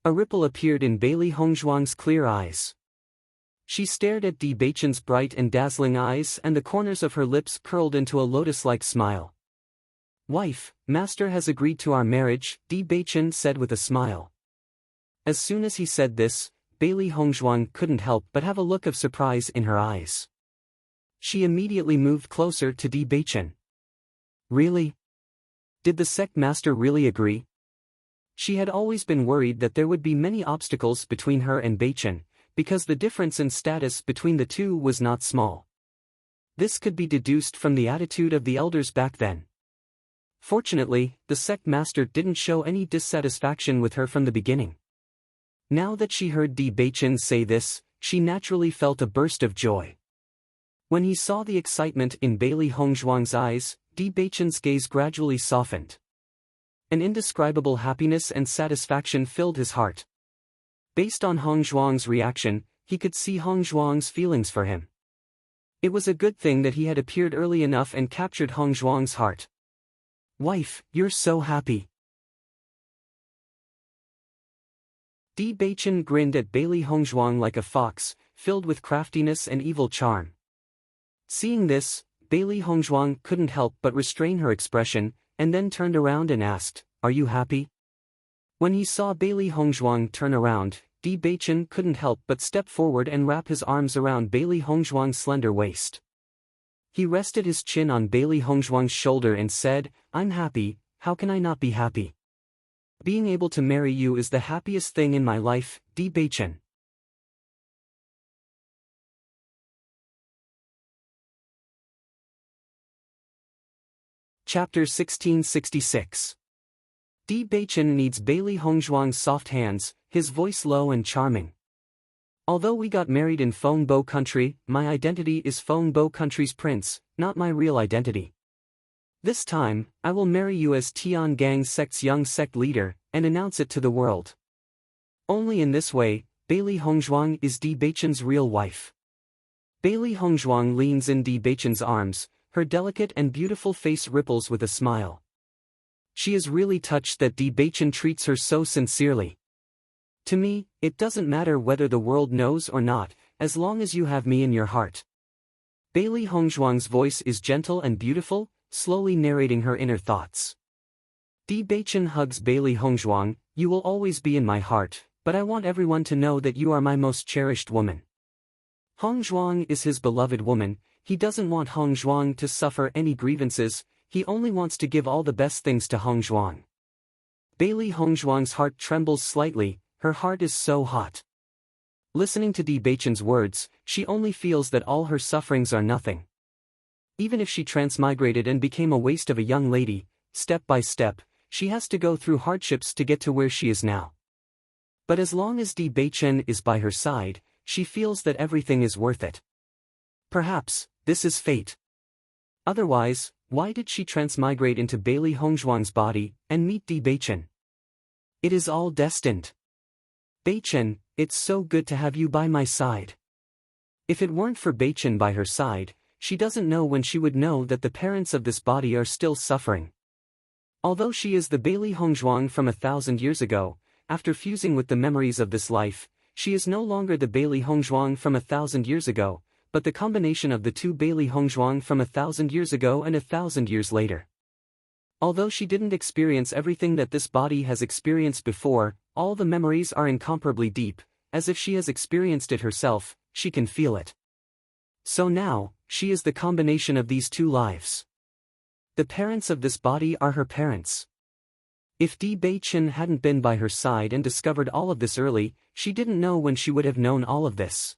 A ripple appeared in Bailey Hongzhuang's clear eyes. She stared at Di Beichen's bright and dazzling eyes, and the corners of her lips curled into a lotus-like smile. "Wife, Master has agreed to our marriage," Di Beichen said with a smile. As soon as he said this, Bailey Hongzhuang couldn't help but have a look of surprise in her eyes. She immediately moved closer to Di Beichen. "Really? Did the sect master really agree?" She had always been worried that there would be many obstacles between her and Beichen, because the difference in status between the two was not small. This could be deduced from the attitude of the elders back then. Fortunately, the sect master didn't show any dissatisfaction with her from the beginning. Now that she heard Di Beichen say this, she naturally felt a burst of joy. When he saw the excitement in Bailey Hongzhuang's eyes, Di Beichen's gaze gradually softened. An indescribable happiness and satisfaction filled his heart. Based on Hongzhuang's reaction, he could see Hongzhuang's feelings for him. It was a good thing that he had appeared early enough and captured Hongzhuang's heart. "Wife, you're so happy." Di Beichen grinned at Bailey Hongzhuang like a fox, filled with craftiness and evil charm. Seeing this, Bailey Hongzhuang couldn't help but restrain her expression, and then turned around and asked, "Are you happy?" When he saw Bailey Hongzhuang turn around, Di Beichen couldn't help but step forward and wrap his arms around Bailey Hongzhuang's slender waist. He rested his chin on Bailey Hongzhuang's shoulder and said, "I'm happy, how can I not be happy? Being able to marry you is the happiest thing in my life, Di Beichen." Chapter 1666. Di Beichen needs Bailey Hongzhuang's soft hands, his voice low and charming. "Although we got married in Fengbo country, my identity is Fengbo country's prince, not my real identity. This time, I will marry you as Tiangang sect's young sect leader, and announce it to the world. Only in this way, Bailey Hongzhuang is Di Beichen's real wife." Bailey Hongzhuang leans in Di Beichen's arms, her delicate and beautiful face ripples with a smile. She is really touched that Di Beichen treats her so sincerely. "To me, it doesn't matter whether the world knows or not, as long as you have me in your heart." Bailey Hongzhuang's voice is gentle and beautiful, slowly narrating her inner thoughts. Di Beichen hugs Bailey Hongzhuang, "You will always be in my heart, but I want everyone to know that you are my most cherished woman." Hongzhuang is his beloved woman, he doesn't want Hongzhuang to suffer any grievances, he only wants to give all the best things to Hongzhuang. Bailey Hongzhuang's heart trembles slightly, her heart is so hot. Listening to Di Beichen's words, she only feels that all her sufferings are nothing. Even if she transmigrated and became a waste of a young lady, step by step, she has to go through hardships to get to where she is now. But as long as Di Beichen is by her side, she feels that everything is worth it. Perhaps, this is fate. Otherwise, why did she transmigrate into Bailey Hongzhuang's body, and meet Di Beichen? It is all destined. "Beichen, it's so good to have you by my side." If it weren't for Beichen by her side, she doesn't know when she would know that the parents of this body are still suffering. Although she is the Bailey Hongzhuang from 1,000 years ago, after fusing with the memories of this life, she is no longer the Bailey Hongzhuang from 1,000 years ago, but the combination of the two Bailey Hongzhuang from 1,000 years ago and 1,000 years later. Although she didn't experience everything that this body has experienced before, all the memories are incomparably deep, as if she has experienced it herself, she can feel it. So now, she is the combination of these two lives. The parents of this body are her parents. If Di Beichen hadn't been by her side and discovered all of this early, she didn't know when she would have known all of this.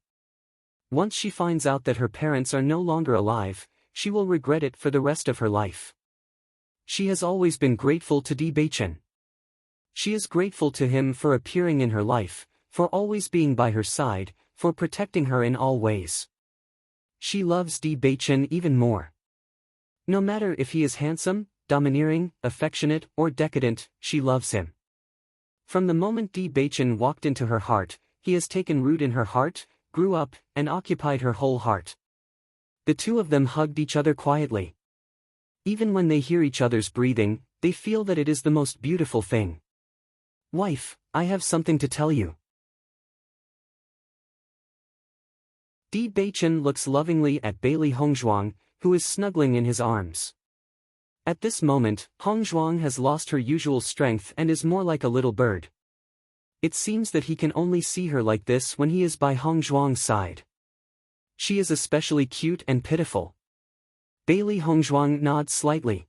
Once she finds out that her parents are no longer alive, she will regret it for the rest of her life. She has always been grateful to Di Beichen. She is grateful to him for appearing in her life, for always being by her side, for protecting her in all ways. She loves Di Beichen even more. No matter if he is handsome, domineering, affectionate, or decadent, she loves him. From the moment Di Beichen walked into her heart, he has taken root in her heart, grew up, and occupied her whole heart. The two of them hugged each other quietly. Even when they hear each other's breathing, they feel that it is the most beautiful thing. Wife, I have something to tell you. Di Beichen looks lovingly at Bailey Hongzhuang, who is snuggling in his arms. At this moment, Hongzhuang has lost her usual strength and is more like a little bird. It seems that he can only see her like this when he is by Hongzhuang's side. She is especially cute and pitiful. Bailey Hongzhuang nods slightly.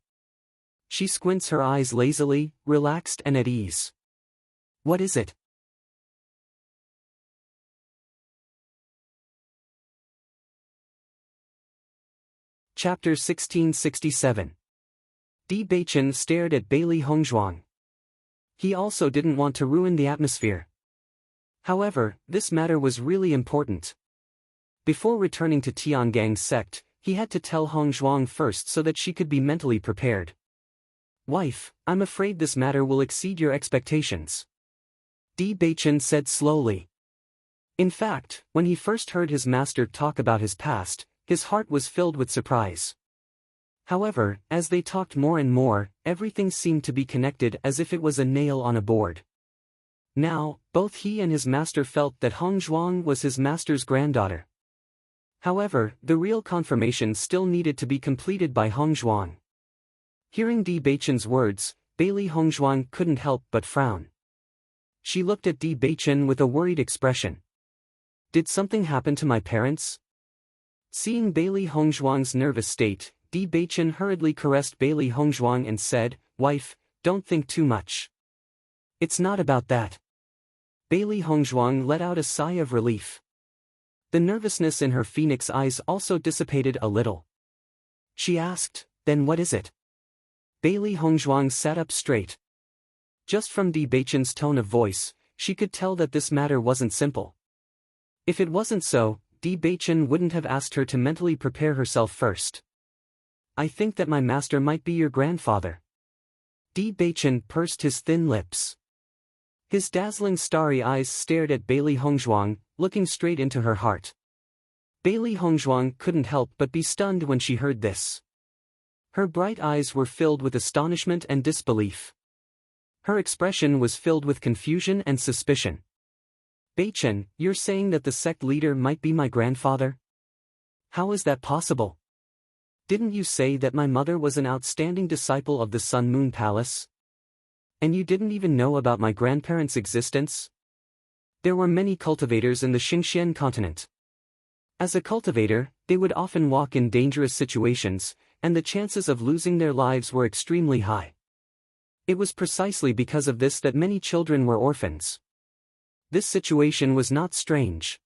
She squints her eyes lazily, relaxed and at ease. What is it? Chapter 1667. Di Beichen stared at Bailey Hongzhuang. He also didn't want to ruin the atmosphere. However, this matter was really important. Before returning to Tiangang's sect, he had to tell Hongzhuang first so that she could be mentally prepared. Wife, I'm afraid this matter will exceed your expectations. Di Beichen said slowly. In fact, when he first heard his master talk about his past, his heart was filled with surprise. However, as they talked more and more, everything seemed to be connected as if it was a nail on a board. Now, both he and his master felt that Hongzhuang was his master's granddaughter. However, the real confirmation still needed to be completed by Hongzhuang. Hearing Di Beichen's words, Bailey Hongzhuang couldn't help but frown. She looked at Di Beichen with a worried expression. Did something happen to my parents? Seeing Bailey Hongzhuang's nervous state, Di Beichen hurriedly caressed Bailey Hongzhuang and said, Wife, don't think too much. It's not about that. Bailey Hongzhuang let out a sigh of relief. The nervousness in her phoenix eyes also dissipated a little. She asked, Then what is it? Bailey Hongzhuang sat up straight. Just from Di Beichen's tone of voice, she could tell that this matter wasn't simple. If it wasn't so, Di Beichen wouldn't have asked her to mentally prepare herself first. I think that my master might be your grandfather. Di Beichen pursed his thin lips. His dazzling starry eyes stared at Bailey Hongzhuang, looking straight into her heart. Bailey Hongzhuang couldn't help but be stunned when she heard this. Her bright eyes were filled with astonishment and disbelief. Her expression was filled with confusion and suspicion. Beichen, you're saying that the sect leader might be my grandfather? How is that possible? Didn't you say that my mother was an outstanding disciple of the Sun Moon Palace? And you didn't even know about my grandparents' existence? There were many cultivators in the Xingxian continent. As a cultivator, they would often walk in dangerous situations, and the chances of losing their lives were extremely high. It was precisely because of this that many children were orphans. This situation was not strange.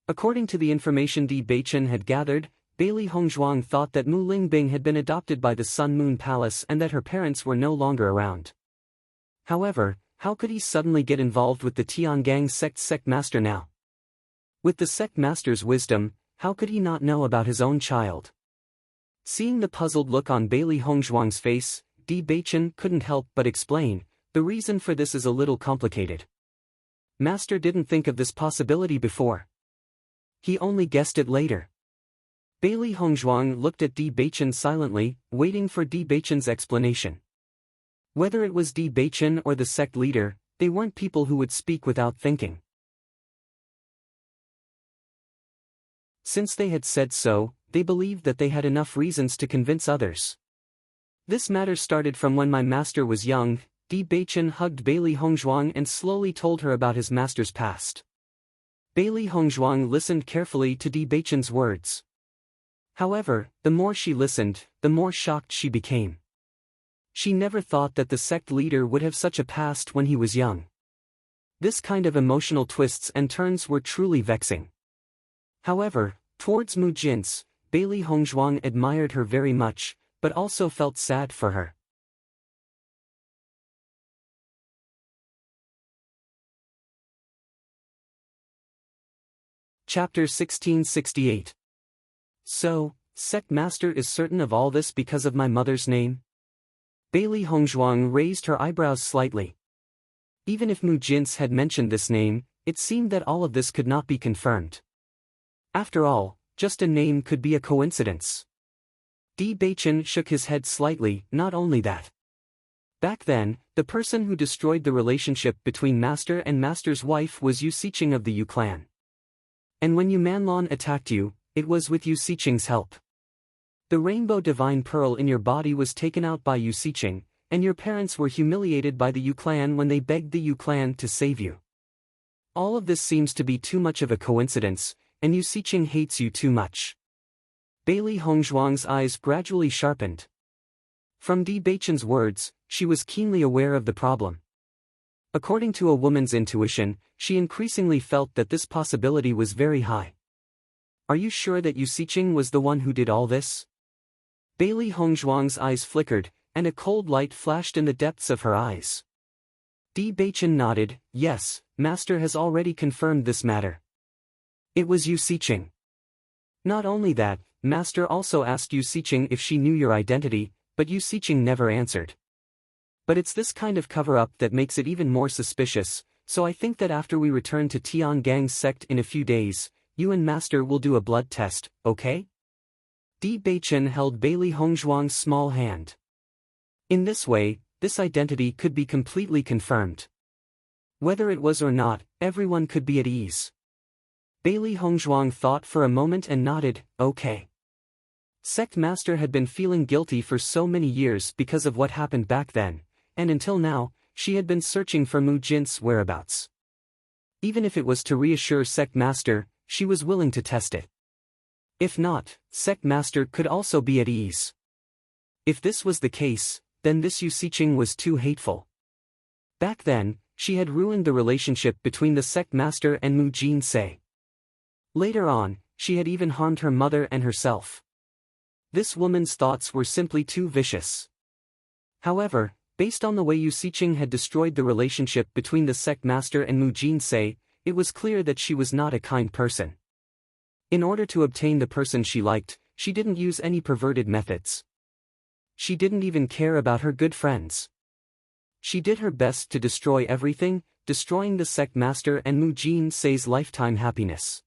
According to the information Di Beichen had gathered, Bailey Hongzhuang thought that Mu Lingbing had been adopted by the Sun Moon Palace and that her parents were no longer around. However, how could he suddenly get involved with the Tiangang sect master now? With the sect master's wisdom, how could he not know about his own child? Seeing the puzzled look on Bailey Hongzhuang's face, Di Beichen couldn't help but explain, the reason for this is a little complicated. Master didn't think of this possibility before. He only guessed it later. Bailey Hongzhuang looked at Di Beichen silently, waiting for Di Beichen's explanation. Whether it was Di Beichen or the sect leader, they weren't people who would speak without thinking. Since they had said so, they believed that they had enough reasons to convince others. This matter started from when my master was young. Di Beichen hugged Bailey Hongzhuang and slowly told her about his master's past. Bailey Hongzhuang listened carefully to Di Beichen's words. However, the more she listened, the more shocked she became. She never thought that the sect leader would have such a past when he was young. This kind of emotional twists and turns were truly vexing. However, towards Mu Jin's, Bailey Hongzhuang admired her very much, but also felt sad for her. Chapter 1668. So, sect master is certain of all this because of my mother's name? Bailey Hongzhuang raised her eyebrows slightly. Even if Mu Jin's had mentioned this name, it seemed that all of this could not be confirmed. After all, just a name could be a coincidence. Di Beichen shook his head slightly. Not only that. Back then, the person who destroyed the relationship between master and master's wife was Yu Siqing of the Yu clan. And when Yu Manlon attacked you, it was with Yu Siqing's help. The rainbow divine pearl in your body was taken out by Yu Siqing, and your parents were humiliated by the Yu clan when they begged the Yu clan to save you. All of this seems to be too much of a coincidence, and Yu Siqing hates you too much. Bailey Hongzhuang's eyes gradually sharpened. From Di Beichen's words, she was keenly aware of the problem. According to a woman's intuition, she increasingly felt that this possibility was very high. Are you sure that Yu Siqing was the one who did all this? Bailey Hongzhuang's eyes flickered, and a cold light flashed in the depths of her eyes. Di Beichen nodded. Yes, master has already confirmed this matter. It was Yu Siqing. Not only that, master also asked Yu Siqing if she knew your identity, but Yu Siqing never answered. But it's this kind of cover-up that makes it even more suspicious, so I think that after we return to Tiangang's sect in a few days, you and master will do a blood test, okay? Di Beichen held Bailey Hongzhuang's small hand. In this way, this identity could be completely confirmed. Whether it was or not, everyone could be at ease. Bailey Hongzhuang thought for a moment and nodded. Okay. Sect master had been feeling guilty for so many years because of what happened back then, and until now, she had been searching for Mu Jin's whereabouts. Even if it was to reassure sect master, she was willing to test it. If not, sect master could also be at ease. If this was the case, then this Yu Siqing was too hateful. Back then, she had ruined the relationship between the sect master and Mu Jin Se. Later on, she had even harmed her mother and herself. This woman's thoughts were simply too vicious. However, based on the way Yu Siqing had destroyed the relationship between the sect master and Mu Jin Se, it was clear that she was not a kind person. In order to obtain the person she liked, she didn't use any perverted methods. She didn't even care about her good friends. She did her best to destroy everything, destroying the sect master and Mu Jin Se's lifetime happiness.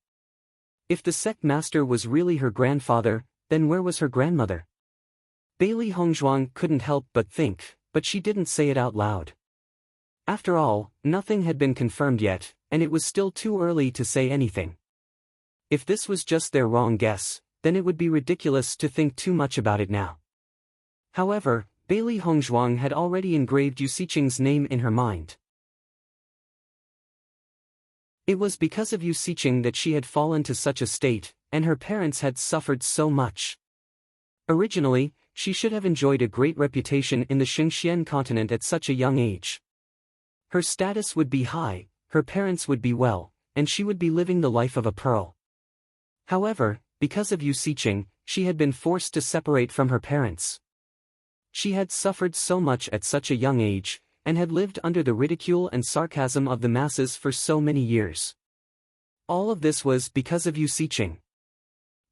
If the sect master was really her grandfather, then where was her grandmother? Bailey Hongzhuang couldn't help but think, but she didn't say it out loud. After all, nothing had been confirmed yet, and it was still too early to say anything. If this was just their wrong guess, then it would be ridiculous to think too much about it now. However, Bailey Hongzhuang had already engraved Yu Siqing's name in her mind. It was because of Yu Siqing that she had fallen to such a state, and her parents had suffered so much. Originally, she should have enjoyed a great reputation in the Xingxian continent at such a young age. Her status would be high, her parents would be well, and she would be living the life of a pearl. However, because of Yu Siqing, she had been forced to separate from her parents. She had suffered so much at such a young age, and had lived under the ridicule and sarcasm of the masses for so many years. All of this was because of Yu Siqing.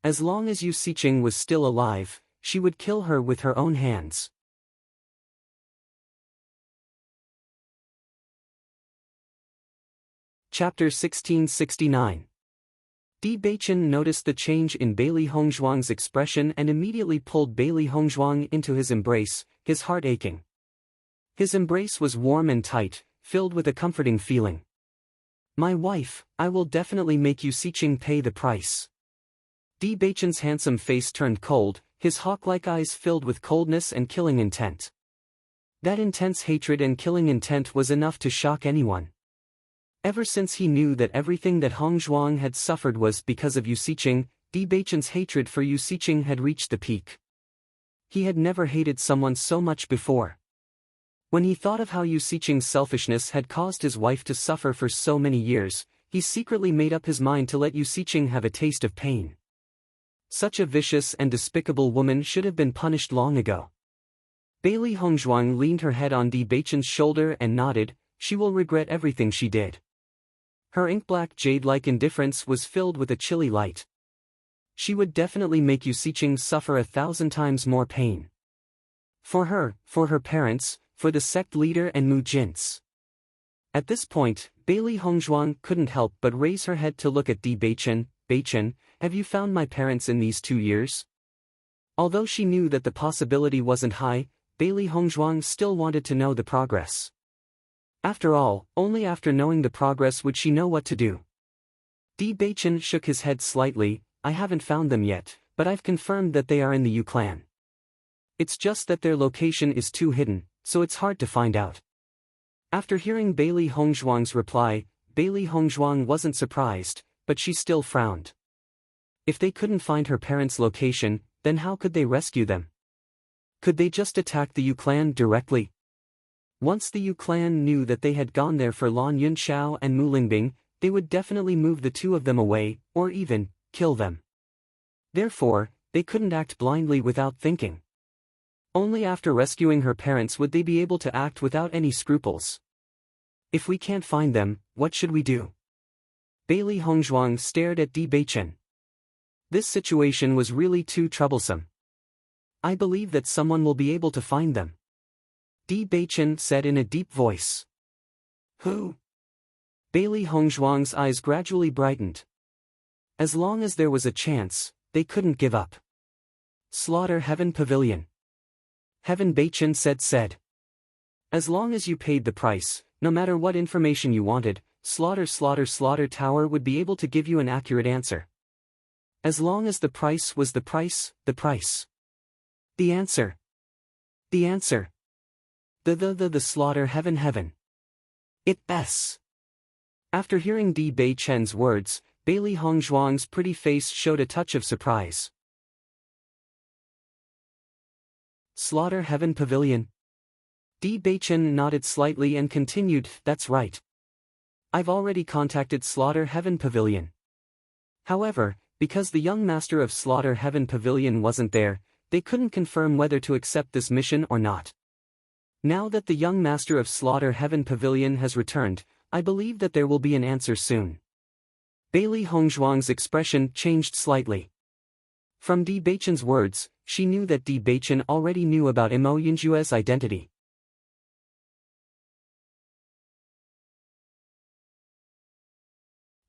As long as Yu Siqing was still alive, she would kill her with her own hands. Chapter 1669. Di Beichen noticed the change in Bailey Hongzhuang's expression and immediately pulled Bailey Hongzhuang into his embrace, his heart aching. His embrace was warm and tight, filled with a comforting feeling. "My wife, I will definitely make you Xiqing pay the price." Di Beichen's handsome face turned cold, his hawk-like eyes filled with coldness and killing intent. That intense hatred and killing intent was enough to shock anyone. Ever since he knew that everything that Hongzhuang had suffered was because of Yu Xiqing, Di Beichen's hatred for Yu Xiqing had reached the peak. He had never hated someone so much before. When he thought of how Yu Xiqing's selfishness had caused his wife to suffer for so many years, he secretly made up his mind to let Yu Xiqing have a taste of pain. Such a vicious and despicable woman should have been punished long ago. Bailey Hongzhuang leaned her head on Di Beichen's shoulder and nodded. She will regret everything she did. Her ink-black jade-like indifference was filled with a chilly light. She would definitely make Yu Xiqing suffer 1,000 times more pain. For her parents, for the sect leader and Mu Jin's. At this point, Bailey Hongzhuang couldn't help but raise her head to look at Di Beichen. "Beichen, have you found my parents in these 2 years?" Although she knew that the possibility wasn't high, Bailey Hongzhuang still wanted to know the progress. After all, only after knowing the progress would she know what to do. Di Beichen shook his head slightly. "I haven't found them yet, but I've confirmed that they are in the Yu clan. It's just that their location is too hidden, so it's hard to find out." After hearing Bailey Hongzhuang's reply, Bailey Hongzhuang wasn't surprised, but she still frowned. If they couldn't find her parents' location, then how could they rescue them? Could they just attack the Yu clan directly? Once the Yu clan knew that they had gone there for Lan Yunxiao and Mu Lingbing, they would definitely move the two of them away, or even kill them. Therefore, they couldn't act blindly without thinking. Only after rescuing her parents would they be able to act without any scruples. "If we can't find them, what should we do?" Bailey Hongzhuang stared at Di Beichen. This situation was really too troublesome. "I believe that someone will be able to find them," Di Beichen said in a deep voice. "Who?" Bailey Hongzhuang's eyes gradually brightened. As long as there was a chance, they couldn't give up. "Slaughter Heaven Pavilion." Heaven Beichen said. "As long as you paid the price, no matter what information you wanted, Slaughter Tower would be able to give you an accurate answer. As long as the price was the price. The answer. The Slaughter Heaven. It's. After hearing Di Beichen's words, Bailey Hongzhuang's pretty face showed a touch of surprise. Slaughter Heaven Pavilion. Di Beichen nodded slightly and continued, "That's right. I've already contacted Slaughter Heaven Pavilion. However, because the young master of Slaughter Heaven Pavilion wasn't there, they couldn't confirm whether to accept this mission or not. Now that the young master of Slaughter Heaven Pavilion has returned, I believe that there will be an answer soon." Bailey Hongzhuang's expression changed slightly. From Di Beichen's words, she knew that Di Beichen already knew about Mo Yinjue's identity.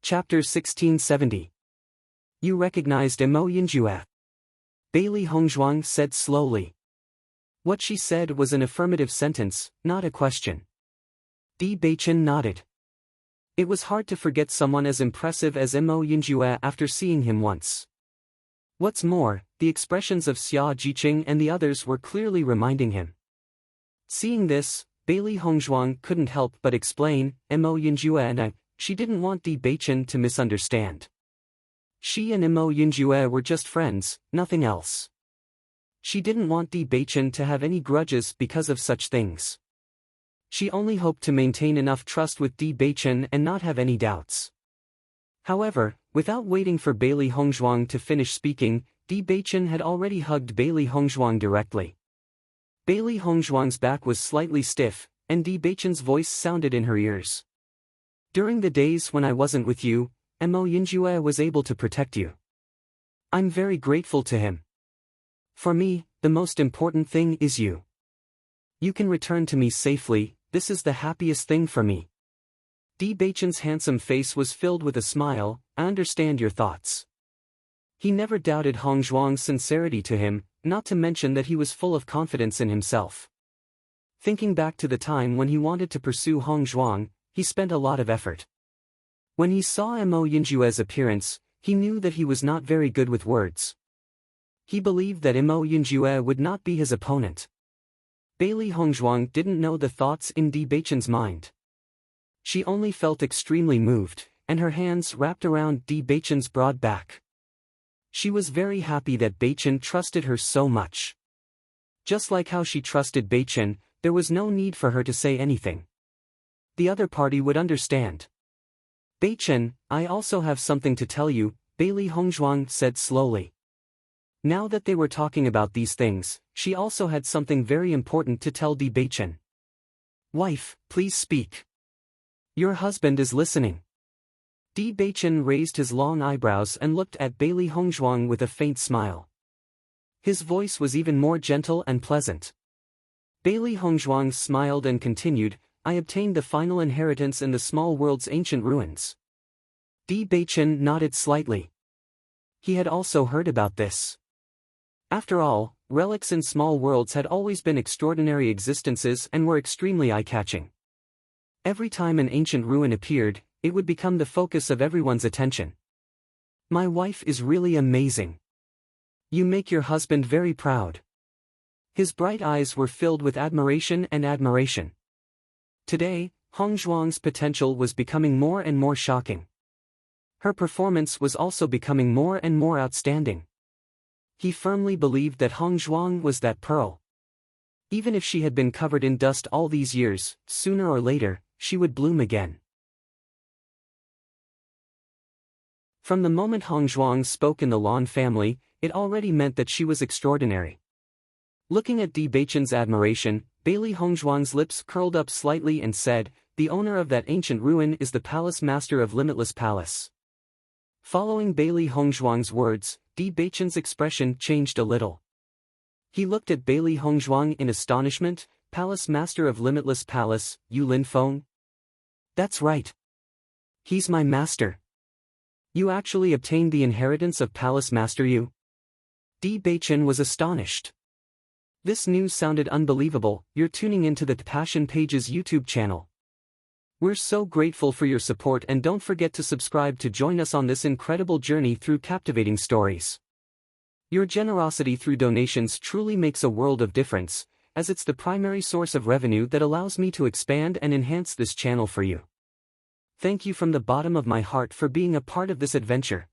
Chapter 1670. "You recognized Mo Yinjue?" Bailey Hongzhuang said slowly. What she said was an affirmative sentence, not a question. Di Beichen nodded. It was hard to forget someone as impressive as Mo Yinjue after seeing him once. What's more, the expressions of Xia Jiqing and the others were clearly reminding him. Seeing this, Bailey Hongzhuang couldn't help but explain, Mo Yinjue and she didn't want Di Beichen to misunderstand. She and Mo Yinjue were just friends, nothing else. She didn't want Di Beichen to have any grudges because of such things. She only hoped to maintain enough trust with Di Beichen and not have any doubts. However, without waiting for Bailey Hongzhuang to finish speaking, Di Beichen had already hugged Bailey Hongzhuang directly. Bailey Hongzhuang's back was slightly stiff, and Di Beichen's voice sounded in her ears. "During the days when I wasn't with you, Mo Yinjue was able to protect you. I'm very grateful to him. For me, the most important thing is you. You can return to me safely, this is the happiest thing for me." Di Beichen's handsome face was filled with a smile. I understand your thoughts. He never doubted Hong Zhuang's sincerity to him, not to mention that he was full of confidence in himself. Thinking back to the time when he wanted to pursue Hong Zhuang, he spent a lot of effort. When he saw Mo Yinjue's appearance, he knew that he was not very good with words. He believed that Mo Yinjue would not be his opponent. Bailey Hongzhuang didn't know the thoughts in Di Beichen's mind. She only felt extremely moved, and her hands wrapped around Di Beichen's broad back. She was very happy that Beichen trusted her so much. Just like how she trusted Beichen, there was no need for her to say anything. The other party would understand. Beichen, I also have something to tell you, Bailey Hongzhuang said slowly. Now that they were talking about these things, she also had something very important to tell Di Beichen. Wife, please speak. Your husband is listening. Di Beichen raised his long eyebrows and looked at Bailey Hongzhuang with a faint smile. His voice was even more gentle and pleasant. Bailey Hongzhuang smiled and continued, I obtained the final inheritance in the small world's ancient ruins. Di Beichen nodded slightly. He had also heard about this. After all, relics in small worlds had always been extraordinary existences and were extremely eye-catching. Every time an ancient ruin appeared, it would become the focus of everyone's attention. My wife is really amazing. You make your husband very proud. His bright eyes were filled with admiration and admiration. Today, Hong Zhuang's potential was becoming more and more shocking. Her performance was also becoming more and more outstanding. He firmly believed that Hong Zhuang was that pearl. Even if she had been covered in dust all these years, sooner or later, she would bloom again. From the moment Hong Zhuang spoke in the Lan family, it already meant that she was extraordinary. Looking at Di Beichen's admiration, Bailey Hongzhuang's lips curled up slightly and said, the owner of that ancient ruin is the palace master of Limitless Palace. Following Bailey Hongzhuang's words, Di Beichen's expression changed a little. He looked at Bailey Hongzhuang in astonishment, Palace Master of Limitless Palace, Yu Linfeng? That's right. He's my master. You actually obtained the inheritance of Palace Master Yu? Di Beichen was astonished. This news sounded unbelievable. You're tuning into the Passion Pages YouTube channel. We're so grateful for your support, and don't forget to subscribe to join us on this incredible journey through captivating stories. Your generosity through donations truly makes a world of difference, as it's the primary source of revenue that allows me to expand and enhance this channel for you. Thank you from the bottom of my heart for being a part of this adventure.